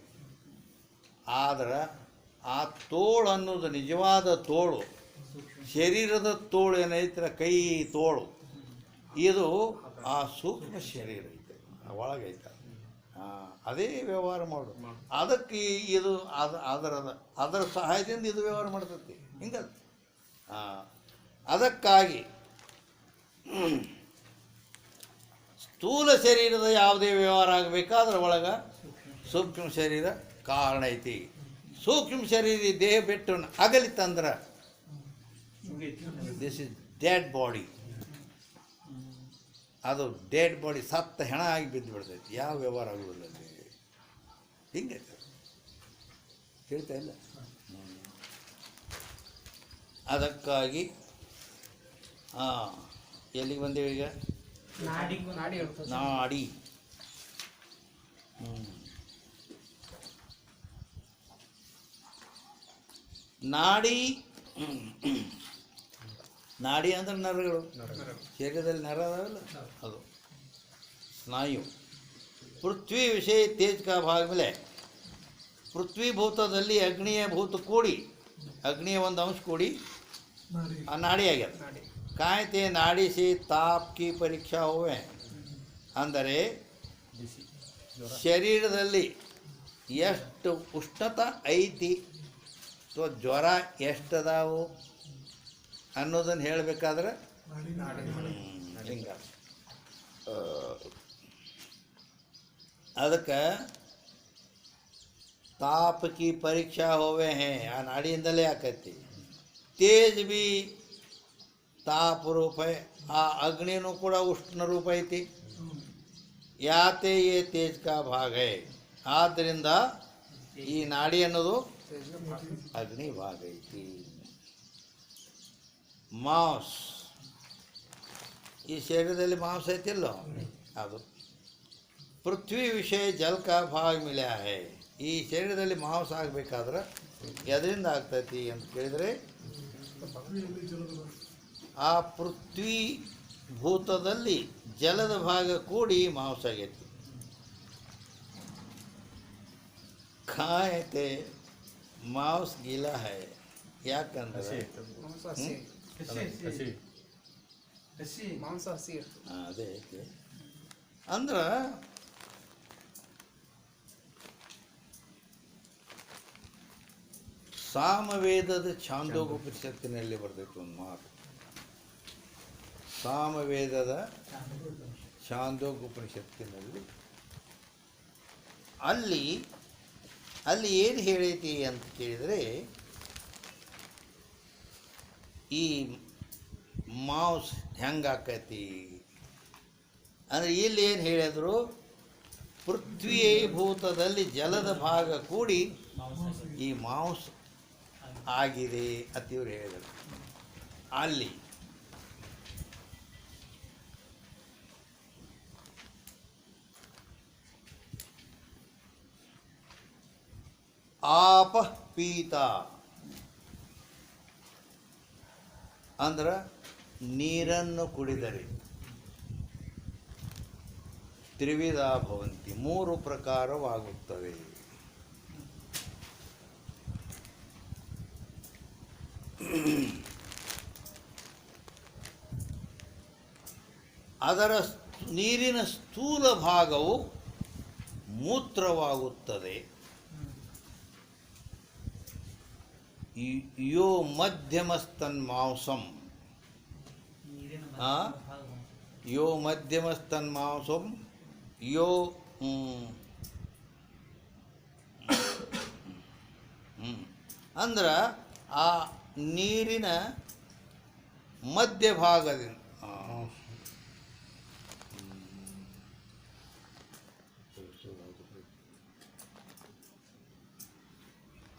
ಆದ್ರೆ ಆ ತೋಳು ಅನ್ನೋದು ನಿಜವಾದ ತೋಳು, ಶರೀರದ ತೋಳು ಏನೈತ್ರ ಕೈ ತೋಳು, ಇದು ಆ ಸೂಕ್ಷ್ಮ ಶರೀರ ಐತೆ, ಒಳಗೈತೆ. ಅದೇ ವ್ಯವಹಾರ ಮಾಡು. ಅದಕ್ಕೆ ಇದು ಅದರ ಸಹಾಯದಿಂದ ಇದು ವ್ಯವಹಾರ ಮಾಡ್ತೈತಿ. ಹಿಂಗಲ್ಲ. ಅದಕ್ಕಾಗಿ ಸ್ಥೂಲ ಶರೀರದ ಯಾವುದೇ ವ್ಯವಹಾರ ಆಗಬೇಕಾದ್ರೆ ಒಳಗೆ ಸೂಕ್ಷ್ಮ ಶರೀರ ಕಾರಣ ಐತಿ. ಸೂಕ್ಷ್ಮ ಶರೀರ ದೇಹ ಬಿಟ್ಟು ಅಗಲಿತಂದ್ರೆ ದಿಸ್ ಇಸ್ ಡೆಡ್ ಬಾಡಿ. ಅದು ಡೆಡ್ ಬಾಡಿ, ಸತ್ತ ಹೆಣ ಆಗಿ ಬಿದ್ದು ಬಿಡ್ತೈತಿ. ಯಾವ ವ್ಯವಹಾರ ಆಗುವುದಿಲ್ಲ. ಹಿಂಗೈತೆ, ಹೇಳ್ತಾ ಇಲ್ಲ. ಅದಕ್ಕಾಗಿ ಎಲ್ಲಿಗೆ ಬಂದೇವೆ ಈಗ? ನಾಡಿ. ನಾಡಿ ನಾಡಿ ಅಂದ್ರೆ ನರಗಳು. ಶರೀರದಲ್ಲಿ ನರ ಅದಾವಲ್ಲ, ಅದು ಸ್ನಾಯು. ಪೃಥ್ವಿ ವಿಷಯ ತೇಜ್ ಕಾ ಭಾಗ ಮೇಲೆ ಪೃಥ್ವಿ ಭೂತದಲ್ಲಿ ಅಗ್ನಿಯ ಭೂತ ಕೂಡಿ, ಅಗ್ನಿಯ ಒಂದು ಅಂಶ ಕೂಡಿ ಆ ನಾಡಿ ಆಗ್ಯದ. ಕಾಯ್ತೆ ನಾಡಿ ಸೇ ತಾಪ್ ಕಿ ಪರೀಕ್ಷಾ ಹೋವೆ. ಅಂದರೆ ಶರೀರದಲ್ಲಿ ಎಷ್ಟು ಉಷ್ಣತೆ ಐತಿ ಅಥವಾ ಜ್ವರ ಎಷ್ಟದಾವು ಅನ್ನೋದನ್ನು ಹೇಳಬೇಕಾದ್ರೆ ಹಿಂಗೆ ಅದಕ್ಕೆ ತಾಪ ಕಿ ಪರೀಕ್ಷಾ ಹೋವೆ ಹೇ, ಆ ನಾಡಿಯಿಂದಲೇ ಆಕೈತಿ. ತೇಜ್ ಬಿ ತಾಪ ರೂಪ, ಆ ಅಗ್ನಿನೂ ಕೂಡ ಉಷ್ಣ ರೂಪ ಐತಿ. ಯಾತೆ ಯೇ ತೇಜ್ ಕಾ ಭಾಗ ಹೈ. ಆದ್ದರಿಂದ ಈ ನಾಡಿ ಅನ್ನೋದು ಅಗ್ನಿ ಭಾಗ ಐತಿ. ಮಾಂಸ, ಈ ಶರೀರದಲ್ಲಿ ಮಾಂಸ ಐತಿಲ್ಲೋ ಅದು. ಪೃಥ್ವಿ ವಿಷಯ ಜಲ್ ಕಾ ಭಾಗ ಮಿಲ್ಯಾ ಹೈ. ಈ ಶರೀರದಲ್ಲಿ ಮಾಂಸ ಆಗಬೇಕಾದ್ರೆ ಎದರಿಂದ ಆಗ್ತೈತಿ ಅಂತ ಕೇಳಿದರೆ ಆ ಪೃಥ್ವಿ ಭೂತದಲ್ಲಿ ಜಲದ ಭಾಗ ಕೂಡಿ ಮಾಂಸ ಆಗೈತಿ. ಖಾಯತೆ ಮಾಂಸ ಗೀಲಾ ಹೈ. ಯಾಕಂದ್ರೆ ಮಾಂಸ ಹಸಿ ಇರ್ತದೆ. ಅದೇ ಐತಿ. ಅಂದ್ರೆ ಸಾಮವೇದದ ಛಾಂದೋಗೋಪನಿಷತ್ತಿನಲ್ಲಿ ಬರ್ತೈತೆ ಒಂದು ಮಾತು. ಸಾಮವೇದದ ಛಾಂದೋಗೋಪನಿಷತ್ತಿನಲ್ಲಿ ಅಲ್ಲಿ ಏನು ಹೇಳೈತಿ ಅಂತ ಕೇಳಿದರೆ, ಈ ಮಾಂಸ ಹೆಂಗೆ ಆಕೈತಿ ಅಂದರೆ ಇಲ್ಲಿ ಏನು ಹೇಳಿದ್ರು, ಪೃಥ್ವಿಯೇ ಭೂತದಲ್ಲಿ ಜಲದ ಭಾಗ ಕೂಡಿ ಈ ಮಾಂಸ ಆಗಿದೆ ಅಂತ ಇವ್ರು ಹೇಳಿದರು. ಅಲ್ಲಿ ಆಪ ಪೀತ ಅಂದ್ರೆ ನೀರನ್ನು ಕುಡಿದರೆ ತ್ರಿವಿಧ ಭವಂತಿ, 3 ಪ್ರಕಾರವಾಗುತ್ತವೆ. ಅದರ ನೀರಿನ ಸ್ಥೂಲ ಭಾಗವು ಮೂತ್ರವಾಗುತ್ತದೆ. ಯೋ ಮಧ್ಯಮಸ್ತನ್ಮಾಂಸಂ, ಯೋ ಮಧ್ಯಮಸ್ತನ್ಮಾಂಸಂ ಯೋ ಅಂದ್ರೆ ಆ ನೀರಿನ ಮಧ್ಯಭಾಗದಿಂದ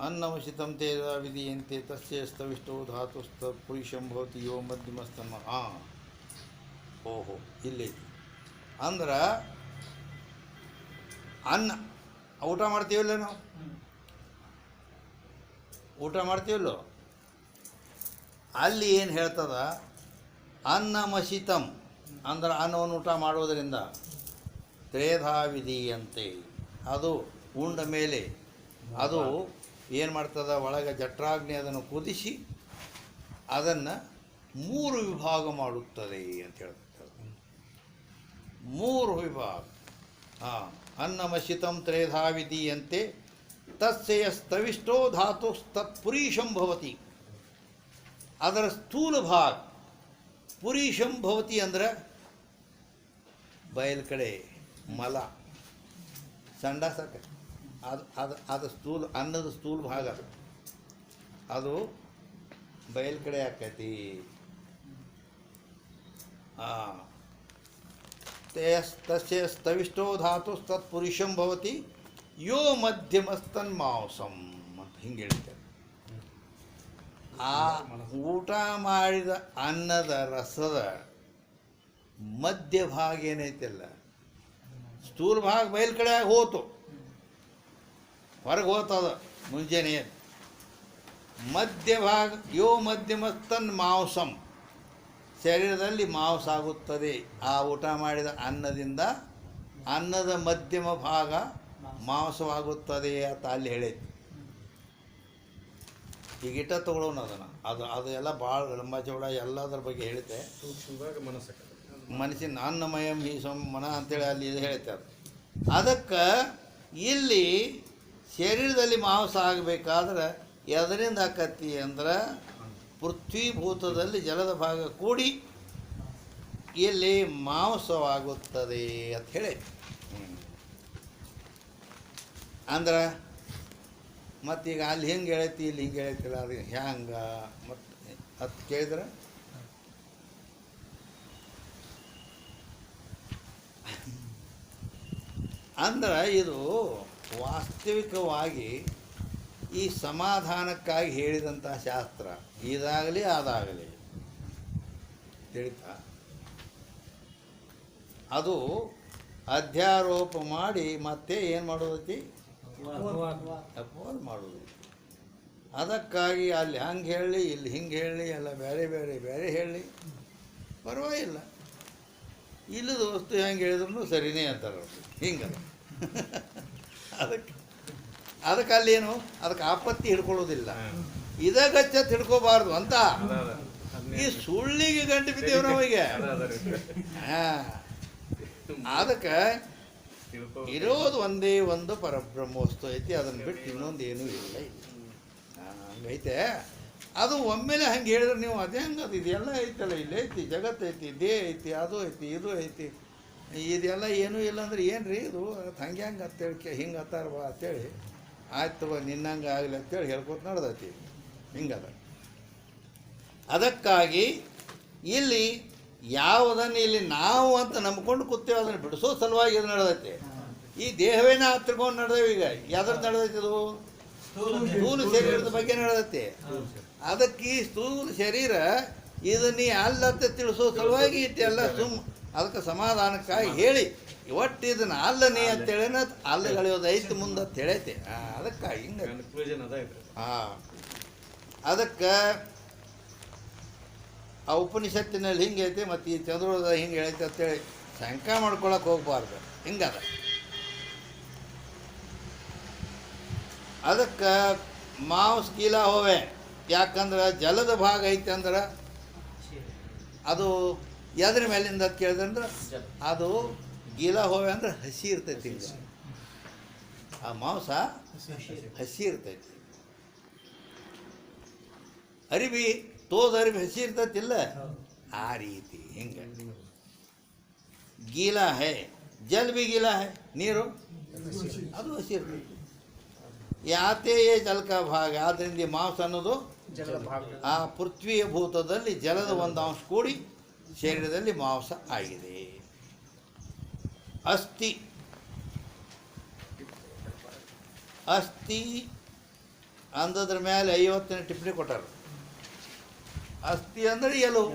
ಅನ್ನವಶಿತಂ ತೇಜ ವಿಧೀಯಂತೆ ತಸ್ಯ ಸ್ತವಿಷ್ಟೋ ಧಾತುಸ್ತ ಪುರುಷಂ ಭವತಿ ಯೋ ಮಧ್ಯಮಸ್ತನ್ಮ. ಓಹೋ, ಇಲ್ಲೈತಿ. ಅಂದ್ರೆ ಅನ್ನ ಊಟ ಮಾಡ್ತೀವಲ್ಲ ನಾವು, ಊಟ ಮಾಡ್ತೀವಲ್ಲೋ, ಅಲ್ಲಿ ಏನು ಹೇಳ್ತದ, ಅನ್ನಮಶಿತಂ ಅಂದ್ರೆ ಅನ್ನವನ್ನು ಊಟ ಮಾಡೋದರಿಂದ ತ್ರೇಧಾ ವಿಧೀಯಂತೆ, ಅದು ಉಂಡ ಮೇಲೆ ಅದು ಏನು ಮಾಡ್ತದ, ಒಳಗೆ ಜಠರಾಗ್ನಿ ಅದನ್ನು ಕುದಿಸಿ ಅದನ್ನು 3 ವಿಭಾಗ ಮಾಡುತ್ತದೆ ಅಂತ ಹೇಳ್ತಾರೆ. 3 ವಿಭಾಗ. ಅನ್ನಮಶಿತಂ ತ್ರೇಧಾ ವಿಧೀಯಂತೆ ತಸ್ಯ ಸ್ತವಿಷ್ಟೋ ಧಾತು ತತ್ಪುರೀಶಂ ಭವತಿ. ಅದರ ಸ್ಥೂಲ ಭಾಗ ಪುರೀಶಂ ಭವತಿ ಅಂದ್ರೆ ಬಯಲು ಕಡೆ ಮಲ ಸಂಡಾಸಕ, ಅದು ಸ್ಥೂಲ ಅನ್ನದ ಸ್ಥೂಲ ಭಾಗ, ಅದು ಬಯಲು ಕಡೆ ಆಕೈತಿ. ತಸ್ಯ ಸ್ತವಿಷ್ಟೋ ಧಾತು ತತ್ಪುರುಷಂ ಭವತಿ ಯೋ ಮಧ್ಯಮಸ್ತನ್ಮಾಂಸಂ ಅಂತ ಹಿಂಗೆ ಹೇಳ್ತಾರೆ. ಆ ಊಟ ಮಾಡಿದ ಅನ್ನದ ರಸದ ಮಧ್ಯಭಾಗ ಏನೈತಿಲ್ಲ, ಸ್ಥೂಲ ಭಾಗ ಬಯಲು ಕಡೆ ಹೋತು, ಹೊರಗೆ ಹೋಗ್ತದ ಮುಂಜಾನೆ. ಮಧ್ಯಭಾಗ ಯೋ ಮಧ್ಯಮಸ್ತನ್ ಮಾಂಸಂ, ಶರೀರದಲ್ಲಿ ಮಾಂಸ ಆಗುತ್ತದೆ ಆ ಊಟ ಮಾಡಿದ ಅನ್ನದಿಂದ. ಅನ್ನದ ಮಧ್ಯಮ ಭಾಗ ಮಾಂಸವಾಗುತ್ತದೆ ಅಂತ ಅಲ್ಲಿ ಹೇಳೈತಿ. ಈಗ ಇಟ್ಟ ತಗೊಳ್ಳೋಣ ಅದನ್ನು, ಅದು ಎಲ್ಲ ಭಾಳ ಲಂಬಾಚೌಡ ಎಲ್ಲದರ ಬಗ್ಗೆ ಹೇಳುತ್ತೆ. ಮನಸ್ಸಿನ ಅನ್ನಮಯಂ ಈ ಮನ ಅಂತೇಳಿ ಅಲ್ಲಿ ಇದು ಹೇಳುತ್ತೆ. ಅದಕ್ಕೆ ಇಲ್ಲಿ ಶರೀರದಲ್ಲಿ ಮಾಂಸ ಆಗಬೇಕಾದ್ರೆ ಎದರಿಂದ ಆಕತಿ ಅಂದ್ರೆ ಪೃಥ್ವೀಭೂತದಲ್ಲಿ ಜಲದ ಭಾಗ ಕೂಡಿ ಇಲ್ಲಿ ಮಾಂಸವಾಗುತ್ತದೆ ಅಂತ ಹೇಳಿ. ಅಂದ್ರೆ ಮತ್ತೀಗ ಅಲ್ಲಿ ಹೆಂಗೆ ಹೇಳೈತಿ ಇಲ್ಲಿ ಹಿಂಗೆ ಹೇಳೈತಿಲ್ಲ, ಅದು ಹ್ಯಾಂಗೆ ಮತ್ತು ಅದು ಕೇಳಿದ್ರೆ ಅಂದ್ರೆ ಇದು ವಾಸ್ತವಿಕವಾಗಿ ಈ ಸಮಾಧಾನಕ್ಕಾಗಿ ಹೇಳಿದಂಥ ಶಾಸ್ತ್ರ. ಇದಾಗಲಿ ಅದಾಗಲಿ ತಿಳಿತಾ, ಅದು ಅಧ್ಯಾರೋಪ ಮಾಡಿ ಮತ್ತೆ ಏನು ಮಾಡೋದೈತಿ, ಅಪವಾದ ಮಾಡೋದು. ಅದಕ್ಕಾಗಿ ಅಲ್ಲಿ ಹಂಗೆ ಹೇಳಿ ಇಲ್ಲಿ ಹಿಂಗೆ ಹೇಳಿ ಎಲ್ಲ ಬೇರೆ ಬೇರೆ ಬೇರೆ ಹೇಳಿ ಪರವಾಗಿಲ್ಲ. ಇಲ್ಲದ ವಸ್ತು ಹೆಂಗೆ ಹೇಳಿದ್ರು ಸರಿನೇ ಅಂತಾರೆ ಹಿಂಗಲ್ಲ. ಅದಕ್ಕೆ ಅಲ್ಲೇನು ಅದಕ್ಕೆ ಆಪತ್ತಿ ಹಿಡ್ಕೊಳ್ಳೋದಿಲ್ಲ, ಇದಗಚ್ಚ ತಿಳ್ಕೋಬಾರ್ದು ಅಂತ. ಈ ಸುಳ್ಳಿಗೆ ಗಂಟು ಬಿದ್ದೇವೆ ನಾವಿಗೆ. ಅದಕ್ಕೆ ಇರೋದು ಒಂದೇ ಒಂದು ಪರಬ್ರಹ್ಮ ವಸ್ತು ಐತಿ, ಅದನ್ನು ಬಿಟ್ಟು ಇನ್ನೊಂದು ಏನೂ ಇಲ್ಲ. ಐತೆ. ಅದು ಒಮ್ಮೆಲೆ ಹಂಗೆ ಹೇಳಿದ್ರೆ ನೀವು ಅದೇ ಹಂಗೆ ಅದು ಇದೆಲ್ಲ ಐತಲ್ಲ, ಇಲ್ಲಿ ಐತಿ, ಜಗತ್ತು ಐತಿ, ದೇ ಐತಿ, ಅದು ಐತಿ, ಇದು ಐತಿ, ಇದೆಲ್ಲ ಏನೂ ಇಲ್ಲ ಅಂದ್ರೆ ಏನು ರೀ ಇದು ಹಂಗೆ ಹಂಗೆ ಅಂತೇಳಿ ಹಿಂಗೆ ಅತ್ತಾರವ ಅಂತೇಳಿ ಆಯ್ತು ನಿನ್ನಂಗೆ ಆಗಲಿ ಅಂತೇಳಿ ಹೇಳ್ಕೊತ ನಡೆದೈತಿ. ಹಿಂಗದ. ಅದಕ್ಕಾಗಿ ಇಲ್ಲಿ ಯಾವುದನ್ನು ಇಲ್ಲಿ ನಾವು ಅಂತ ನಂಬ್ಕೊಂಡು ಕೂತೇವೆ ಅದನ್ನು ಬಿಡಿಸೋ ಸಲುವಾಗಿ ಇದು ನಡೆದೈತಿ. ಈ ದೇಹವೇನ ಹತ್ತಿರ್ಕೊಂಡು ನಡೆದೇವೆ. ಈಗ ಯಾವ್ದ್ರ ನಡೆದೈತಿ ಅದು ಸ್ಥೂಲ ಶರೀರದ ಬಗ್ಗೆ ನಡೆದೈತಿ. ಅದಕ್ಕೆ ಈ ಸ್ಥೂಲ ಶರೀರ ಇದು ನೀ ಅಲ್ಲತ್ತೆ ತಿಳಿಸೋ ಸಲುವಾಗಿ ಇಟ್ಟೆಲ್ಲ ಅದಕ್ಕೆ ಸಮಾಧಾನಕ್ಕಾಗಿ ಹೇಳಿ ಒಟ್ಟು ಇದನ್ನು ಅಲ್ಲ ನೀ ಅಂತೇಳಿನ ಅಲ್ಲಗಳೆಯೋದು ಐತಿ ಮುಂದೆ ಅಂತ ಹೇಳೈತಿ. ಅದಕ್ಕಾಗಿ ಹಿಂಗೆ ಹಾಂ. ಅದಕ್ಕೆ ಆ ಉಪನಿಷತ್ತಿನಲ್ಲಿ ಹಿಂಗೆ ಐತಿ ಮತ್ತು ಈ ಚಂದ್ರೋದಯ ಹಿಂಗೆ ಹೇಳೈತೆ ಅಂತೇಳಿ ಶಂಕ ಮಾಡ್ಕೊಳಕ್ಕೆ ಹೋಗ್ಬಾರ್ದು. ಹಿಂಗದ. ಅದಕ್ಕೆ ಮಾಂಸ ಗೀಲ ಹೋವೆ. ಯಾಕಂದ್ರೆ ಜಲದ ಭಾಗ ಐತೆ ಅಂದ್ರೆ ಅದು ಎದ್ರ ಮೇಲಿಂದ ಅಂತ ಕೇಳಿದ್ರೆ ಅದು ಗೀಲ ಹೋವೆ ಅಂದ್ರೆ ಹಸಿ ಇರ್ತೈತಿ. ಈಗ ಆ ಮಾಂಸ ಹಸಿ ಇರ್ತೈತಿ. ಅರಿವಿ ತೋದ ಅರಿವಿ ಹಸಿ ಇರ್ತೈತಿಲ್ಲ, ಆ ರೀತಿ ಹಿಂಗೆ ಗೀಲ ಹೇ. ಜಲ್ ಬಿ ಗೀಲ ಹೇ, ನೀರು ಅದು ಹಸಿ ಇರ್ತೈತಿ. ಯಾತೇ ಜಲಕ ಭಾಗ. ಆದ್ದರಿಂದ ಈ ಮಾಂಸ ಅನ್ನೋದು ಆ ಪೃಥ್ವಿಯ ಭೂತದಲ್ಲಿ ಜಲದ ಒಂದು ಅಂಶ ಕೂಡಿ ಶರೀರದಲ್ಲಿ ಮಾಂಸ ಆಗಿದೆ. ಅಸ್ಥಿ. ಅಸ್ಥಿ ಅಂದದ್ರ ಮೇಲೆ 50ನೇ ಟಿಪ್ಪಣಿ ಕೊಟ್ಟಾರ. ಅಸ್ಥಿ ಅಂದರೆ ಎಲು.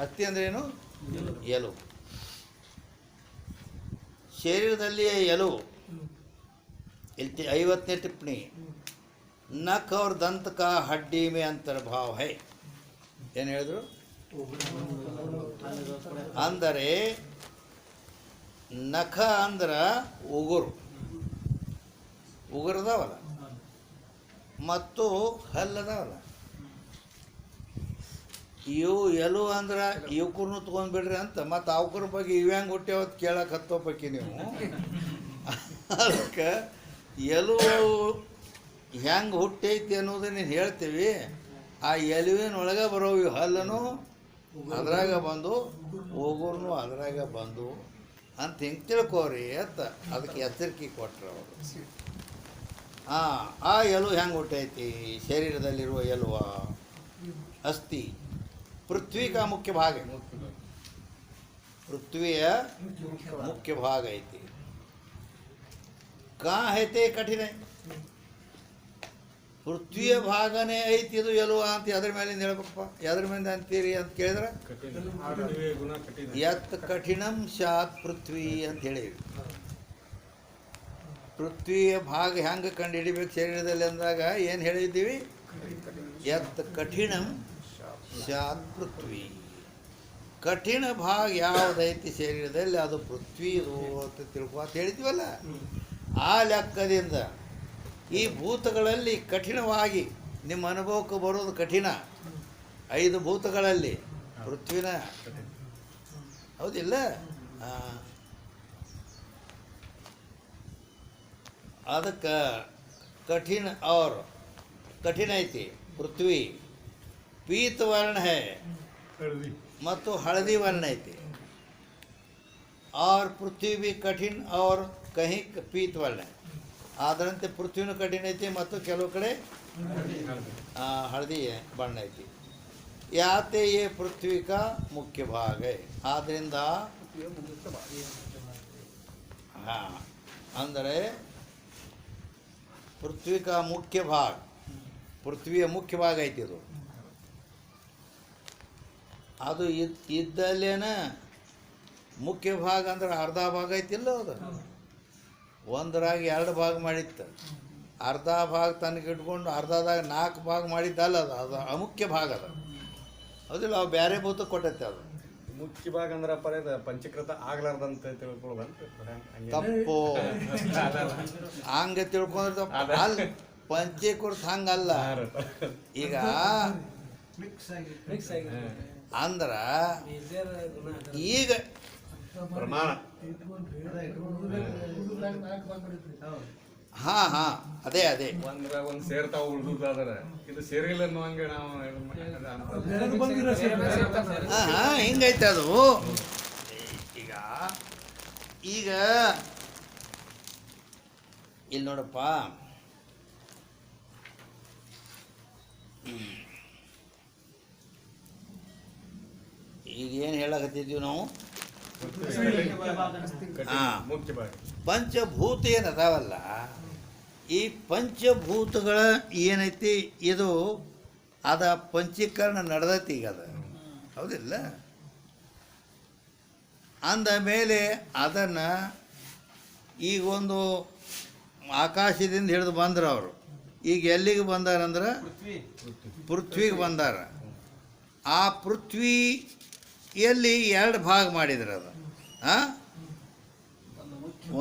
ಅಸ್ಥಿ ಅಂದ್ರೆ ಏನು? ಎಲು. ಶರೀರದಲ್ಲಿ ಎಲು. ಇಲ್ಲಿ 50ನೇ ಟಿಪ್ಪಣಿ. ನಖ और दंत का हड्डी में अंतर्भाव है. ಏನು ಹೇಳಿದ್ರು? ಅಂದರೆ ನಖ ಅಂದ್ರೆ ಉಗುರು, ಉಗುರದಾವಲ್ಲ, ಮತ್ತು ಹಲ್ಲದಾವಲ್ಲ. ಇವು ಎಲು ಅಂದ್ರೆ ಇವಕ್ಕೂ ತೊಗೊಂಡ್ಬಿಡ್ರಿ ಅಂತ ಮತ್ತು ಅವಕ್ರ ಬಗ್ಗೆ ಇವು ಹೆಂಗೆ ಹುಟ್ಟ್ಯಾವತ್ತು ಕೇಳಕ್ಕೆ ಹತ್ತೋಪಕ್ಕಿ ನೀವು. ಅದಕ್ಕೆ ಎಲು ಹೆಂಗೆ ಹುಟ್ಟೈತಿ ಅನ್ನೋದು ನೀನು ಹೇಳ್ತೀವಿ. ಆ ಎಲುವಿನೊಳಗೆ ಬರೋ ಇವು ಹಲ್ಲನು ಅದ್ರಾಗ ಬಂದು ಉಗುರ್ನು ಅದ್ರಾಗ ಬಂದು ಅಂತ ಹಿಂಗೆ ತಿಳ್ಕೋರಿ ಅಂತ ಅದಕ್ಕೆ ಎಚ್ಚರಿಕೆ ಕೊಟ್ಟರು ಅವರು. ಆ ಎಲು ಹೆಂಗೆ ಹುಟ್ಟೈತಿ? ಶರೀರದಲ್ಲಿರುವ ಎಲುವ ಅಸ್ಥಿ ಪೃಥ್ವಿ ಕಾ ಮುಖ್ಯ ಭಾಗ. ಪೃಥ್ವಿಯ ಮುಖ್ಯ ಭಾಗ ಐತಿ. ಕಾ ಐತೆ ಕಠಿಣ. ಪೃಥ್ವಿಯ ಭಾಗನೇ ಐತಿ ಇದು ಎಲುವ ಅಂತ ಅದ್ರ ಮೇಲಿಂದ ಹೇಳ್ಬೇಕಪ್ಪ. ಎದ್ರ ಮೇಲೆ ಅಂತೀರಿ ಅಂತ ಕೇಳಿದ್ರೆ ಯತ್ ಕಠಿಣಂ ಸ್ಯಾತ್ ಪೃಥ್ವಿ ಅಂತ ಹೇಳಿವಿ. ಪೃಥ್ವಿಯ ಭಾಗ ಹೆಂಗೆ ಕಂಡು ಹಿಡಿಬೇಕು ಶರೀರದಲ್ಲಿ ಅಂದಾಗ ಏನು ಹೇಳಿದ್ದೀವಿ? ಯತ್ ಕಠಿಣಂ ಸ್ಯಾತ್ ಪೃಥ್ವಿ. ಕಠಿಣ ಭಾಗ ಯಾವುದೈತಿ ಶರೀರದಲ್ಲಿ ಅದು ಪೃಥ್ವಿದು ಅಂತ ತಿಳ್ಕೊ ಅಂತ ಹೇಳಿದ್ವಲ್ಲ. ಆ ಲೆಕ್ಕದಿಂದ ಈ ಭೂತಗಳಲ್ಲಿ ಕಠಿಣವಾಗಿ ನಿಮ್ಮ ಅನುಭವಕ್ಕೆ ಬರೋದು ಕಠಿಣ. 5 ಭೂತಗಳಲ್ಲಿ ಪೃಥ್ವಿನ ಹೌದಿಲ್ಲ. ಅದಕ್ಕೆ ಕಠಿಣ और ಕಠಿಣ ಐತಿ ಪೃಥ್ವಿ. ಪೀತ ವರ್ಣ ಹೇ ಮತ್ತು ಹಳದಿ ವರ್ಣ ಐತಿ. और पृथ्वी भी कठिन और कहीं पीत वर्ण है. ಅದರಂತೆ ಪೃಥ್ವಿನೂ ಕಠಿಣ ಐತಿ ಮತ್ತು ಕೆಲವು ಕಡೆ ಹಳದಿ ಬಣ್ಣ ಐತಿ. ಯಾತೆ ಯೇ ಪೃಥ್ವಿ ಕಾ ಮುಖ್ಯ ಭಾಗ. ಆದ್ದರಿಂದ ಹಾಂ ಅಂದರೆ ಪೃಥ್ವಿ ಕಾ ಮುಖ್ಯ ಭಾಗ, ಪೃಥ್ವಿಯ ಮುಖ್ಯ ಭಾಗ ಐತಿ ಅದು. ಅದು ಇದ್ದಲ್ಲೇನ ಮುಖ್ಯ ಭಾಗ ಅಂದ್ರೆ ಅರ್ಧ ಭಾಗ ಐತಿಲ್ಲ. ಅದು ಒಂದರಾಗ 2 ಭಾಗ ಮಾಡಿತ್ತು. ಅರ್ಧ ಭಾಗ ತನಗೆ ಇಟ್ಕೊಂಡು ಅರ್ಧದಾಗ 4 ಭಾಗ ಮಾಡಿದ್ದಲ್ಲ. ಅದು ಅಮುಖ್ಯ ಭಾಗ ಅದು ಹೌದಿಲ್ಲ. ಅವು ಬೇರೆ ಭೂತ ಕೊಟ್ಟೈತೆ. ಅದು ಮುಖ್ಯ ಭಾಗ ಅಂದ್ರೆ ಪಂಚಕೃತ ಆಗ್ಲಾರ್ದಂತ ತಿಳ್ಕೊಳ್ದಂತ ತಪ್ಪು. ಹಂಗೆ ತಿಳ್ಕೊಂಡ್ರೆ ತಪ್ಪು. ಅಲ್ಲಿ ಪಂಚೀಕೃತ ಹಂಗಲ್ಲ. ಈಗ ಅಂದ್ರೆ ಈಗ ಪ್ರಮಾಣ ಹಾಂ ಅದೇ ಒಂದ್ ಸೇರ್ತಾವ ಉಳ್ದುದಾದ್ರ ಇದು ಸೇರಿಲ್ಲ ಅನ್ನುವಂಗೆ ನಾವು ಬೆಳೆದು ಬಂದಿರೋ ಹಾಂ ಹಿಂಗೈತೆ ಅದು. ಈಗ ಇಲ್ಲಿ ನೋಡಪ್ಪ, ಈಗ ಏನು ಹೇಳಕತ್ತಿದ್ದೀವಿ ನಾವು? ಹಾಂ, ಮುಖ್ಯ ಭಾಗ ಪಂಚಭೂತ ಏನು ಅದಾವಲ್ಲ, ಈ ಪಂಚಭೂತಗಳ ಏನೈತಿ ಇದು ಅದ ಪಂಚೀಕರಣ ನಡೆದೈತಿ ಈಗ ಅದು, ಹೌದಿಲ್ಲ? ಅಂದ ಮೇಲೆ ಅದನ್ನು ಈಗ ಒಂದು ಆಕಾಶದಿಂದ ಹಿಡಿದು ಬಂದ್ರು ಅವರು. ಈಗ ಎಲ್ಲಿಗೆ ಬಂದಾರಂದ್ರೆ ಪೃಥ್ವಿಗೆ ಬಂದಾರ. ಆ ಪೃಥ್ವಿಯಲ್ಲಿ 2 ಭಾಗ ಮಾಡಿದ್ರು ಅದು.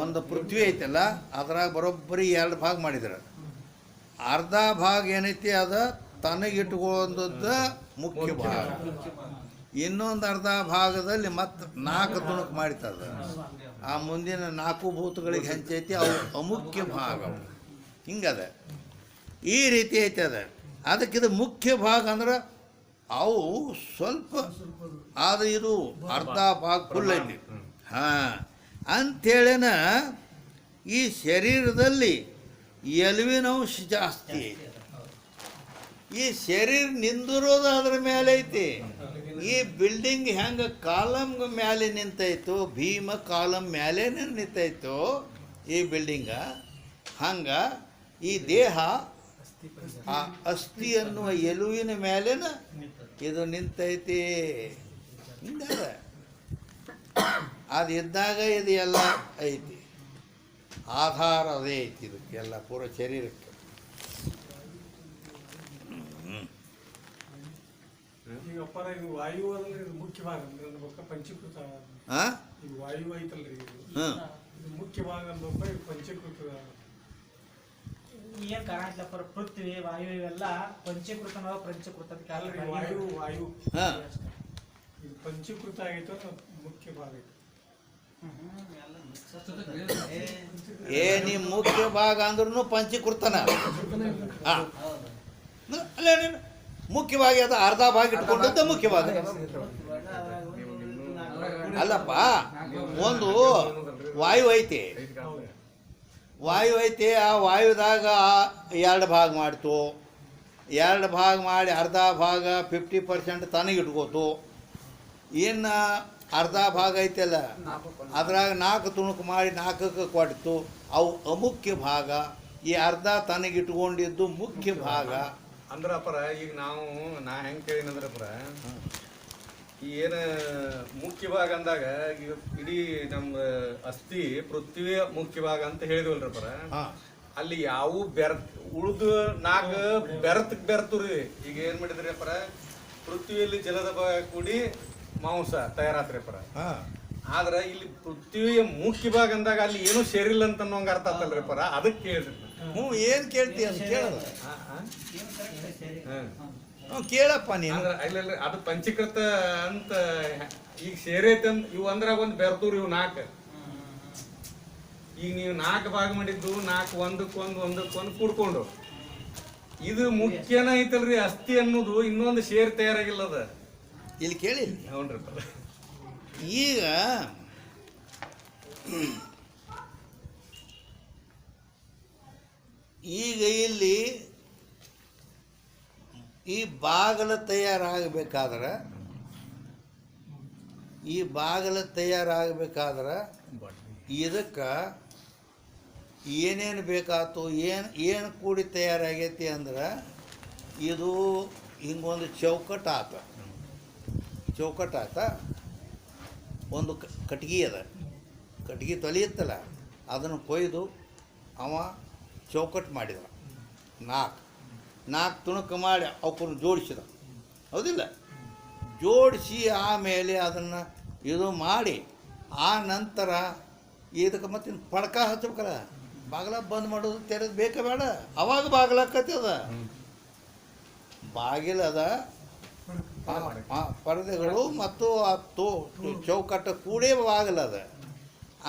ಒಂದು ಪೃಥ್ವಿ ಐತಲ್ಲ, ಅದ್ರಾಗ ಬರೋಬ್ಬರಿ 2 ಭಾಗ ಮಾಡಿದ್ರು. ಅರ್ಧ ಭಾಗ ಏನೈತಿ ಅದು ತನಗಿಟ್ಕೊಂಡದ್ದು ಮುಖ್ಯ ಭಾಗ. ಇನ್ನೊಂದು ಅರ್ಧ ಭಾಗದಲ್ಲಿ ಮತ್ತೆ 4 ತುಣುಕು ಮಾಡಿತದ. ಆ ಮುಂದಿನ 4 ಭೂತಗಳಿಗೆ ಹೆಂಚೈತಿ, ಅವು ಅಮುಖ್ಯ ಭಾಗ. ಹಿಂಗದ, ಈ ರೀತಿ ಐತೆ ಅದ. ಅದಕ್ಕಿದು ಮುಖ್ಯ ಭಾಗ ಅಂದ್ರೆ ಅವು ಸ್ವಲ್ಪ, ಆದರೆ ಇದು ಅರ್ಧ ಭಾಗ ಫುಲ್ ಐತಿ. ಹಾಂ, ಅಂಥೇಳಿನ ಈ ಶರೀರದಲ್ಲಿ ಎಲುವಿನ ಅಂಶ ಜಾಸ್ತಿ ಐತಿ. ಈ ಶರೀರ ನಿಂದಿರೋದು ಅದ್ರ ಮೇಲೆ ಐತಿ. ಈ ಬಿಲ್ಡಿಂಗ್ ಹೆಂಗೆ ಕಾಲಮ್ ಮೇಲೆ ನಿಂತೈತೋ, ಭೀಮ ಕಾಲಮ್ ಮೇಲೆ ನಿಂತೈತೋ ಈ ಬಿಲ್ಡಿಂಗ, ಹಂಗೆ ಈ ದೇಹ ಆ ಅಸ್ಥಿ ಅನ್ನುವ ಎಲುವಿನ ಮೇಲೇನ ಇದು ನಿಂತೈತಿ. ಹಿಂಗದ ಅದು ಇದ್ದಾಗ ಇದು ಎಲ್ಲ ಐತಿ. ಆಧಾರ ಅದೇ ಐತಿ ಇದಕ್ಕೆಲ್ಲ, ಪೂರ ಶರೀರಕ್ಕೆ. ಈಗ ಅಪ್ಪರ ಇದು ವಾಯು ಅಂದ್ರೆ ಇದು ಮುಖ್ಯ ಭಾಗ ಅಂದ್ರೆ ಅನ್ಬೇಕ ಪಂಚೀಕೃತ. ಹಾಂ, ಇದು ವಾಯು ಐತಲ್ರಿ, ಇದು ಹ್ಞೂ, ಇದು ಮುಖ್ಯ ಭಾಗ ಅನ್ಬೇಕ, ಇದು ಪಂಚೀಕೃತ. ಏನ್ ಕಾಣಲ್ಲ ಪೃಥ್ವಿ ವಾಯು ಇವೆಲ್ಲ ಪಂಚೀಕೃತ ಪಂಚೀಕೃತ ಅಲ್ರಿ, ವಾಯು ಹಾಂ. ಇದು ಪಂಚೀಕೃತ ಆಗೈತೆ ಮುಖ್ಯ ಭಾಗ ಐತೆ. ನೀ ಮುಖ್ಯ ಭಾಗ ಅಂದ್ರೂ ಪಂಚೀಕೃತನ. ಹಾಂ, ಅಲ್ಲೇ ನೀನು ಮುಖ್ಯವಾಗಿ ಅದು ಅರ್ಧ ಭಾಗ ಇಟ್ಕೊಂಡದ್ದು ಮುಖ್ಯ ಭಾಗ ಅಲ್ಲಪ್ಪ. ಒಂದು ವಾಯು ಐತಿ, ವಾಯು ಐತಿ. ಆ ವಾಯುದಾಗ 2 ಭಾಗ ಮಾಡ್ತು. 2 ಭಾಗ ಮಾಡಿ ಅರ್ಧ ಭಾಗ 50% ತನಗಿಟ್ಕೋತು. ಇನ್ನು ಅರ್ಧ ಭಾಗ ಐತಲ್ಲ, ಅದ್ರಾಗ 4 ತುಣುಕು ಮಾಡಿ 4ಕ್ಕೆ ಕೊಡ್ತು. ಅವು ಅಮುಖ್ಯ ಭಾಗ. ಈ ಅರ್ಧ ತನಗಿಟ್ಕೊಂಡಿದ್ದು ಮುಖ್ಯ ಭಾಗ. ಅಂದ್ರಪ್ಪರ ಈಗ ನಾ ಹೆಂಗೆ ಕೇಳಿನಂದ್ರಪ್ಪರ, ಈ ಏನು ಮುಖ್ಯ ಭಾಗ ಅಂದಾಗ ಈಗ ಇಡೀ ನಮ್ಮ ಅಸ್ಥಿ ಪೃಥ್ವಿಯ ಮುಖ್ಯ ಭಾಗ ಅಂತ ಹೇಳಿದ್ವಲ್ರಪ್ಪರ. ಅಲ್ಲಿ ಯಾವ ಉಳ್ದು 4 ಬೆರ್ತು ರೀ. ಈಗ ಏನ್ ಮಾಡಿದ್ರಿ ಅಪ್ಪರ, ಪೃಥ್ವಿಯಲ್ಲಿ ಜಲದ ಭಾಗ ಕೂಡಿ ಮಾಂಸ ತಯಾರಾತ್ರಿಪ್ಪರ. ಆದ್ರೆ ಇಲ್ಲಿ ಪೃಥ್ವಿಯ ಮುಖ್ಯ ಭಾಗ ಅಂದಾಗ ಅಲ್ಲಿ ಏನು ಸೇರಿಲ್ಲ ಅಂತ ಅನ್ನೋಂಗ ಅರ್ಥ ಆಗ್ತಲ್ರಿಪ್ಪರ. ಅದಕ್ಕೆ ಕೇಳಿದ್ರಿ. ಹ್ಞೂ, ಏನು ಕೇಳ್ತೀಯ ಅಂತ ಕೇಳಲ್ಲ. ಕೇಳಪ್ಪ ನೀನು. ಅಂದ್ರೆ ಇಲ್ಲ ಅದು ಪಂಚೀಕೃತ ಅಂತ ಈಗ ಸೇರೈತೆ ಅಂತ ಇವು ಅಂದ್ರಾಗ ಒಂದು ಬೆರ್ದೂರು ಇವು 4. ಈಗ ನೀವು 4 ಭಾಗ ಮಾಡಿದ್ದು 4 ಒಂದಕ್ಕೊಂದು ಕೂಡ್ಕೊಂಡು ಇದು ಮುಖ್ಯನ ಐತಲ್ರಿ. ಅಸ್ಥಿ ಅನ್ನೋದು ಇನ್ನೊಂದು ಶೇರ್ ತಯಾರಾಗಿಲ್ಲ ಅದ. ಇಲ್ಲಿ ಕೇಳಿ. ಹೌನ್ರಿಪ್ಪ. ಈಗ ಇಲ್ಲಿ ಈ ಬಾಗಿಲು ತಯಾರಾಗಬೇಕಾದ್ರೆ ಇದಕ್ಕೆ ಏನೇನು ಬೇಕಾಯ್ತು, ಏನು ಕೂಡಿ ತಯಾರಾಗೈತಿ ಅಂದ್ರೆ ಇದು ಹಿಂಗೊಂದು ಚೌಕಟ್ಟು ಆತ. ಒಂದು ಕಟ್ಗೆ ಅದ, ಕಟ್ಗೆ ತೊಲಿಯುತ್ತಲ್ಲ, ಅದನ್ನು ಕೊಯ್ದು ಅವ ಚೌಕಟ್ಟು ಮಾಡಿದ. 4 ತುಣುಕು ಮಾಡಿ ಅವಕ್ಕನ್ನು ಜೋಡಿಸಿದ, ಹೌದಿಲ್ಲ? ಜೋಡಿಸಿ ಆಮೇಲೆ ಅದನ್ನು ಇದು ಮಾಡಿ ಆ ನಂತರ ಇದಕ್ಕೆ ಮತ್ತೆ ಪಡ್ಕ ಹಚ್ಬೇಕಲ್ಲ, ಬಾಗಿಲ ಬಂದ್ ಮಾಡೋದು ತೆರೆದು ಬೇಕಾ ಬೇಡ? ಅವಾಗ ಬಾಗಿಲಾಕತಿ ಅದ, ಬಾಗಿಲದ ಪರದೆಗಳು ಮತ್ತು ಆ ಚೌಕಟ್ಟು ಕೂಡೇ ಬಾಗಿಲದ.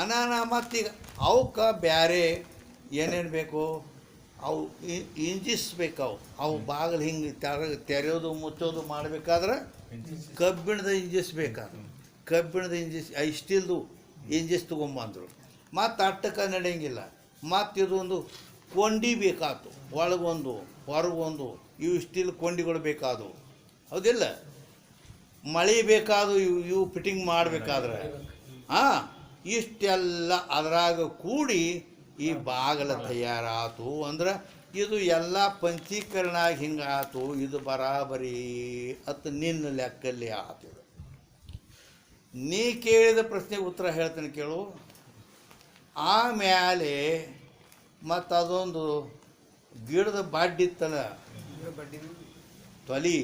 ಅನಾನ ಮತ್ತೀಗ ಅವಕ್ಕೆ ಬ್ಯಾರೆ ಏನೇನು ಬೇಕು ಅವು ಇಂಜಿಸ್ ಬೇಕು ಅವು ಬಾಗಿಲು ಹಿಂಗೆ ತೆರೆಯೋದು ಮುಚ್ಚೋದು ಮಾಡಬೇಕಾದ್ರೆ ಕಬ್ಬಿಣದ ಇಂಜಿಸ್ ಬೇಕಾದ್ರೆ ಕಬ್ಬಿಣದ ಇಂಜಿಸ್ ಸ್ಟೀಲ್ದು ಇಂಜಿಸ್ ತೊಗೊಂಬಂದರು ಮತ್ತು ಅಟ್ಟಕ್ಕೆ ನಡೆಯಂಗಿಲ್ಲ ಮತ್ತು ಇದೊಂದು ಕೊಂಡಿ ಬೇಕಾಯ್ತು ಒಳಗೊಂದು ಹೊರಗೊಂದು ಇವು ಸ್ಟೀಲ್ ಕೊಂಡಿಗಳು ಬೇಕಾದವು ಹೌದಿಲ್ಲ ಮಳೆ ಬೇಕಾದು ಇವು ಫಿಟ್ಟಿಂಗ್ ಮಾಡಬೇಕಾದ್ರೆ ಹಾಂ ಇಷ್ಟೆಲ್ಲ ಅದರಾಗ ಕೂಡಿ ಈ ಬಾಗಿಲ ತಯಾರಾತು ಅಂದ್ರೆ ಇದು ಎಲ್ಲ ಪಂಚೀಕರಣ ಹಿಂಗೆ ಆತು ಇದು ಬರಾಬರಿ ಅತ್ತು ನಿನ್ನ ಲೆಕ್ಕಲ್ಲಿ ಆತು ನೀ ಕೇಳಿದ ಪ್ರಶ್ನೆಗೆ ಉತ್ತರ ಹೇಳ್ತೇನೆ ಕೇಳು ಆಮೇಲೆ ಮತ್ತು ಅದೊಂದು ಗಿಡದ ಬಾಡ್ಡಿತ್ತಲ್ಲ ಬಡ್ಡಿ ತೊಲಿ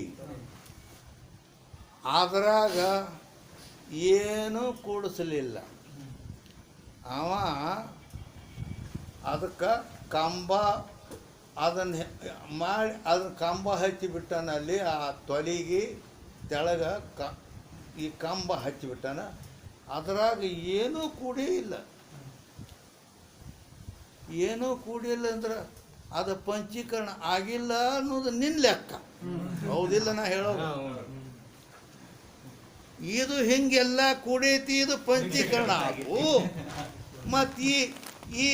ಅದ್ರಾಗ ಏನೂ ಕೂಡಿಸಲಿಲ್ಲ ಅವ ಅದಕ್ಕೆ ಕಂಬ ಅದನ್ನು ಮಾಡಿ ಅದನ್ನ ಕಂಬ ಹಚ್ಚಿಬಿಟ್ಟಾನ ಅಲ್ಲಿ ಆ ತೊಲಿಗೆ ತೆಳಗ ಈ ಕಂಬ ಹಚ್ಚಿಬಿಟ್ಟಾನ ಅದ್ರಾಗ ಏನೂ ಕೂಡೇ ಇಲ್ಲ ಏನೂ ಕೂಡಿಲ್ಲ ಅಂದ್ರೆ ಅದು ಪಂಚೀಕರಣ ಆಗಿಲ್ಲ ಅನ್ನೋದು ನಿನ್ನ ಲೆಕ್ಕ ಹೌದಿಲ್ಲ ನಾ ಹೇಳೋದು ಇದು ಹಿಂಗೆಲ್ಲ ಕೂಡೈತಿ ಇದು ಪಂಚೀಕರಣ ಆಗು ಮತ್ತು ಈ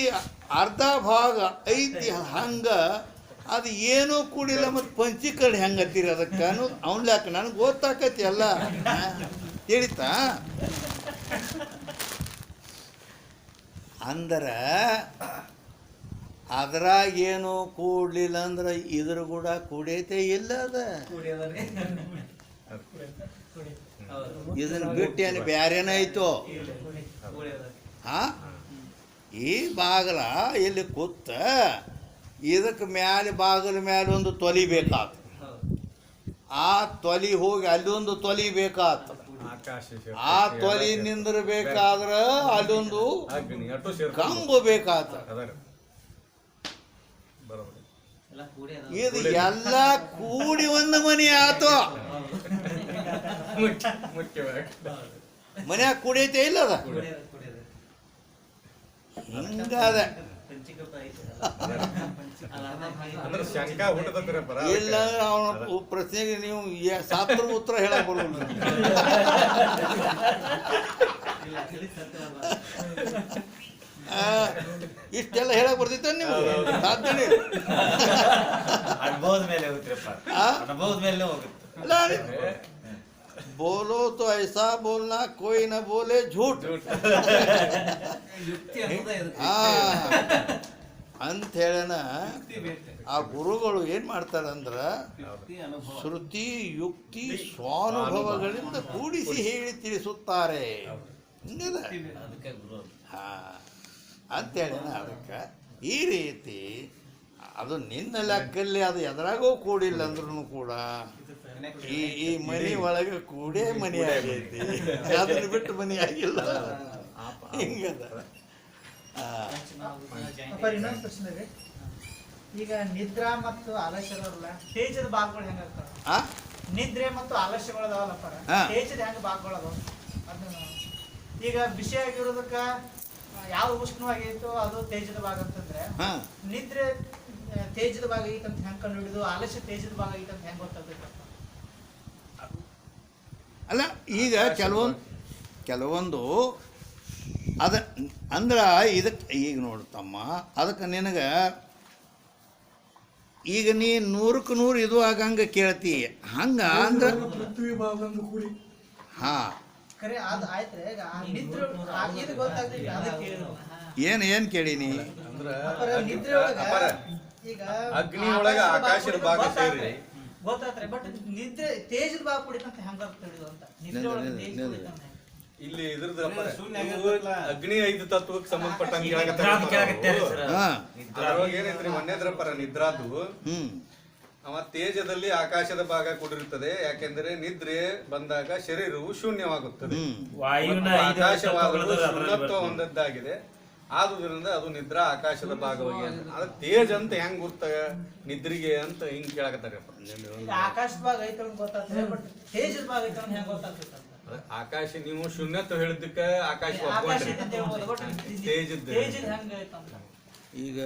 ಅರ್ಧ ಭಾಗ ಐತಿ ಹಂಗೆ ಅದು ಏನೂ ಕೂಡಿಲ್ಲ ಮತ್ತು ಪಂಚೀಕರಣ ಹೆಂಗೆ ಹತ್ತೀರಿ ಅದಕ್ಕೆ ಅನ್ನೋದು ಅವ್ನ ಲೆಕ್ಕ ನನಗೆ ಗೊತ್ತಾಕೈತಿ ಎಲ್ಲ ತಿಳಿತಾ ಅಂದ್ರೆ ಅದ್ರಾಗೇನು ಕೂಡಲಿಲ್ಲ ಅಂದ್ರೆ ಇದ್ರ ಕೂಡ ಕೂಡೈತೆ ಇಲ್ಲ ಅದ ಇದನ್ನ ಬಿಟ್ಟು ಏನು ಬ್ಯಾರೇನಾಯ್ತು ಹಾಂ ಈ ಬಾಗಲ ಇಲ್ಲಿ ಕೂತ ಇದಕ್ಕೆ ಮ್ಯಾಲೆ ಬಾಗಿಲ ಮೇಲೆ ಒಂದು ತೊಲಿ ಬೇಕಾತು ಆ ತೊಲಿ ಹೋಗಿ ಅಲ್ಲೊಂದು ತೊಲಿ ಬೇಕಾತು ಆ ತೊಲಿ ನಿಂದಿರ್ಬೇಕಾದ್ರೆ ಅಲ್ಲೊಂದು ಕಂಬ ಬೇಕಾತ ಇದು ಎಲ್ಲ ಕೂಡಿ ಒಂದು ಮನೆ ಆತು ಮನ್ಯಾಗ ಕೂಡೈತೆ ಇಲ್ಲ ಅದ ಹಿಂಗಾದ ಇಲ್ಲ ಅವನ ಪ್ರಶ್ನೆಗೆ ನೀವು ಸಾತ್ರ ಉತ್ತರ ಹೇಳಕ್ ಬರೋಲ್ಲ ಇಷ್ಟೆಲ್ಲ ಹೇಳಕ್ ಬರ್ತಿತ್ತ ನೀವು ಸಾಧ್ಯನೇ ಅನುಭವದ ಮೇಲೆ ಹೋಗುತ್ತಪ್ಪ ಅನುಭವದ ಮೇಲೆ ಹೋಗುತ್ತೆ बोलो तो ऐसा बोलना कोई न बोले झूठ ಅಂತ ಹೇಳನ ಆ ಗುರುಗಳು ಏನು ಮಾಡ್ತಾರಂದ್ರೆ ಶ್ರುತಿ ಯುಕ್ತಿ ಸ್ವಾನುಭವಗಳಿಂದ ಕೂಡಿಸಿ ಹೇಳಿ ತಿಳಿಸುತ್ತಾರೆ ಅಂತ ಹೇಳನ ಅದಕ್ಕೆ ಈ ರೀತಿ ಅದು ನಿನ್ನ ಲೆಕ್ಕಲ್ಲಿ ಅದು ಎದುರಾಗೂ ಕೂಡಿಲ್ಲ ಅಂದ್ರೂ ಕೂಡ ಈ ಮನೆ ಒಳಗೆ ಕೂಡೇ ಮನೆ ಆಗೈತಿ ಅದನ್ನ ಬಿಟ್ಟು ಮನೆ ಆಗಿಲ್ಲ ಹಿಂಗದ ಇನ್ನೊಂದು ಪ್ರಶ್ನೆ ರೀ ಈಗ ನಿದ್ರಾ ಮತ್ತು ಆಲಸ್ಯಗಳಲ್ಲ ತೇಜದ ಭಾಗಗಳು ಹೆಂಗಾಗ್ತಾವ ನಿದ್ರೆ ಮತ್ತು ಆಲಸ್ಯಗಳು ಅದಾವಲ್ಲಪ್ಪ ತೇಜದ ಹೆಂಗ ಭಾಗಗಳು ಅದಾವ ಅದನ್ನ ಈಗ ಬಿಸಿ ಆಗಿರೋದಕ್ಕ ಯಾವ ಉಷ್ಣವಾಗೈತೋ ಅದು ತೇಜದ ಭಾಗ ಅಂತಂದ್ರೆ ನಿದ್ರೆ ತೇಜದ ಭಾಗ ಐತಂತ ಹೆಂಗ್ ಕಂಡು ಹಿಡಿದು ಆಲಸ್ಯ ತೇಜದ ಭಾಗ ಐತಂತ ಹೆಂಗ್ ಗೊತ್ತಾಗ್ತೈತಪ್ಪ ಅಲ್ಲ ಈಗ ಕೆಲವೊಂದು ಅದ ಅಂದ್ರೆ ಇದಕ್ಕೆ ಈಗ ನೋಡ್ತಮ್ಮ ಅದಕ್ಕೆ ನಿನಗೆ ಈಗ ನೀ 100ಕ್ಕೆ 100 ಇದು ಆಗಂಗೆ ಕೇಳ್ತಿ ಹಂಗ ಅಂದ್ರೆ ಪೃಥ್ವಿ ಭಾಗಂದು ಕೂಡಿ ಹಾಂ ಖರೆ ಅದು ಆಯ್ತ್ರಿ ಈಗ ನಿದ್ರೆ ಇದು ಗೊತ್ತಾಗ್ತೈತಿ ಅದಕ್ಕೆ ಏನು ಕೇಳೀನಿ ನಿದ್ರೆ ಒಳಗ ಈಗ ಅಗ್ನಿ ಒಳಗ ಆಕಾಶದ ಭಾಗ ಸೇರಿ ಗೊತ್ತಾತ್ರಿ ಬಟ್ ನಿದ್ರೆ ತೇಜದ ಭಾಗ ಕುಡಿತಂತ ಹೆಂಗ ತಿಳಿದು ಅಂತ ನಿದ್ರೆ ಒಳಗ ತೇಜ ಕುಡಿತಂತ ಇಲ್ಲಿ ಇದ್ರದ್ದು ಅಗ್ನಿ 5 ತತ್ವಕ್ಕೆ ಸಂಬಂಧಪಟ್ಟಂಗೆ ಏನೈತ್ರಿ ಮೊನ್ನೆದ್ರ ಪರ ನಿದ್ರಾದು ಅವ ತೇಜದಲ್ಲಿ ಆಕಾಶದ ಭಾಗ ಕೂಡಿರುತ್ತದೆ ಯಾಕೆಂದ್ರೆ ನಿದ್ರೆ ಬಂದಾಗ ಶರೀರವು ಶೂನ್ಯವಾಗುತ್ತದೆ ಆಕಾಶವಾದವು ಶೂನ್ಯತ್ವ ಹೊಂದದ್ದಾಗಿದೆ ಆದುದರಿಂದ ಅದು ನಿದ್ರಾ ಆಕಾಶದ ಭಾಗವಾಗಿ ಅದ ತೇಜ್ ಅಂತ ಹೆಂಗ್ ಗುರ್ತ ನಿದ್ರಿಗೆ ಅಂತ ಹಿಂಗ್ ಕೇಳಕತ್ತಾರಪ್ಪ ಆಕಾಶದ ಭಾಗ ಐತ ಗೊತ್ತಾಗ್ತದೆ ಬಟ್ ತೇಜದ ಭಾಗ ಐತ ಹೆಂಗ್ ಗೊತ್ತಾಗ್ತದೆ ಆಕಾಶ ನೀವು ಶೂನ್ಯತ್ವ ಹೇಳಿದ್ದಕ್ಕೆ ಆಕಾಶ ತೇಜದ ಈಗ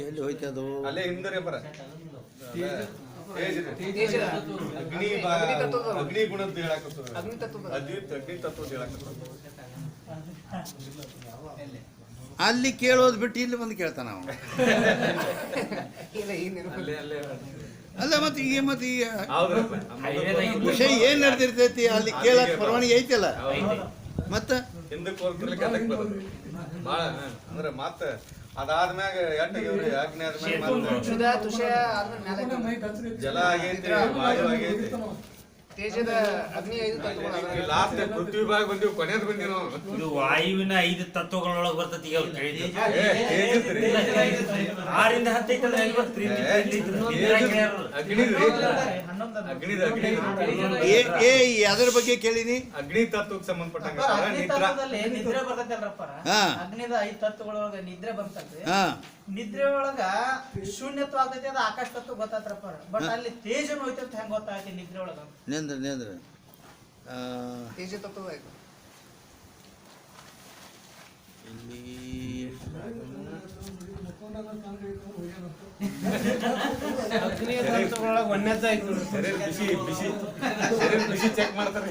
ಎಲ್ಲಿ ಹೋಯ್ತದು? ಅಲ್ಲೇ ಹಿಂದರಿ ಅಪ್ಪರ ಅಗ್ನಿ ಅಗ್ನಿ ಗುಣದ್ದು ಹೇಳಾಕತ್ತದ, ಅಗ್ನಿ ತತ್ವದ ಅಗ್ನಿ ತತ್ವದ ಹೇಳಾಕತ್ತದ. ಅಲ್ಲಿ ಕೇಳೋದು ಬಿಟ್ಟು ಇಲ್ಲಿ ಬಂದು ಕೇಳ್ತಾನ ನಾವು. ಇಲ್ಲ ಈಗ ಅಲ್ಲೇ ಅಲ್ಲೇ ಅಲ್ಲ ಮತ್ತೆ ಈಗ ಹೌದ್ರಪ್ಪ. ವಿಷಯ ಏನ್ ನಡೆದಿರ್ತೈತಿ ಅಲ್ಲಿ ಕೇಳಕ್ ಪರವಾನಗಿ ಐತಲ್ಲ. ಮತ್ತ ಹಿಂದಕ್ಕೆ ಹೋಗ್ತಿರ್ಲಿಕ್ಕೆ ಅದಕ್ಕೆ ಬರೋದು ಭಾಳ ಅಂದ್ರೆ ಮತ್ತೆ ಅದಾದ್ಮ್ಯಾಗ ಎಟ್ಟಾಗ್ಯವ್ರಿ ಅಗ್ನಿ ಆದ್ಮ್ಯಾಗ ಮತ್ತೆ ಕ್ಷುಧ ತುಷ ಆದ್ಮೇಲೆ ಮ್ಯಾಲೆ ಜಲ ಆಗೈತಿ, ವಾಯು ಆಗೈತಿ, ತೇಜದ ಅಗ್ನಿ 5 ತತ್ವಗಳು ಲಾಸ್ಟ್ ಪೃಥ್ವಿ ಭಾಗ ಬಂದಿವಿ, ಕೊನೆಯದ್ ಬಂದಿವಿ ನಾವು. ಇದು ವಾಯುವಿನ 5 ತತ್ವಗಳೊಳಗೆ ಬರ್ತೈತಿ. ಈಗ ಅವ್ರು ಕೇಳಿದ್ದು ತೇಜಸ್ರಿ 6 ರಿಂದ 10 ಐತಂದ್ರೆ ಎಲ್ಲಿ ಬರ್ತೈತ್ರಿ? ಅಗ್ನಿದ್ರಿ, ಅಗ್ನಿದ ಅದ್ರ ಬಗ್ಗೆ ಕೇಳಿನಿ. ಅಗ್ನಿ ತತ್ವಕ್ಕೆ ಸಂಬಂಧಪಟ್ಟಂಗ ಅಗ್ನಿ ನಿದ್ರಾ ತತ್ವದಲ್ಲಿ ನಿದ್ರೆ ಬರ್ತೈತಲ್ರಪ್ಪ. ಹಾ. ಅಗ್ನಿದ 5 ತತ್ವಗಳೊಳಗ ನಿದ್ರೆ ಬರ್ತೈತಿ. ಹಾ ನಿದ್ರೆ ಒಳಗ ಶೂನ್ಯತ್ವ ಆಗ್ತೈತಿ, ಅದು ಆಕಾಶ ತತ್ವ ಗೊತ್ತಾತ್ರಪ್ಪ. ಬಟ್ ಅಲ್ಲಿ ತೇಜನು ಹೋಯ್ತಂತ ಹೆಂಗ್ ಗೊತ್ತಾಗೈತಿ ನಿದ್ರೆ ಒಳಗ? ನಿಂದ್ರ ತೇಜ ತತ್ವದ ಆಯ್ತು. ಇಲ್ಲಿ ಅಗ್ನಿ ತತ್ವಗಳೊಳಗೆ ಒಂದನೇದಾಯ್ತು. ಶರೀರ ಬಿಸಿ ಬಿಸಿ ಶರೀರ ಬಿಸಿ ಚೆಕ್ ಮಾಡ್ತಾರೆ.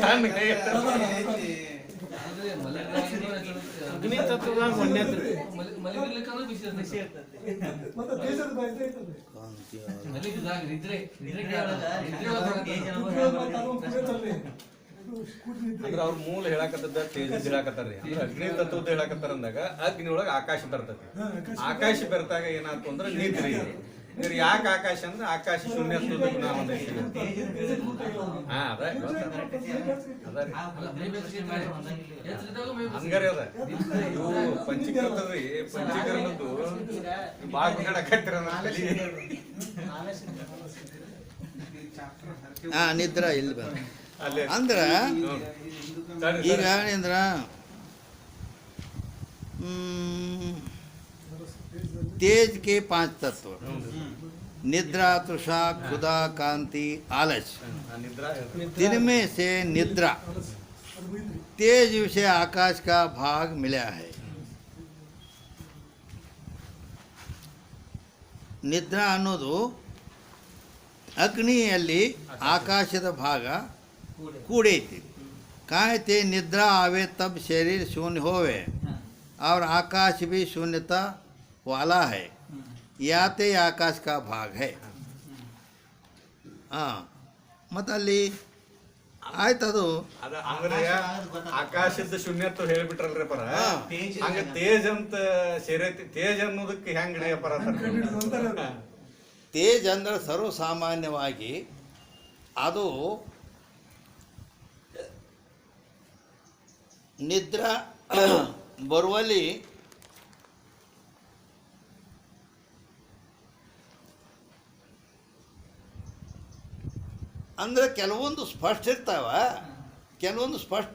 ತಣ್ಣ ಕೈ ಅಗ್ನಿ ತತ್ವದಾಗ ಒಂದನೇದು ಮತ್ತೆ ದೇಶದ ಬಯಸ್ತಾ ಇರ್ತದೆ. ಅಂದ್ರೆ ಅವ್ರ ಮೂಲ ಹೇಳಾಕತ್ತದ ತೇಜಸ್ ಹೇಳಾಕತ್ತಾರ್ರಿ. ಅಂದ್ರೆ ಅಗ್ನಿ ತತ್ವದ ಹೇಳಾಕತ್ತಾರ ಅಂದಾಗ ಅಗ್ನಿ ಒಳಗ ಆಕಾಶ ಬರ್ತೈತಿ. ಆಕಾಶ ಬೆರ್ತಾಗ ಏನಾಯ್ತು ಅಂದ್ರೆ ನಿದ್ರಿ. ಇವ್ರು ಯಾಕೆ ಆಕಾಶ ಅಂದ್ರೆ ಆಕಾಶ ಶೂನ್ಯತ್ವದ ಗುಣ ಒಂದೈತಿ. ಹಾ ಅದ ಹಂಗಾರೆ ಅದ. ಇವು ಪಂಚೀಕೃತದ್ರಿ, ಪಂಚೀಕರಣದ್ದು ಬಾಳ ಹೇಳಕತ್ತಿರ ನಿದ್ರಾ ಇಲ್ಲಿ ಬಂದ ಅಲ್ಲೇ ಅಂದ್ರ ಈಗ ಅಂದ್ರ तेज के 5 तत्व निद्रा, तृषा, क्षुधा, कांति, आलस. ನಿದ್ರಾ दिन में से निद्रा तेज विषय आकाश का भाग मिला है. ನಿದ್ರಾ ಅನ್ನೋದು ಅಗ್ನಿಯಲ್ಲಿ ಆಕಾಶದ ಭಾಗ ಕೂಡೈತಿ. ಕಾಯ್ते निद्रा आवे तब शरीर शून्य होवे और आकाश भी शून्यता वाला है. याते आकाश का भाग है. ಹಾಂ ಮತ್ತು ಅಲ್ಲಿ ಆಯ್ತದು ಅದ ಅಂದ್ರೆ ಆಕಾಶದ ಶೂನ್ಯತ್ವ ಹೇಳ್ಬಿಟ್ರಲ್ರಿ ಪರ. ಹಂಗ ತೇಜ್ ಅಂತ ಸೇರೈತಿ. ತೇಜ್ ಅನ್ನೋದಕ್ಕೆ ಹೆಂಗ್ ಹಿಡಿಯಪ್ಪರ ತೇಜ್ ಅಂದ್ರೆ ಸರ್ವಸಾಮಾನ್ಯವಾಗಿ ಅದು ನಿದ್ರಾ ಬರುವಲ್ಲಿ ಅಂದ್ರೆ ಕೆಲವೊಂದು ಸ್ಪಷ್ಟ ಇರ್ತಾವ, ಕೆಲವೊಂದು ಸ್ಪಷ್ಟ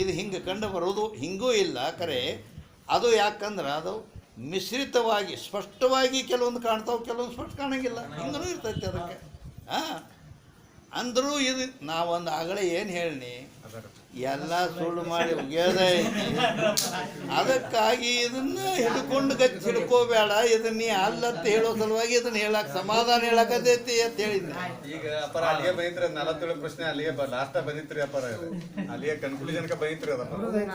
ಇದು ಹಿಂಗೆ ಕಂಡು ಬರೋದು ಹಿಂಗೂ ಇಲ್ಲ ಕರೆ. ಅದು ಯಾಕಂದ್ರೆ ಅದು ಮಿಶ್ರಿತವಾಗಿ ಸ್ಪಷ್ಟವಾಗಿ ಕೆಲವೊಂದು ಕಾಣ್ತಾವೆ, ಕೆಲವೊಂದು ಸ್ಪಷ್ಟ ಕಾಣಂಗಿಲ್ಲ, ಹಿಂಗೂ ಇರ್ತೈತೆ ಅದಕ್ಕೆ. ಹಾಂ ಅಂದರೂ ಇದು ನಾವೊಂದು ಆಗಲೇ ಏನು ಹೇಳಿನಿ, ಎಲ್ಲ ಸುಳ್ಳು ಮಾಡಿ ಉಗ್ಯದ ಐತಿ. ಅದಕ್ಕಾಗಿ ಇದನ್ನ ಹಿಡ್ಕೊಂಡು ಗಚ್ಚಿ ಹಿಡ್ಕೋಬೇಡ, ಇದನ್ನ ನೀ ಅಲ್ಲಂತ ಹೇಳೋ ಸಲುವಾಗಿ ಇದನ್ನ ಹೇಳಕ್ ಸಮಾಧಾನ ಹೇಳಕತೈತಿ ಅಂತ ಹೇಳಿದ್ನಿ. ಈಗ ಅಪ್ಪರ ಅಲ್ಲಿಗೆ ಬಂದಿತ್ರಿ 47 ಪ್ರಶ್ನೆ ಅಲ್ಲಿಗೆ ಲಾಸ್ಟ್ ಬಂದಿತ್ರಿ ಅಪ್ಪರ. ಅಲ್ಲಿಗೆ ಕನ್ಕ್ಲೂಷನ್ ಬಂದಿತ್ರಿ ಅದ 47.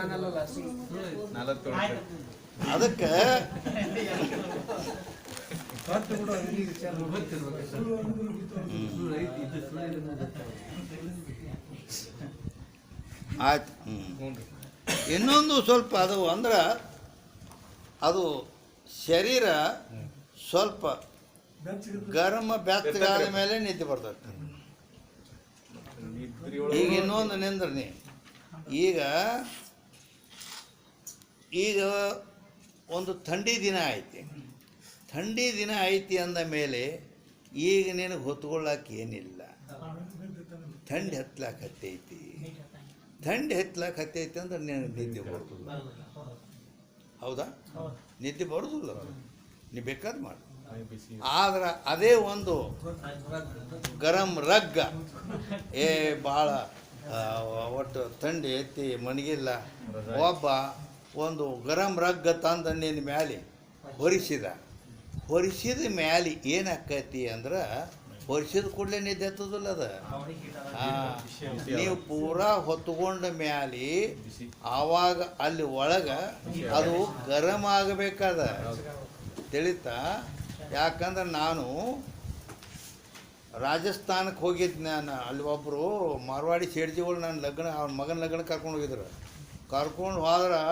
ಅದಕ್ಕೆ ಆಯ್ತು. ಇನ್ನೊಂದು ಸ್ವಲ್ಪ ಅದು ಅಂದ್ರೆ ಅದು ಶರೀರ ಸ್ವಲ್ಪ ಗರಮ ಬೆಚ್ಚಗಾದ ಮೇಲೆ ನಿದ್ದೆ ಬರ್ತೈತೆ. ಈಗ ಇನ್ನೊಂದು ನಿಂದ್ರನಿ, ಈಗ ಒಂದು ಥಂಡಿ ದಿನ ಐತಿ. ಥಂಡಿ ದಿನ ಐತಿ ಅಂದ ಮೇಲೆ ಈಗ ನಿನಗೆ ಹೊತ್ಕೊಳ್ಳಕ್ಕೆ ಏನಿಲ್ಲ, ಥಂಡಿ ಹತ್ಲಾಕತ್ತೈತಿ. ಥಂಡಿ ಹತ್ಲಾಕತ್ತೈತಿ ಅಂದ್ರೆ ನಿನಗೆ ನಿದ್ದೆ ಬರೋದಿಲ್ಲ. ಹೌದಾ? ನಿದ್ದೆ ಬರೋದಿಲ್ಲ, ನೀ ಬೇಕಾದ್ ಮಾಡು. ಆದ್ರೆ ಅದೇ ಒಂದು ಗರಂ ರಗ್ಗ ಭಾಳ ಒಟ್ಟು ಥಂಡಿ ಎತ್ತಿ ಮಣಗಿಲ್ಲ ಒಬ್ಬ ಒಂದು ಗರಂ ರಗ್ಗ ತಂದು ನಿನ್ನ ಮ್ಯಾಲೆ ಹೊರಿಸಿದ ಮ್ಯಾಲೆ ಏನಾಕೈತಿ ಅಂದ್ರೆ ಹೊರಿಸಿದ ಕೂಡಲೇ ನಿದ್ದೆ ಹತ್ತದಿಲ್ಲ ಅದು ನೀವು ಪೂರಾ ಹೊತ್ಕೊಂಡ ಮ್ಯಾಲೆ ಆವಾಗ ಅಲ್ಲಿ ಒಳಗೆ ಅದು ಗರಂ ಆಗಬೇಕಾದ ತಿಳಿತಾ. ಯಾಕಂದ್ರೆ ನಾನು ರಾಜಸ್ಥಾನಕ್ಕೆ ಹೋಗಿದ್ದೆ. ನಾನು ಅಲ್ಲಿ ಒಬ್ಬರು ಮಾರ್ವಾಡಿ ಸೇಡ್ಜಿಗಳು ನನ್ನ ಅವ್ನ ಮಗನ ಲಗ್ನ ಕರ್ಕೊಂಡು ಹೋಗಿದ್ರು. ಕರ್ಕೊಂಡು ಹೋದ್ರೆ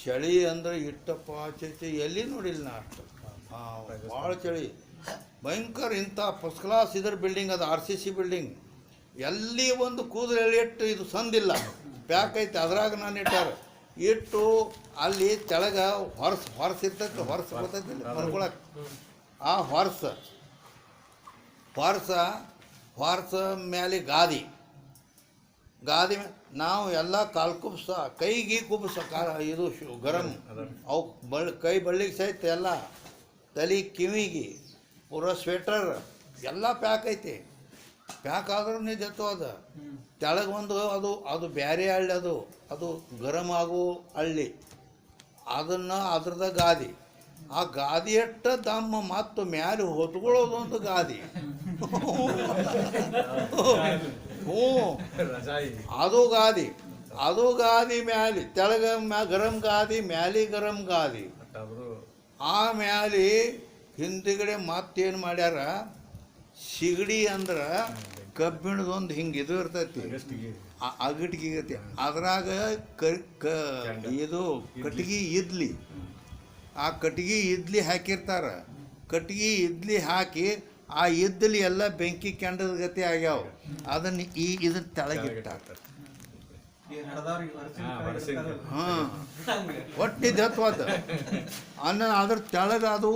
ಚಳಿ ಅಂದ್ರೆ ಇಟ್ಟಪ್ಪ ಚಳಿ ಎಲ್ಲಿ ನೋಡಿಲ್ಲ ನಾ ಅಷ್ಟು. ಭಾಳ ಚಳಿ ಭಯಂಕರ. ಇಂಥ ಫಸ್ಟ್ ಕ್ಲಾಸ್ ಇದ್ರ ಬಿಲ್ಡಿಂಗ್ ಅದು RCC ಬಿಲ್ಡಿಂಗ್. ಎಲ್ಲಿ ಒಂದು ಕೂದಲು ಎಳಿಟ್ಟು ಇದು ಸಂದಿಲ್ಲ, ಪ್ಯಾಕ್ ಐತೆ. ಅದ್ರಾಗ ನಾನು ಇಟ್ಟು ಅಲ್ಲಿ ತೆಳಗೆ ಹೊರಸ್ ಇರ್ತೈತೆ. ಹೊರಸ್ ಗೊತ್ತೈತಿಲ್ಲ ಮರ್ಕೊಳಕ್ಕೆ. ಆ ಹೊರಸ ಮೇಲೆ ಗಾದಿ ನಾವು ಎಲ್ಲ ಕಾಲು ಕುಬ್ಸ ಕೈಗೆ ಕುಬ್ಸ ಇದು ಗರಂ ಅವು ಕೈ ಬಳ್ಳಿಗೆ ಸಹಿತ ಎಲ್ಲ ತಲೆ ಕಿವಿಗೆ ಪೂರ ಸ್ವೆಟರ್ ಎಲ್ಲ ಪ್ಯಾಕ್ ಐತಿ. ಪ್ಯಾಕ್ ಆದ್ರೂ ನಿಜತ್ತು ಅದು ತೆಳಗೆ ಒಂದು ಅದು ಬೇರೆ ಹಳ್ಳಿ. ಅದು ಗರಂ ಆಗೋ ಹಳ್ಳಿ. ಅದನ್ನು ಅದ್ರದ ಗಾದಿ. ಆ ಗಾದಿ ಅಟ್ಟ ದಮ್ಮ ಮತ್ತು ಮ್ಯಾಲೆ ಹೊತ್ಕೊಳ್ಳೋದು ಒಂದು ಗಾದಿ. ಅದು ಗಾದಿ ಮ್ಯಾಲೆ ತೆಳಗ ಗರಂ ಗಾದಿ, ಮ್ಯಾಲಿ ಗರಂ ಗಾದಿ. ಆ ಮ್ಯಾಲೆ ಹಿಂದುಗಡೆ ಮತ್ತೇನು ಮಾಡ್ಯಾರ, ಸಿಗಡಿ ಅಂದ್ರೆ ಕಬ್ಬಿಣದೊಂದು ಹಿಂಗೆ ಇದು ಇರ್ತೈತಿ, ಅಗಟಿಗೆ ಇರ್ತೈತಿ. ಅದ್ರಾಗ ಇದು ಕಟ್ಗಿ ಇದ್ಲಿ. ಆ ಕಟ್ಗಿ ಇದ್ಲಿ ಹಾಕಿರ್ತಾರ. ಕಟ್ಗಿ ಇದ್ಲಿ ಹಾಕಿ ಆ ಇದ್ಲಿ ಎಲ್ಲ ಬೆಂಕಿ ಕೆಂಡದ ಗತಿ ಆಗ್ಯಾವ. ಅದನ್ನು ಇದನ್ನ ತೆಳಗಿಟ್ಟಾರ. ಹಾಂ, ಒಟ್ಟಿದ್ದತ್ವಾದ ಅದ್ರ ತೆಳಗ ಅದು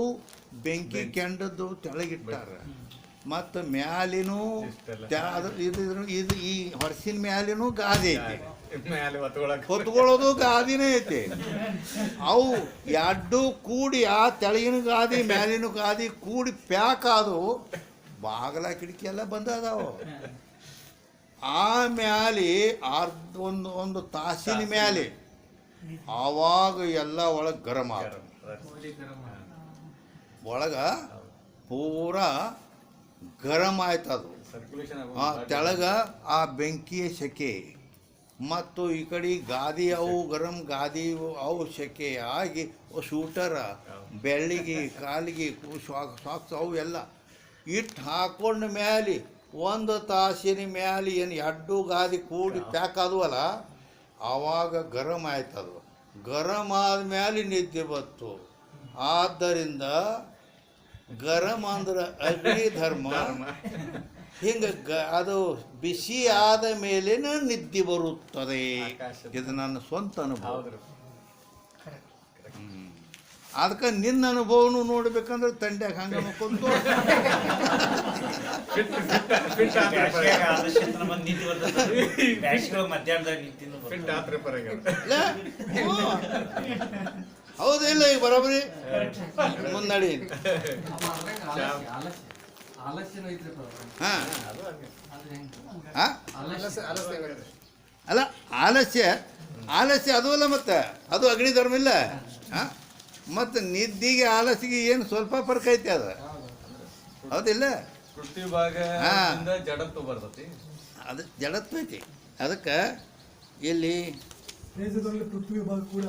ಬೆಂಕಿ ಕೆಂಡದ್ದು ತೆಳಗಿಟ್ಟಾರ. ಮತ್ತು ಮ್ಯಾಲಿನೂ ಇದು ಈ ಹೊರಸಿನ ಮ್ಯಾಲಿನೂ ಗಾದಿ ಐತಿ, ಹೊತ್ಕೊಳ್ಳೋದು ಗಾದಿನೇ ಐತಿ. ಅವು ಎರಡು ಕೂಡಿ ಆ ತೆಳಗಿನ ಗಾದಿ ಮ್ಯಾಲಿನ ಗಾದಿ ಕೂಡಿ ಪ್ಯಾಕ್ ಆದು ಬಾಗಲ ಕಿಟಕಿ ಎಲ್ಲ ಬಂದ ಅದಾವು. ಆ ಮ್ಯಾಲೆ ಒಂದು ತಾಸಿನ ಮ್ಯಾಲೆ ಆವಾಗ ಎಲ್ಲ ಒಳಗೆ ಗರಂ ಆಗ ಒಳಗೆ ಪೂರಾ ಗರಂ ಆಯ್ತದು. ತೆಳಗ ಆ ಬೆಂಕಿಯ ಸೆಕೆ ಮತ್ತು ಈ ಕಡೆ ಗಾದಿ ಅವು ಗರಂ ಗಾದಿ ಅವು ಸೆಕೆ ಆಗಿ ಶೂಟರ ಬೆಳ್ಳಿಗೆ ಕಾಲಿಗೆ ಸಾಕ್ಸ್ ಅವು ಎಲ್ಲ ಇಟ್ಟು ಹಾಕೊಂಡ ಮ್ಯಾಲೆ ಒಂದು ತಾಸಿನ ಮ್ಯಾಲೆ ಏನು ಎರಡು ಗಾದಿ ಕೂಡಿ ಪ್ಯಾಕ್ ಆದವಲ್ಲ, ಆವಾಗ ಗರಂ ಆಯ್ತದು. ಗರಂ ಆದ್ಮೇಲೆ ನಿದ್ದೆ ಬತ್ತು. ಆದ್ದರಿಂದ ಗರಂ ಅಂದ್ರೆ ಅಗ್ನಿ ಧರ್ಮ. ಹಿಂಗೆ ಅದು ಬಿಸಿ ಆದ ಮೇಲೇನ ನಿದ್ದೆ ಬರುತ್ತದೆ. ಇದು ನನ್ನ ಸ್ವಂತ ಅನುಭವ. ಅದಕ್ಕೆ ನಿನ್ನ ಅನುಭವನು ನೋಡ್ಬೇಕಂದ್ರೆ ತಂಡ್ಯಾಗ ಹಂಗ ಮಕ್ಕೊಂತು ಹೌದಿಲ್ಲ? ಈಗ ಬರೋಬರಿ ಮುನ್ನಡಿ. ಅಲ್ಲ, ಆಲಸ್ಯ ಅದು ಅಲ್ಲ, ಮತ್ತೆ ಅದು ಅಗ್ನಿ ಧರ್ಮ ಇಲ್ಲ. ಮತ್ತು ನಿದ್ದಿಗೆ ಆಲಸ್ಯಗೆ ಏನು ಸ್ವಲ್ಪ ಫರ್ಕ್ ಐತಿ ಅದು, ಹೌದಿಲ್ಲ? ಅದು ಜಡತ್ವ ಐತಿ. ಅದಕ್ಕೆ ಇಲ್ಲಿ ಪೃಥ್ವಿ ಭಾಗ ಕೂಡ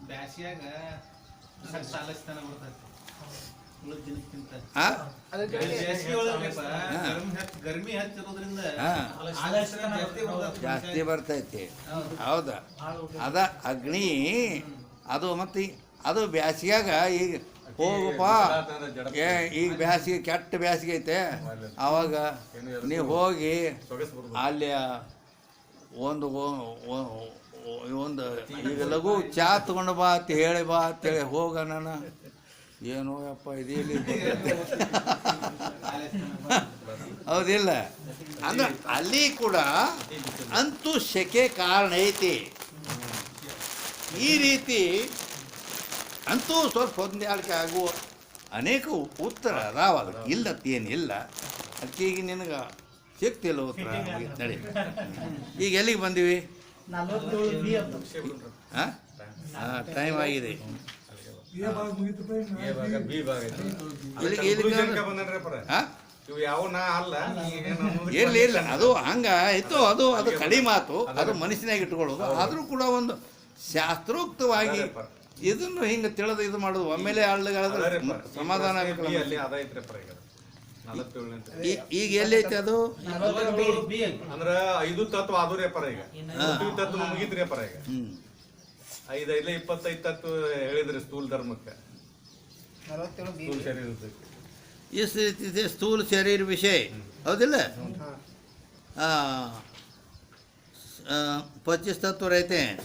ಬ್ಯಾಸಿಯಾಗ ಆಲಸ್ಯತನ ಬರ್ತೈತಿ. ಗರ್ಮಿ ಹಚ್ಚಿರೋದ್ರಿಂದ ಜಾಸ್ತಿ ಬರ್ತೈತಿ. ಹೌದಾ? ಅದ ಅಗ್ನಿ ಅದು. ಮತ್ತು ಅದು ಬ್ಯಾಸಿಗ್ಯಾಗ ಈಗ ಹೋಗಪ್ಪ, ಈಗ ಬ್ಯಾಸಿಗೆ ಕೆಟ್ಟ ಬ್ಯಾಸಿಗೆ ಐತೆ, ಆವಾಗ ನೀವು ಹೋಗಿ ಅಲ್ಲಿ ಒಂದು ಈಗ ಲಘು ಚಾ ತಗೊಂಡು ಬಾ ಅಂತ ಹೇಳಿ ಹೋಗ. ನಾನು ಏನೋ ಯಪ್ಪ ಇದೇಲಿ ಹೌದಿಲ್ಲ? ಅಂದ್ರೆ ಅಲ್ಲಿ ಕೂಡ ಅಂತೂ ಸೆಕೆ ಕಾರಣ ಐತಿ. ಈ ರೀತಿ ಅಂತೂ ಸ್ವಲ್ಪ ಹೊಂದಾಣಿಕೆ ಆಗುವ ಅನೇಕ ಉತ್ತರ ಅದಾವ. ಅದಕ್ಕೆ ಇಲ್ಲತ್ತೇನಿಲ್ಲ. ಅದಕ್ಕೆ ಈಗ ನಿನಗೆ ಸಿಕ್ತಿಲ್ಲ ಉತ್ತರ ಮುಗೀತು, ನಡಿ. ಈಗ ಎಲ್ಲಿಗೆ ಬಂದೀವಿ? 47 ಬಿ ಅಂತ. ಹಾಂ ಟೈಮ್ ಆಗಿದೆ. ಏ ಭಾಗ ಮುಗಿತಪ್ಪ ಈಗ ಎ ಭಾಗ ಬಿ ಭಾಗ ಐತಿ. ಇಲ್ಲಿಗೆ conclusion ಗೆ ಬಂದನ್ರಿ ಅಪ್ಪರ. ಹಾಂ ಇವು ಯಾವ ನಾ ಅಲ್ಲ ಈಗೇನು ಅನ್ನೋದಕ್ಕೆ ಇರಲಿ ಇಲ್ಲ, ಅದು ಹಂಗೆ ಆಯಿತು, ಅದು ಕಡಿ ಮಾತು, ಅದು ಮನಸ್ಸಿನಾಗ ಇಟ್ಕೊಳ್ಳೋದು. ಆದರೂ ಕೂಡ ಒಂದು ಶಾಸ್ತ್ರೋಕ್ತವಾಗಿ ಇದನ್ನು ಹಿಂಗೆ ತಿಳಿದು ಇದು ಮಾಡೋದು ಒಮ್ಮೆಲೆ ಆಳ್ದಾದ್ರೆ ಸಮಾಧಾನ ಬಿ ಆಗಬೇಕಲ್ಲ. ಅಲ್ಲಿ ಅದ ಐತ್ರಿ ಅಪ್ಪರ ಈಗ 47 ಅಂತ. ಈಗ ಎಲ್ಲಿ ಐತೆ ಅದು? 47 ಬಿ ಅಲ್ಲಿ. ಅಂದ್ರ 5 ತತ್ವ ಆದ್ರಿ ಅಪ್ಪರ ಈಗ. ಪೃಥ್ವಿ ತತ್ವ ಮುಗಿತ್ರಿ ಅಪ್ಪರ ಈಗ. 5 25 ತತ್ವ ಹೇಳಿದ್ರಿ ಸ್ಥೂಲ ಧರ್ಮಕ್ಕೆ, 47 ಬಿ ಸ್ಥೂಲ ಶರೀರಕ್ಕೆ. इस रीति से स्थूल शरीर विषय ಹೌದಿಲ್ಲ? 25 तत्व रहते हैं.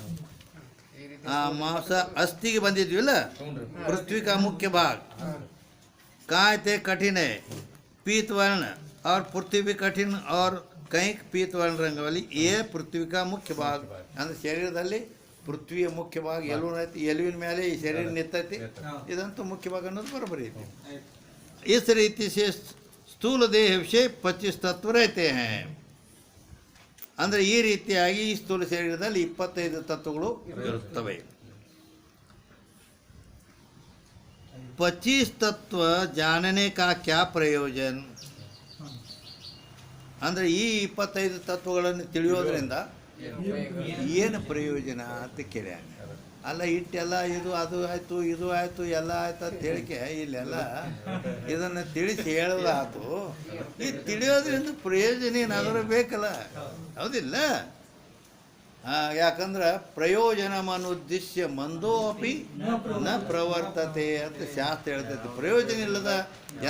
मांस अस्थि के ಬಂದಿದ್ವಿಲ್ಲ, पृथ्वी का मुख्य भाग काय थे कठिन है पीत वर्ण और पृथ्वी कठिन और कहीं पीत वर्ण रंग वाली ये पृथ्वी का मुख्य भाग. ಅಂದ್ರೆ ಶರೀರದಲ್ಲಿ ಪೃಥ್ವಿಯ ಮುಖ್ಯ ಭಾಗ ಎಲ್ಲೂ ಐತಿ, ಎಲುವಿನ ಮೇಲೆ ಈ ಶರೀರ ನಿಂತೈತಿ, ಇದಂತೂ ಮುಖ್ಯ ಭಾಗ ಅನ್ನೋದು ಬರೋಬ್ಬರಿ ಐತಿ. इस रीति से ಸ್ಥೂಲ ದೇಹ ವಿಷಯ 25 ತತ್ವ रहते हैं. ಅಂದರೆ ಈ ರೀತಿಯಾಗಿ ಈ ಸ್ಥೂಲ ಶರೀರದಲ್ಲಿ 25 ತತ್ವಗಳು ಇರುತ್ತವೆ. 25 ತತ್ವ ಜಾನನೆ ಕಾ ಕ್ಯಾ ಪ್ರಯೋಜನ? ಅಂದರೆ ಈ 25 ತತ್ವಗಳನ್ನು ತಿಳಿಯೋದ್ರಿಂದ ಏನು ಪ್ರಯೋಜನ ಅಂತ ಕೇಳ್ಯಾನ. ಅಲ್ಲ ಇಟ್ಟೆಲ್ಲ ಇದು ಅದು ಆಯಿತು ಇದು ಆಯಿತು ಎಲ್ಲ ಆಯ್ತು ಅಂತ ಹೇಳಿಕೆ ಇಲ್ಲೆಲ್ಲ ಇದನ್ನು ತಿಳಿಸಿ ಹೇಳೋದಾಯ್ತು. ಈ ತಿಳಿಯೋದ್ರಿಂದ ಪ್ರಯೋಜನ ಏನಾದರೂ ಬೇಕಲ್ಲ, ಹೌದಿಲ್ಲ? ಯಾಕಂದ್ರೆ ಪ್ರಯೋಜನ ಮನುದ್ದೇಶ್ಯ ಮಂದೋ ಅಪಿ ನ ಪ್ರವರ್ತತೆ ಅಂತ ಶಾಸ್ತ್ರ ಹೇಳ್ತೈತಿ. ಪ್ರಯೋಜನ ಇಲ್ಲದ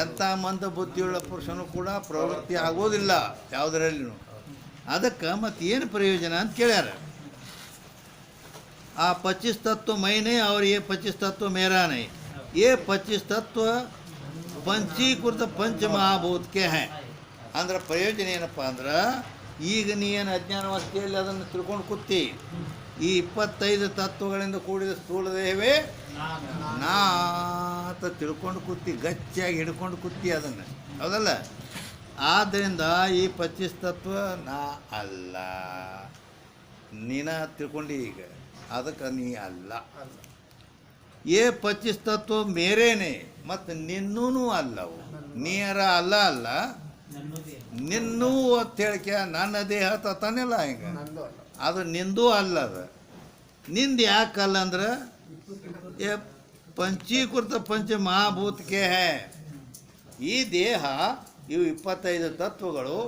ಎಂಥ ಮಂದ ಬುದ್ಧಿಯುಳ್ಳ ಪುರುಷನು ಕೂಡ ಪ್ರವೃತ್ತಿ ಆಗೋದಿಲ್ಲ ಯಾವುದರಲ್ಲಿನೂ. ಅದಕ್ಕೆ ಮತ್ತು ಏನು ಪ್ರಯೋಜನ ಅಂತ ಕೇಳ್ಯಾರ. आ 25 तत्व मैं नहीं और ये 25 तत्व मेरा नहीं. ये 25 तत्व पंचीकृत पंच महाभूत के हैं. ಅಂದ್ರೆ ಪ್ರಯೋಜನ ಏನಪ್ಪ ಅಂದ್ರೆ, ಈಗ ನೀನು ಅಜ್ಞಾನವಸ್ಥೆಯಲ್ಲಿ ಅದನ್ನು ತಿಳ್ಕೊಂಡು ಕೂತಿ, ಈ 25 ತತ್ವಗಳಿಂದ ಕೂಡಿದ ಸ್ಥೂಲ ದೇಹವೇ ನಾ ಅಂತ ತಿಳ್ಕೊಂಡು ಕೂತಿ, ಗಚ್ಚಿಯಾಗಿ ಹಿಡ್ಕೊಂಡು ಕೂತಿ ಅದನ್ನು, ಹೌದಲ್ಲ? ಆದ್ದರಿಂದ ಈ 25 ತತ್ವ ನಾ ಅಲ್ಲ, ನೀನ ತಿಳ್ಕೊಂಡು ಈಗ ಅದಕ್ಕೆ ನೀ ಅಲ್ಲ. ಏ 25 ತತ್ವ ಮೇರೇನೆ, ಮತ್ತು ನಿನ್ನೂ ಅಲ್ಲವು. ನೀರ ಅಲ್ಲ ಅಲ್ಲ ನಿನ್ನೂ ಅಂತ ಹೇಳಿಕೆ ನನ್ನ ದೇಹ ತತ್ತಾನಿಲ್ಲ ಹಿಂಗೆ, ಅದು ನಿಂದೂ ಅಲ್ಲ. ಅದು ನಿಂದು ಯಾಕಲ್ಲ ಅಂದ್ರೆ ಏ ಪಂಚೀಕೃತ ಪಂಚ ಮಹಾಭೂತಕ್ಕೆ ಹೇ. ಈ ದೇಹ ಇವು 25 ತತ್ವಗಳು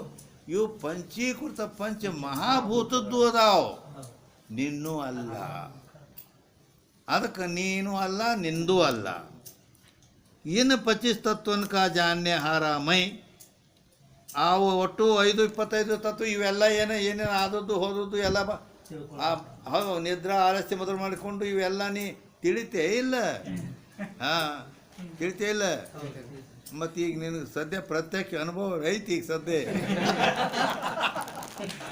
ಇವು ಪಂಚೀಕೃತ ಪಂಚ ಮಹಾಭೂತದ್ದು ಅದಾವು, ನಿನ್ನೂ ಅಲ್ಲ. ಅದಕ್ಕೆ ನೀನು ಅಲ್ಲ, ನಿಂದೂ ಅಲ್ಲ. ಇನ್ನು 25 ತತ್ವನ ಕಾ ಜಾನ್ಯ ಹಾರ ಮೈ. ಅವು ಒಟ್ಟು 25 ತತ್ವ ಇವೆಲ್ಲ ಏನೇನು ಆದದ್ದು ಹೋದದ್ದು ಎಲ್ಲ ಹೌದು, ನಿದ್ರಾ ಆಲಸ್ಯ ಮೊದಲು ಮಾಡಿಕೊಂಡು ಇವೆಲ್ಲ ನೀ ತಿಳಿತೇ ಇಲ್ಲ. ಹಾಂ, ತಿಳಿತೇ ಇಲ್ಲ. ಮತ್ತು ಈಗ ನಿನಗೆ ಸದ್ಯ ಪ್ರತ್ಯಕ್ಷ ಅನುಭವ ಐತಿ ಈಗ ಸದ್ಯ.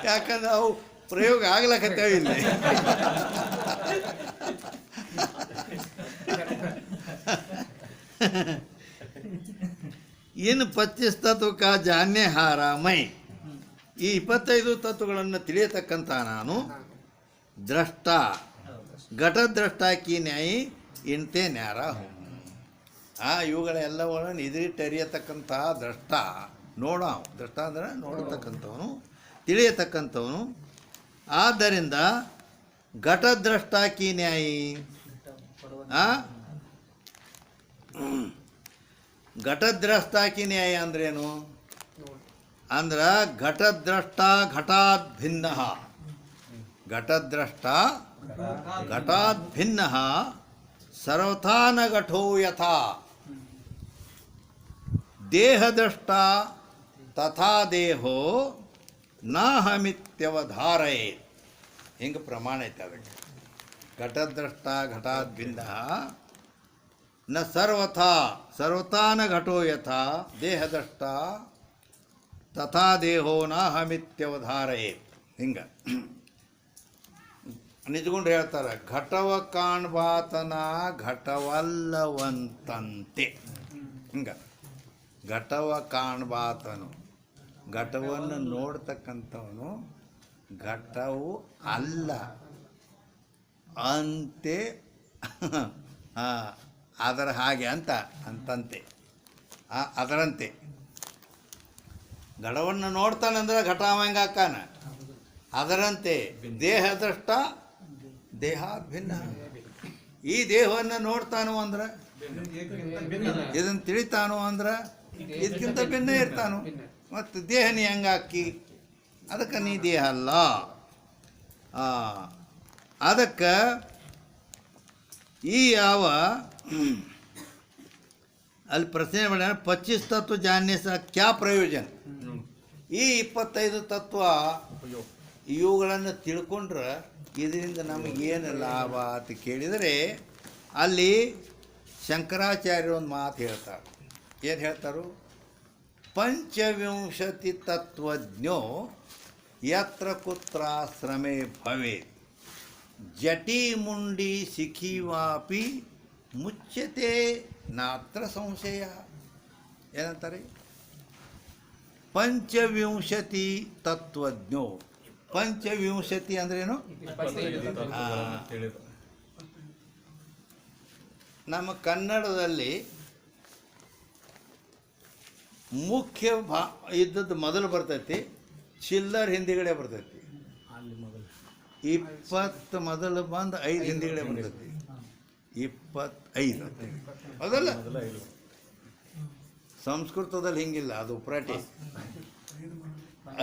ಯಾಕಂದ್ರೆ ಅವು ಪ್ರಯೋಗ ಆಗ್ಲಕತ್ತಾವ ಇಲ್ಲಿ. ಇನ್ನು 25 ತತ್ವಕ ಜಾನ್ಯ ಹಾರ ಮೈ. ಈ 25 ತತ್ವಗಳನ್ನು ತಿಳಿಯತಕ್ಕಂಥ ನಾನು ದ್ರಷ್ಟ, ಘಟದ್ರಷ್ಟ ಕಿ ನ್ಯಾಯಿ ಇಂತೆ ನ್ಯಾರ ಹೂ. ಇವುಗಳೆಲ್ಲವನ್ನು ಎದುರಿಟ್ಟರಿಯತಕ್ಕಂಥ ದ್ರಷ್ಟ, ದ್ರಷ್ಟ ಅಂದರೆ ನೋಡತಕ್ಕಂಥವನು, ತಿಳಿಯತಕ್ಕಂಥವನು. ಆದ್ದರಿಂದ ಘಟದ್ರಷ್ಟ ಕಿ ನ್ಯಾಯಿ, ಘಟದ್ರಷ್ಟ ಕಿ ನ್ಯಾಯ ಅಂದ್ರೇನು ಅಂದ್ರೆ ಘಟದ್ರಷ್ಟ ಘಟಾತ್ ಭಿನ್ನ, ಘಟದ್ರಷ್ಟ ಘಟಾತ್ ಭಿನ್ನ ಸರ್ವಥಾ ನ ಘಟೋ ಯಥಾ ದೇಹದ್ರಷ್ಟ ತಥಾ ದೇಹೋ ನಾಹಮಿತ್ಯವಧಾರಯೇ. ಹಿಂಗೆ ಪ್ರಮಾಣ ಐತೆ ಅದಕ್ಕೆ. ಘಟದ್ರಷ್ಟ ಘಟಾತ್ ಭಿನ್ನ ನ ಸರ್ವಥಾ ನ ಘಟೋ ಯಥಾ ದೇಹದ್ರಷ್ಟ ತಥಾ ದೇಹೋ ನಾಹಮಿತ್ಯವಧಾರಯೇ. ಹಿಂಗೆ ನಿಜಗೊಂಡು ಹೇಳ್ತಾರೆ, ಘಟವ ಕಾಣ್ಬಾತನ ಘಟವಲ್ಲವಂತಂತೆ. ಹಿಂಗೆ ಘಟವ ಕಾಣ್ಬಾತನು ಘಟವನ್ನು ನೋಡ್ತಕ್ಕಂಥವನು ಘಟವು ಅಲ್ಲ ಅಂತೆ ಅದರ ಹಾಗೆ ಅಂತಂತೆ ಅದರಂತೆ ಘಟವನ್ನು ನೋಡ್ತಾನಂದ್ರೆ ಘಟ ಅವ ಹೆಂಗೆ ಹಾಕಾನ ಅದರಂತೆ ದೇಹದಷ್ಟ ದೇಹ ಭಿನ್ನ. ಈ ದೇಹವನ್ನು ನೋಡ್ತಾನೋ ಅಂದ್ರೆ ಇದನ್ನು ತಿಳಿತಾನೋ ಅಂದ್ರೆ ಇದಕ್ಕಿಂತ ಭಿನ್ನ ಇರ್ತಾನು. ಮತ್ತು ದೇಹ ನೀ ಹೆಂಗೆ ಹಾಕಿ ಅದಕ್ಕೆ ನೀ ದೇಹ ಅಲ್ಲ. ಅದಕ್ಕೆ ಈ ಯಾವ ಅಲ್ಲಿ ಪ್ರಶ್ನೆ ಮಾಡ 25 ತತ್ವ ಜಾನ್ಯ ಸಹ ಕ್ಯಾ ಪ್ರಯೋಜನ. ಈ 25 ತತ್ವ ಇವುಗಳನ್ನು ತಿಳ್ಕೊಂಡ್ರೆ ಇದರಿಂದ ನಮಗೇನು ಲಾಭ ಅಂತ ಕೇಳಿದರೆ ಅಲ್ಲಿ ಶಂಕರಾಚಾರ್ಯ ಒಂದು ಮಾತು ಹೇಳ್ತಾರೆ. ಏನು ಹೇಳ್ತಾರು? ಪಂಚವಿಂಶತಿ ತತ್ವಜ್ಞೋ ಯತ್ರ ಕುತ್ರಾಶ್ರಮೇ ಭವೇತ್ ಜಟಿ ಮುಂಡಿ ಶಿಖಿವಾಪಿ ಮುಚ್ಯತೆ ನಾತ್ರ ಸಂಶಯ. ಏನಂತಾರೆ? ಪಂಚವಿಂಶತಿ ತತ್ವಜ್ಞೋ. ಪಂಚವಿಂಶತಿ ಅಂದ್ರೇನು? ನಮ್ಮ ಕನ್ನಡದಲ್ಲಿ ಮುಖ್ಯ ಇದ್ದದ್ದು ಮೊದಲು ಬರ್ತೈತಿ, ಚಿಲ್ಲರ್ ಹಿಂದಿಗಡೆ ಬರ್ತೈತಿ. 20 ಮೊದಲು ಬಂದು 5 ಹಿಂದಿಗಡೆ ಬರ್ತೈತಿ. 25 ಅದಲ್ಲ. ಸಂಸ್ಕೃತದಲ್ಲಿ ಹಿಂಗಿಲ್ಲ, ಅದು ಉಪ್ರಾಟಿ.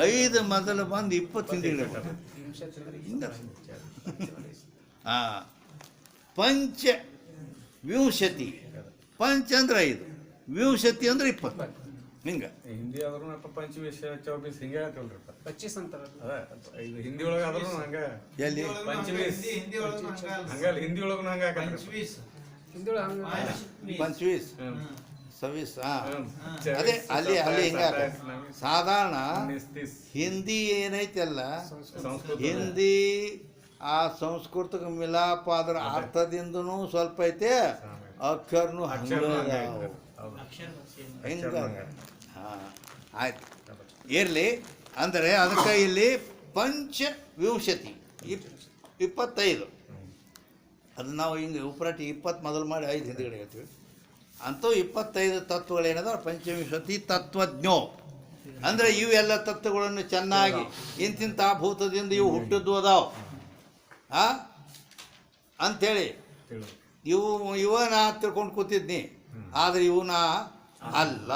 5 ಮೊದಲು ಬಂದು 20 ಹಿಂದಿಗಡೆ ಬರ್ತೈತಿ. ಪಂಚ ವಿಂಶತಿ. ಪಂಚ ಅಂದ್ರೆ 5, ವಿಂಶತಿ ಅಂದ್ರೆ 20. ಹಿಂಗೆ ಹಿಂದಿ ಆದ್ರೂ ಪಂಚವೀಸ್ 24 ಹಿಂಗೆ ಹೇಳ್ತೀವಲ್ರಿ. 25 ಅಂತಾರಲ್ಲ. ಅದ ಇದು ಹಿಂದಿ ಒಳಗೆ ಆದ್ರೂ ಹಂಗೆ ಎಲ್ಲಿ ಪಂಚವೀಸ್ ಹಂಗಲ್ಲ, ಹಿಂದಿ ಒಳಗೂ ಹಂಗೆ ಹಿಂದಿ ಒಳಗೆ ಹಂಗೆ 25 26 ಅದೇ ಅಲ್ಲಿ ಹಿಂಗೆ ಸಾಧಾರಣ. ಹಿಂದಿ ಏನೈತಲ್ಲ, ಹಿಂದಿ ಆ ಸಂಸ್ಕೃತಕ ಮಿಲಾಪ ಅದರ ಅರ್ಥದಿಂದನೂ ಸ್ವಲ್ಪ ಐತೆ, ಅಕ್ಷರನು ಹಂಗೆ ಹಿಂಗೆ. ಆಯ್ತು, ಇರಲಿ. ಅಂದರೆ ಅದಕ್ಕೆ ಇಲ್ಲಿ ಪಂಚವಿಂಶತಿ 25 ಅದು ನಾವು ಹಿಂಗೆ ಉಪರಾಟಿ 20 ಮೊದಲು ಮಾಡಿ 5 ಹಿಂದಿಗಡೆ ಹೇಳ್ತೀವಿ. ಅಂತೂ 25 ತತ್ವಗಳೇನದ ಪಂಚವಿಂಶತಿ ತತ್ವಜ್ಞೋ. ಅಂದರೆ ಇವೆಲ್ಲ ತತ್ವಗಳನ್ನು ಚೆನ್ನಾಗಿ ಇಂತಿಂಥ ಭೂತದಿಂದ ಇವು ಹುಟ್ಟಿದ್ದು ಅದಾವ ಅಂಥೇಳಿ ಇವ ನಾ ತಿಳ್ಕೊಂಡು ಕೂತಿದ್ನಿ. ಆದರೆ ಇವು ನಾ ಅಲ್ಲ,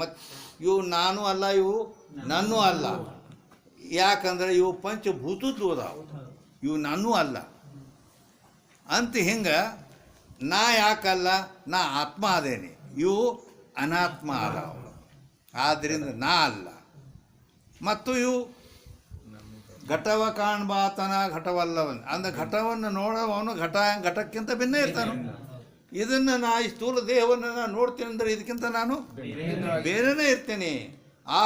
ಮತ್ತು ಇವು ನಾನು ಅಲ್ಲ, ಇವು ನನ್ನೂ ಅಲ್ಲ. ಯಾಕಂದ್ರೆ ಇವು ಪಂಚಭೂತದ್ದು ಅದಾವ, ಇವು ನನ್ನೂ ಅಲ್ಲ ಅಂತ. ಹಿಂಗೆ ನಾ ಯಾಕಲ್ಲ, ನಾ ಆತ್ಮ ಅದೇನೆ, ಇವು ಅನಾತ್ಮ ಅದಾವ. ಆದ್ದರಿಂದ ನಾ ಅಲ್ಲ. ಮತ್ತು ಇವು ಘಟವ ಕಾಣ್ಬಾತನ ಘಟವಲ್ಲವನ್ ಅಂದ್ರೆ ಘಟವನ್ನು ನೋಡೋವನು ಘಟಕ್ಕಿಂತ ಭಿನ್ನ ಇರ್ತಾನು. ಇದನ್ನು ನಾ ಈ ಸ್ಥೂಲ ದೇಹವನ್ನು ನಾನು ನೋಡ್ತೀನಿ ಅಂದರೆ ಇದಕ್ಕಿಂತ ನಾನು ಬೇರೆನೇ ಇರ್ತೇನೆ.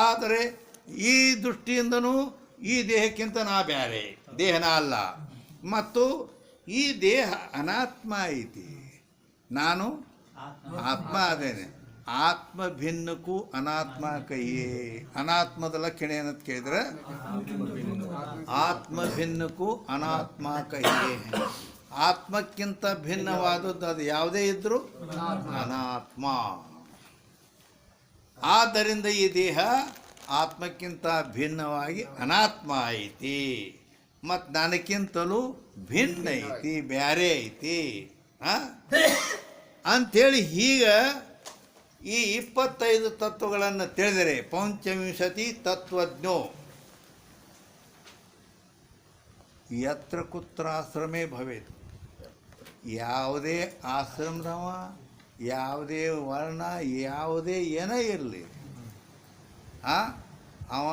ಆದರೆ ಈ ದೃಷ್ಟಿಯಿಂದನೂ ಈ ದೇಹಕ್ಕಿಂತ ನಾ ಬೇರೆ, ದೇಹನ ಅಲ್ಲ. ಮತ್ತು ಈ ದೇಹ ಅನಾತ್ಮ ಐತಿ, ನಾನು ಆತ್ಮ ಅದೇನೆ. ಆತ್ಮ ಭಿನ್ನಕ್ಕೂ ಅನಾತ್ಮ ಕೈಯೇ. ಅನಾತ್ಮದ ಲಕ್ಷಣ ಏನಂತ ಕೇಳಿದ್ರೆ ಆತ್ಮ ಭಿನ್ನಕ್ಕೂ ಅನಾತ್ಮ ಕೈಯೇ. ಆತ್ಮಕ್ಕಿಂತ ಭಿನ್ನವಾದದ್ದು ಅದು ಯಾವುದೇ ಇದ್ದರೂ ಅನಾತ್ಮ. ಆದ್ದರಿಂದ ಈ ದೇಹ ಆತ್ಮಕ್ಕಿಂತ ಭಿನ್ನವಾಗಿ ಅನಾತ್ಮ ಐತಿ, ಮತ್ತು ನನಕ್ಕಿಂತಲೂ ಭಿನ್ನ ಐತಿ, ಬ್ಯಾರೆ ಐತಿ ಅಂಥೇಳಿ ಹೀಗೆ ಈ 25 ತತ್ವಗಳನ್ನು ತಿಳಿದರೆ ಪಂಚವಿಂಶತಿ ತತ್ವಜ್ಞೋ ಯತ್ರ ಕುತ್ರಾಶ್ರಮೇ ಭವೇತ್. ಯಾವುದೇ ಆಶ್ರಮದವ, ಯಾವುದೇ ವರ್ಣ, ಯಾವುದೇ ಏನೇ ಇರಲಿ, ಅವ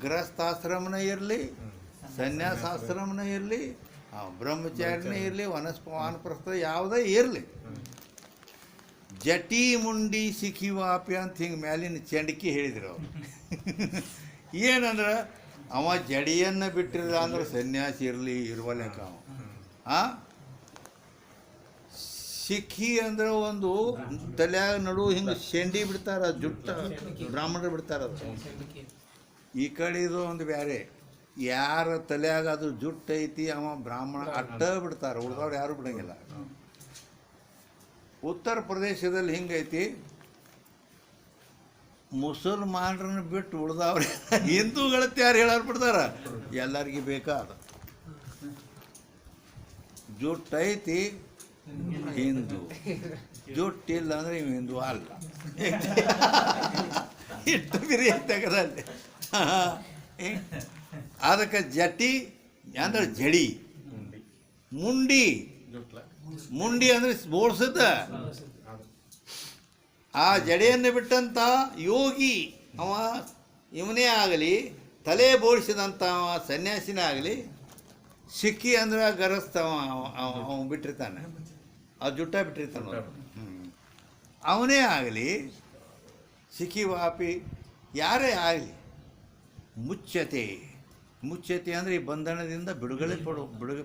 ಗೃಹಸ್ಥಾಶ್ರಮನೇ ಇರಲಿ, ಸನ್ಯಾಸಾಶ್ರಮನೇ ಇರಲಿ, ಬ್ರಹ್ಮಚಾರಿನೇ ಇರಲಿ, ವಾನಪ್ರಸ್ಥ ಯಾವುದೇ ಇರಲಿ, ಜಟಿ ಮುಂಡಿ ಸಿಖಿವಾಪಿ ಅಂತ ಹಿಂಗೆ ಮ್ಯಾಲಿನ ಚಂಡಕಿ ಹೇಳಿದ್ರು ಅವ್ರು. ಏನಂದ್ರೆ ಅವ ಜಡಿಯನ್ನು ಬಿಟ್ಟಿರಲ್ಲ ಅಂದ್ರೆ ಸನ್ಯಾಸಿ ಇರಲಿ ಇರುವಲ್ಲೇಕ ಅವ. ಸಿಖಿ ಅಂದ್ರೆ ಒಂದು ತಲೆಯಾಗ ನಡು ಹಿಂಗೆ ಶೆಂಡಿ ಬಿಡ್ತಾರ, ಜುಟ್ಟ ಬ್ರಾಹ್ಮಣರು ಬಿಡ್ತಾರ. ಅದು ಈ ಕಡೆದು ಒಂದು ಬೇರೆ. ಯಾರ ತಲೆಯಾಗ ಅದು ಜುಟ್ಟು ಐತಿ ಅವ ಬ್ರಾಹ್ಮಣ ಅಟ್ಟ ಬಿಡ್ತಾರೆ, ಉಳ್ದವ್ರು ಯಾರು ಬಿಡಂಗಿಲ್ಲ. ಉತ್ತರ ಪ್ರದೇಶದಲ್ಲಿ ಹಿಂಗೈತಿ, ಮುಸಲ್ಮಾನರನ್ನ ಬಿಟ್ಟು ಉಳ್ದವ್ರು ಹಿಂದೂಗಳತ್ತ ಯಾರು ಹೇಳೋರು ಬಿಡ್ತಾರ, ಎಲ್ಲರಿಗೂ ಬೇಕಾದ ಜುಟ್ಟು ಐತಿ ಹಿಂದೂ, ಜುಟ್ಟಿಲ್ಲ ಅಂದ್ರೆ ಇವು ಹಿಂದೂ ಅಲ್ಲ. ಇಷ್ಟು ಬಿರಿ ತೆಗದಲ್ಲಿ ಅದಕ್ಕೆ ಜಟಿ ಅಂದ್ರೆ ಜಡಿ, ಮುಂಡಿ, ಮುಂಡಿ ಅಂದ್ರೆ ಬೋಳ್ಸದ. ಆ ಜಡೆಯನ್ನು ಬಿಟ್ಟಂಥ ಯೋಗಿ ಅವ ಇವನೇ ಆಗಲಿ, ತಲೆ ಬೋಳಿಸಿದಂಥ ಸನ್ಯಾಸಿನೇ ಆಗಲಿ, ಸಿಕ್ಕಿ ಅಂದ್ರೆ ಗರಸ್ತವ ಅವ ಬಿಟ್ಟಿರ್ತಾನೆ, ಆ ಜುಟ್ಟ ಬಿಟ್ಟಿರ್ತಾನೆ. ಅವನೇ ಆಗಲಿ, ಸಿಕ್ಕಿ ವಾಪಿ ಯಾರೇ ಆಗಲಿ, ಮುಚ್ಚತೆ ಅಂದರೆ ಈ ಬಂಧನದಿಂದ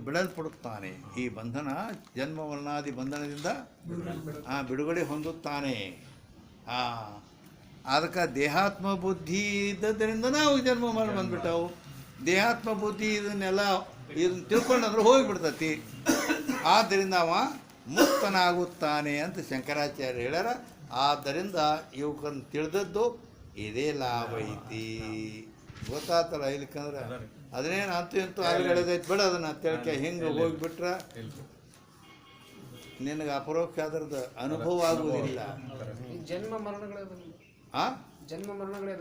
ಬಿಡಲ್ಪಡುತ್ತಾನೆ. ಈ ಬಂಧನ ಜನ್ಮವರ್ಣಾದಿ ಬಂಧನದಿಂದ ಬಿಡುಗಡೆ ಹೊಂದುತ್ತಾನೆ. ಅದಕ್ಕೆ ದೇಹಾತ್ಮ ಬುದ್ಧಿ ಇದ್ದದ್ದರಿಂದ ನಾವು ಜನ್ಮ ಮಾಡಿ ಬಂದ್ಬಿಟ್ಟವು. ದೇಹಾತ್ಮ ಬುದ್ಧಿ ಇದನ್ನೆಲ್ಲ ತಿಳ್ಕೊಂಡ್ರೆ ಹೋಗಿಬಿಡ್ತತಿ. ಆದ್ದರಿಂದ ಅವ ಮುಕ್ತನಾಗುತ್ತಾನೆ ಅಂತ ಶಂಕರಾಚಾರ್ಯ ಹೇಳ್ಯಾರ. ಆದ್ದರಿಂದ ಇವಕ್ಕನ್ನು ತಿಳಿದದ್ದು ಇದೇ ಲಾಭ ಐತಿ. ಗೊತ್ತಾತಲ್ಲ ಇಲ್ಲಿಕಂದ್ರೆ ಅದನ್ನೇನು ಅಂತೂ ಇಂತೂ ಅಲ್ಲಿಗಳೆದೈತಿ ಬಿಡ, ಅದನ್ನು ತಿಳ್ಕೆ ಹಿಂಗೆ ಹೋಗಿಬಿಟ್ರೆ ನಿನಗೆ ಅಪರೋಕ್ಷ ಅದ್ರದ್ದು ಅನುಭವ ಆಗುವುದಿಲ್ಲ. ಜನ್ಮ ಮರಣಗಳೇ ಜನ್ಮ ಮರಣಗಳೇ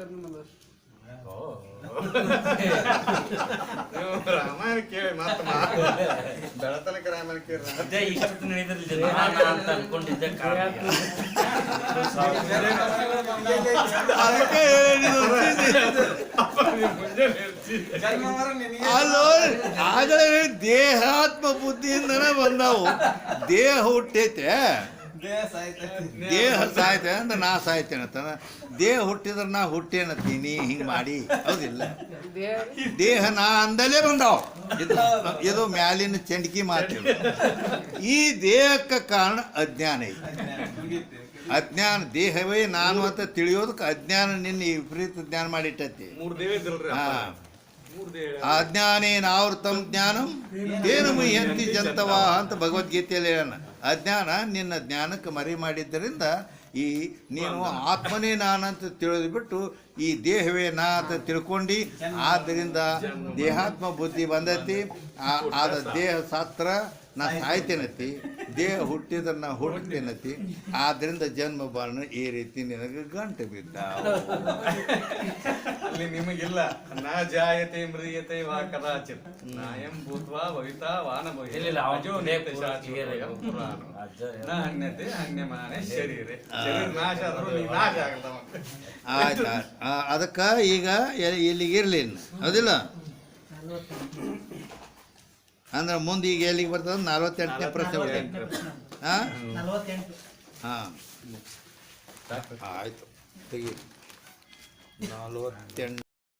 ರಾಮಾಯಣ ಕೇಳಿ ಮಾತ್ರ ಬೆಳತನಕ ರಾಮಾಯಣ ಕೇಳಿ ಅದಕ್ಕೆ ಅಲ್ಲೋ ಆಗಲೇ ದೇಹಾತ್ಮ ಬುದ್ಧಿಯಿಂದನೇ ಬಂದವು. ದೇಹ ಹುಟ್ಟೈತೆ, ದೇಹ ಸಾಯ್ತೆ ಅಂದ್ರೆ ನಾ ಸಾಯ್ತೇನೆ ಅಂತಾನ. ದೇಹ ಹುಟ್ಟಿದ್ರೆ ನಾ ಹುಟ್ಟೇನತ್ತೀನಿ ಹಿಂಗೆ ಮಾಡಿ, ಹೌದಿಲ್ಲ? ದೇಹ ನಾ ಅಂದಲೇ ಬಂದಾವ. ಇದು ಮ್ಯಾಲಿನ ಚಂಡಿಕೆ ಮಾತು. ಈ ದೇಹಕ್ಕೆ ಕಾರಣ ಅಜ್ಞಾನ ಐತಿ. ಅಜ್ಞಾನ, ದೇಹವೇ ನಾನು ಅಂತ ತಿಳಿಯೋದಕ್ಕೆ ಅಜ್ಞಾನ ನಿನ್ನ ವಿಪರೀತ ಜ್ಞಾನ ಮಾಡಿಟ್ಟೈತಿ. ಅಜ್ಞಾನೇನಾವೃತಂ ಜ್ಞಾನಂ ತೇನ ಮುಹ್ಯಂತಿ ಜಂತವಾ ಅಂತ ಭಗವದ್ಗೀತೆಯಲ್ಲಿ ಹೇಳೋಣ. ಅಜ್ಞಾನ ನಿನ್ನ ಜ್ಞಾನಕ್ಕೆ ಮರೆ ಮಾಡಿದ್ದರಿಂದ ಈ ನೀನು ಆತ್ಮನೇ ನಾನಂತ ತಿಳಿದು ಬಿಟ್ಟು ಈ ದೇಹವೇ ನಾ ಅಂತ ತಿಳ್ಕೊಂಡು, ಆದ್ದರಿಂದ ದೇಹಾತ್ಮ ಬುದ್ಧಿ ಬಂದೈತಿ. ಆದ ದೇಹ ಸಾತ್ರ ನಾ ಸಾಯ್ತೇನತಿ, ದೇಹ ಹುಟ್ಟಿದ್ರೆ ನಾ ಹುಟ್ಟೇನತಿ. ಆದ್ದರಿಂದ ಜನ್ಮ ಬಾಣ ಈ ರೀತಿ ನಿನಗೆ ಗಂಟೆ ಬಿದ್ದ. ಅಲ್ಲಿ ನಿಮಗಿಲ್ಲ ನಾ ಜಾಯತೆ ಮ್ರಿಯತೆ ವಾ ಕದಾಚಿತ್ ನಾಯಂ ಭೂತ್ವಾ ಭವಿತಾ ವಾನ ಹನ್ಯತೆ ಹನ್ಯಮಾನೆ ಶರೀರ ನಾಶ ಆದ್ರೂ ನೀ ನಾಶ ಆಗಲ್ಲ. ಆಯ್ತಾ? ಅದಕ್ಕೆ ಈಗ ಇಲ್ಲಿಗೆ ಇರಲಿ, ಅದಿಲ್ಲ ಅಂದ್ರೆ ಮುಂದೆ ಈಗ ಎಲ್ಲಿಗೆ ಬರ್ತದೆ? 48ನೇ ಪ್ರಶ್ನೆ ಬರ್ತದೆ. ಹಾಂ ಆಯಿತು, ತೆಗಿ 48.